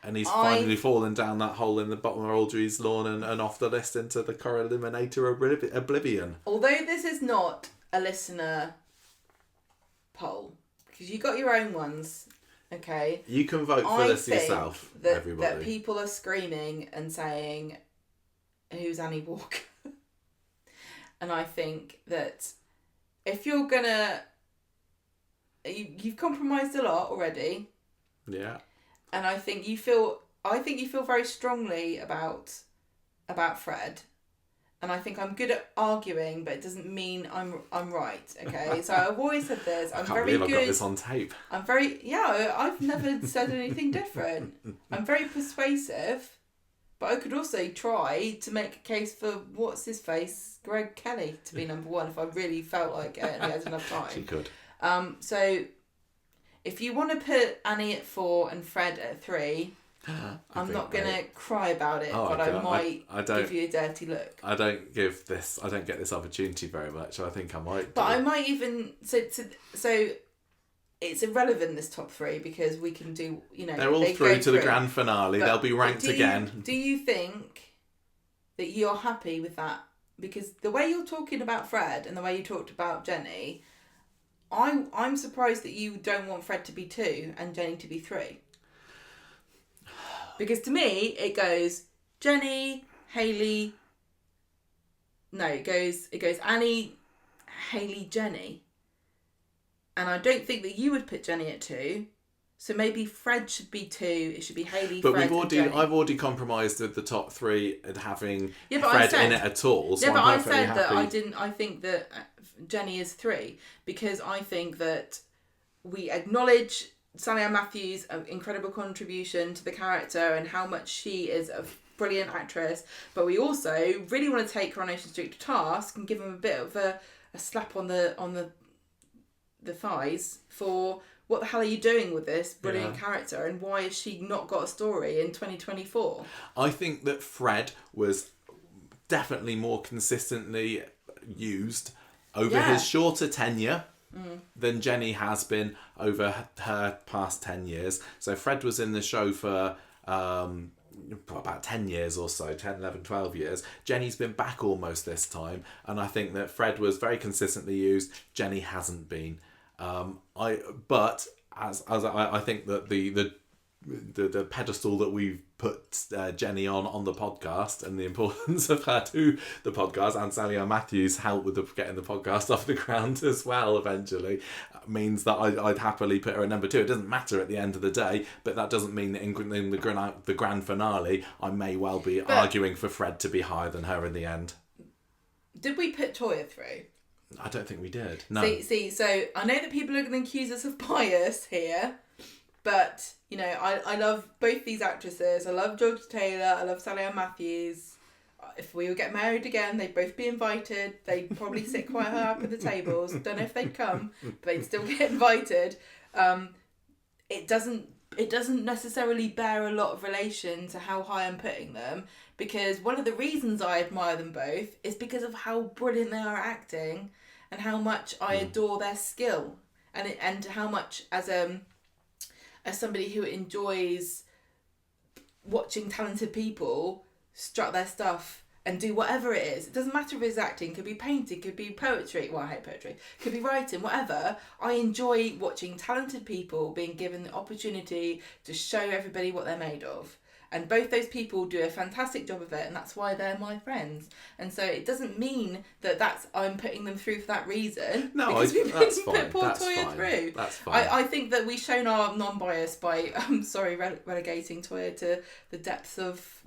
And he's finally fallen down that hole in the bottom of Aldrey's lawn and off the list into the Corrieliminator oblivion. Although this is not a listener poll, because you got your own ones, okay? You can vote for this yourself, everybody. That people are screaming and saying, who's Annie Walker? And I think that if you're gonna... You've compromised a lot already. Yeah. And I think you feel very strongly about Fred, and I think I'm good at arguing, but it doesn't mean I'm right. Okay, so I've always said this. I'm very good. I've got this on tape. I've never said anything different. I'm very persuasive, but I could also try to make a case for what's his face, Greg Kelly, to be number 1 if I really felt like it and he had enough time. She could. So. If you want to put Annie at 4 and Fred at 3, I'm not going to cry about it, but I might give you a dirty look. I don't get this opportunity very much. I think I might. But I might even so it's irrelevant, this top 3, because we can do they're all through to the grand finale. They'll be ranked again. Do you think that you're happy with that? Because the way you're talking about Fred and the way you talked about Jenny. I'm surprised that you don't want Fred to be 2 and Jenny to be 3. Because to me, it goes Jenny, Hayley. No, it goes Annie, Hayley, Jenny. And I don't think that you would put Jenny at 2. So maybe Fred should be 2. It should be Hayley, but Fred, and Jenny. I've already compromised with the top 3 and having Fred in it at all. So I said happy. That I didn't. I think that Jenny is 3 because I think that we acknowledge Sally-Anne Matthews' incredible contribution to the character and how much she is a brilliant actress, but we also really want to take Coronation Street to task and give them a bit of a slap on the thighs for what the hell are you doing with this brilliant character, and why has she not got a story in 2024? I think that Fred was definitely more consistently used over his shorter tenure than Jenny has been over her past 10 years. So Fred was in the show for about 10 years or so, 10, 11, 12 years. Jenny's been back almost this time, and I think that Fred was very consistently used. Jenny hasn't been. I think that the pedestal that we've put Jenny on the podcast, and the importance of her to the podcast, and Sally Matthews' help with getting the podcast off the ground as well eventually, means that I'd happily put her at number 2. It doesn't matter at the end of the day, but that doesn't mean that in the grand finale I may well be arguing for Fred to be higher than her in the end. Did we put Toya through? I don't think we did. No. See, so I know that people are going to accuse us of bias here, but, you know, I love both these actresses. I love Georgia Taylor. I love Sally Ann Matthews. If we would get married again, they'd both be invited. They'd probably sit quite high up at the tables. Don't know if they'd come, but they'd still get invited. It doesn't necessarily bear a lot of relation to how high I'm putting them, because one of the reasons I admire them both is because of how brilliant they are at acting and how much I adore their skill, and how much as somebody who enjoys watching talented people strut their stuff and do whatever it is. It doesn't matter if it's acting, could be painting, could be poetry. Well, I hate poetry. Could be writing, whatever. I enjoy watching talented people being given the opportunity to show everybody what they're made of. And both those people do a fantastic job of it, and that's why they're my friends. And so it doesn't mean that I'm putting them through for that reason. No, because we that's put fine. poor That's Toya fine. through. That's fine. I think that we've shown our non-bias by, relegating Toya to the depths of,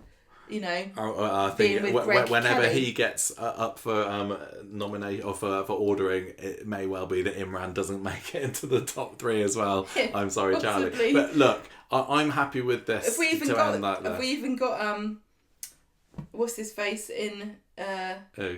you know, I think being with Greg whenever Kelly. he gets up for nominate or for ordering, it may well be that Imran doesn't make it into the top 3 as well. I'm sorry, Possibly. Charlie. But look, I'm happy with this. Have we even to got? end that Have we even got? What's his face in? Who?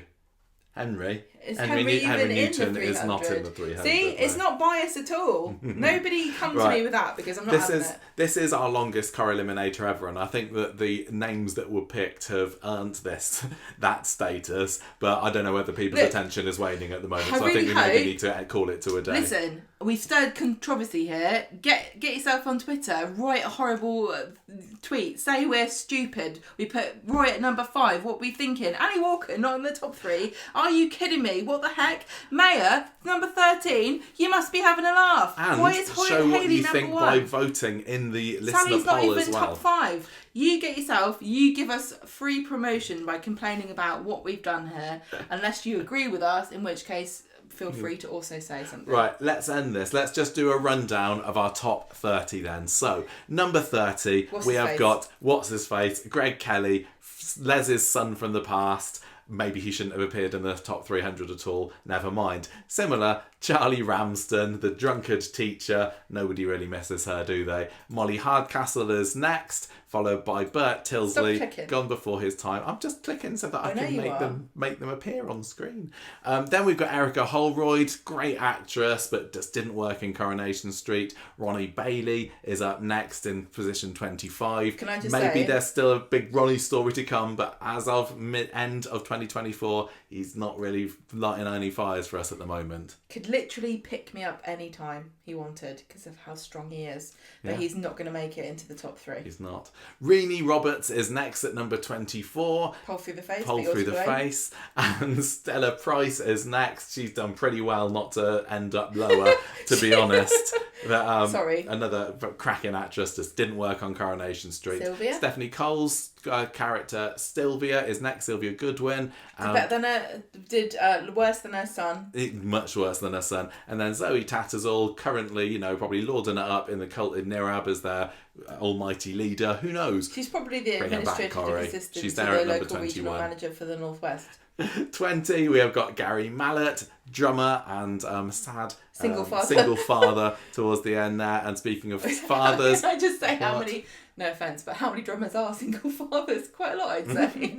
Henry. Is Henry even Newton in the 300? is not in the 300. See, no. it's not biased at all. Nobody come to Right. me with that, because I'm not having it. This is our longest Corrieliminator ever, and I think that the names that were picked have earned that status, but I don't know whether people's Look, attention is waning at the moment, I so I think really we maybe hope- need to call it to a day. Listen, we've stirred controversy here. Get yourself on Twitter, write a horrible tweet, say we're stupid. We put Roy at number 5. What we thinking? Annie Walker not in the top 3. Are you kidding me? What the heck? Mayor number 13. You must be having a laugh. And Why is show what Haley you number think 1? by voting in the listener Sally's not poll even as well. top 5. You give us free promotion by complaining about what we've done here, unless you agree with us, in which case feel free to also say something. Right, let's end this. Let's just do a rundown of our top 30 then. So, number 30, we have got What's His Face, Greg Kelly, Les's son from the past. Maybe he shouldn't have appeared in the top 300 at all. Never mind. Similar, Charlie Ramsden, the drunkard teacher. Nobody really misses her, do they? Molly Hardcastle is next, followed by Bert Tilsley, gone before his time. I'm just clicking so that I can make them appear on screen. Then we've got Erica Holroyd, great actress, but just didn't work in Coronation Street. Ronnie Bailey is up next in position 25. Can I just Maybe say, there's still a big Ronnie story to come, but as of end of 2024, he's not really lighting any fires for us at the moment. Could literally pick me up any time he wanted because of how strong he is, but he's not going to make it into the top 3. He's not. Renee Roberts is next at number 24. Pole through the face. Pole through the face. And Stella Price is next. She's done pretty well not to end up lower, to be honest. But, Sorry. Another cracking actress just didn't work on Coronation Street. Sylvia. Stephanie Cole's character Sylvia is next. Sylvia Goodwin. Better than worse than her son. Much worse than her son. And then Zoe Tattersall, currently, probably lording it up in the cult in Nirab as their almighty leader. Who knows? She's probably the Bring her back, administrative Corey. assistant She's to there the at number local regional 21. manager for the Northwest. 20, we have got Gary Mallett, drummer and sad Single father towards the end there. And speaking of fathers, Can I just say how many? No offence, but how many drummers are single fathers? Quite a lot, I'd say.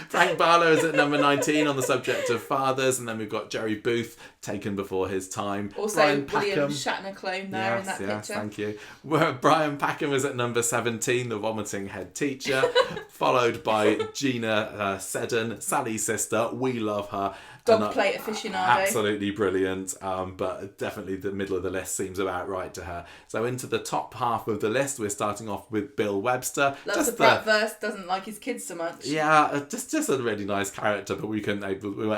Frank Barlow is at number 19 on the subject of fathers, and then we've got Jerry Booth, taken before his time. Also, Brian William Packham. Shatner clone there in that Yes, picture. thank you. Brian Packham was at number 17, the vomiting head teacher, followed by Gina Seddon, Sally's sister. We love her. Dog plate aficionado. Absolutely brilliant, but definitely the middle of the list seems about right to her. So into the top half of the list, we're starting off with Bill Webster. Loves the bratwurst, doesn't like his kids so much. Yeah, just a really nice character, but we weren't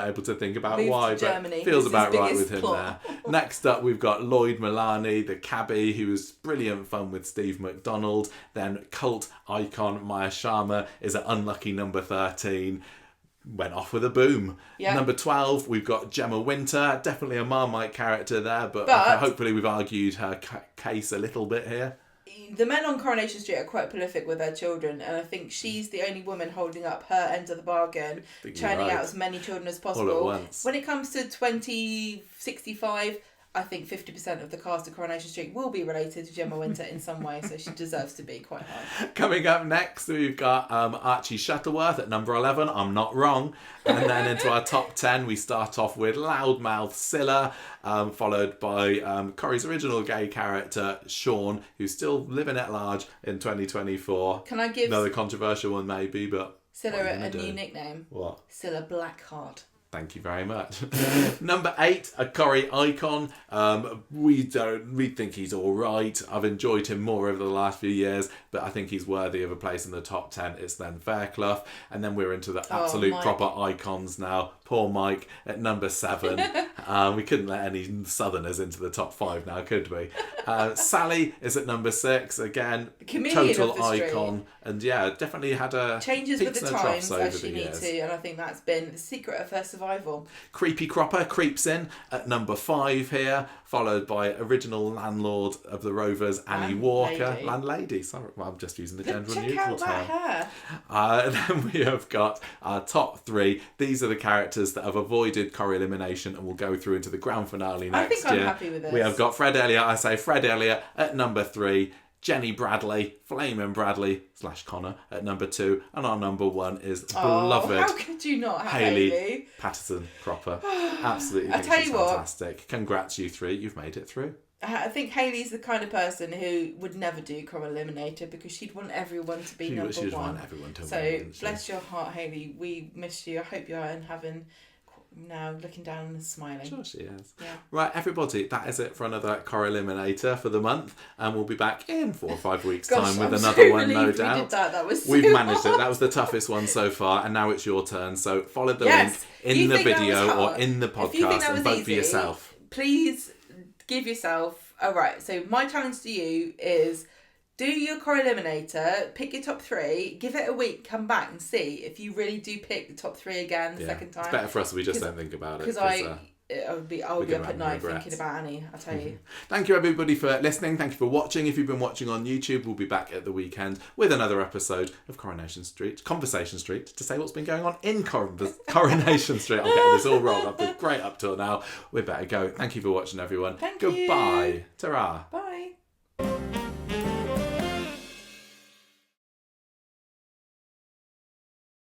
able to think about why. Germany, but feels about right biggest with him plot. there. Next up, we've got Lloyd Milani, the cabbie, who was brilliant fun with Steve McDonald. Then cult icon Maya Sharma is at unlucky number 13. Went off with a boom. Yeah. Number 12, we've got Gemma Winter. Definitely a Marmite character there, but hopefully we've argued her case a little bit here. The men on Coronation Street are quite prolific with their children, and I think she's the only woman holding up her end of the bargain, churning out as many children as possible. All at once. When it comes to 2065, I think 50% of the cast of Coronation Street will be related to Gemma Winter in some way, so she deserves to be quite high. Coming up next, we've got Archie Shuttleworth at number 11. I'm not wrong. And then into our top 10, we start off with Loudmouth Scylla, followed by Corrie's original gay character, Sean, who's still living at large in 2024. Can I give another controversial one maybe, but Scylla a new nickname? What? Scylla Blackheart. Thank you very much. Number 8, a Corrie icon. We think he's all right. I've enjoyed him more over the last few years, but I think he's worthy of a place in the top 10. It's then Fairclough, and then we're into the absolute proper icons now. Poor Mike at number 7. We couldn't let any Southerners into the top 5 now, could we? Sally is at number 6 again. Total icon, and yeah, definitely had a changes with the times as you need years. to, and I think that's been the secret of her survival. Creepy Cropper creeps in at number 5 here, followed by original landlord of the Rovers, Annie Walker. Landlady, sorry, well, I'm just using the gender neutral term. Then we have got our top 3. These are the characters that have avoided Corrielimination and will go through into the grand finale next year. I'm happy with this. We have got Fred Elliott. I say Fred Elliott at number 3. Jenny Bradley, Flamin' Bradley / Connor at number 2, and our number 1 is beloved. How could you not have Hayley Patterson Cropper? Absolutely, I tell you what, fantastic. Congrats, you 3. You've made it through. I think Hayley's the kind of person who would never do Corrieliminator because she'd want everyone to be number 1. She'd want everyone to win. So bless your heart, Hayley. We miss you. I hope you're having. Now looking down and smiling. Sure she is. Yeah. Right, everybody, that is it for another Corrieliminator for the month, and we'll be back in 4 or 5 weeks' time with another one, no doubt. We did that. That was We've managed it. That was the toughest one so far, and now it's your turn. So follow the link in the video or in the podcast and vote for yourself. Please give yourself. All right. So my challenge to you is: do your Corrieliminator, pick your top 3, give it a week, come back and see if you really do pick the top 3 again the second time. It's better for us if we just don't think about it. Because I'll be up at night thinking about Annie, I tell you. Thank you everybody for listening. Thank you for watching. If you've been watching on YouTube, we'll be back at the weekend with another episode of Conversation Street, to say what's been going on in Coronation Street. I'm getting this all wrong. I've been great up till now. We better go. Thank you for watching, everyone. Thank you. Goodbye. Ta-ra. Bye.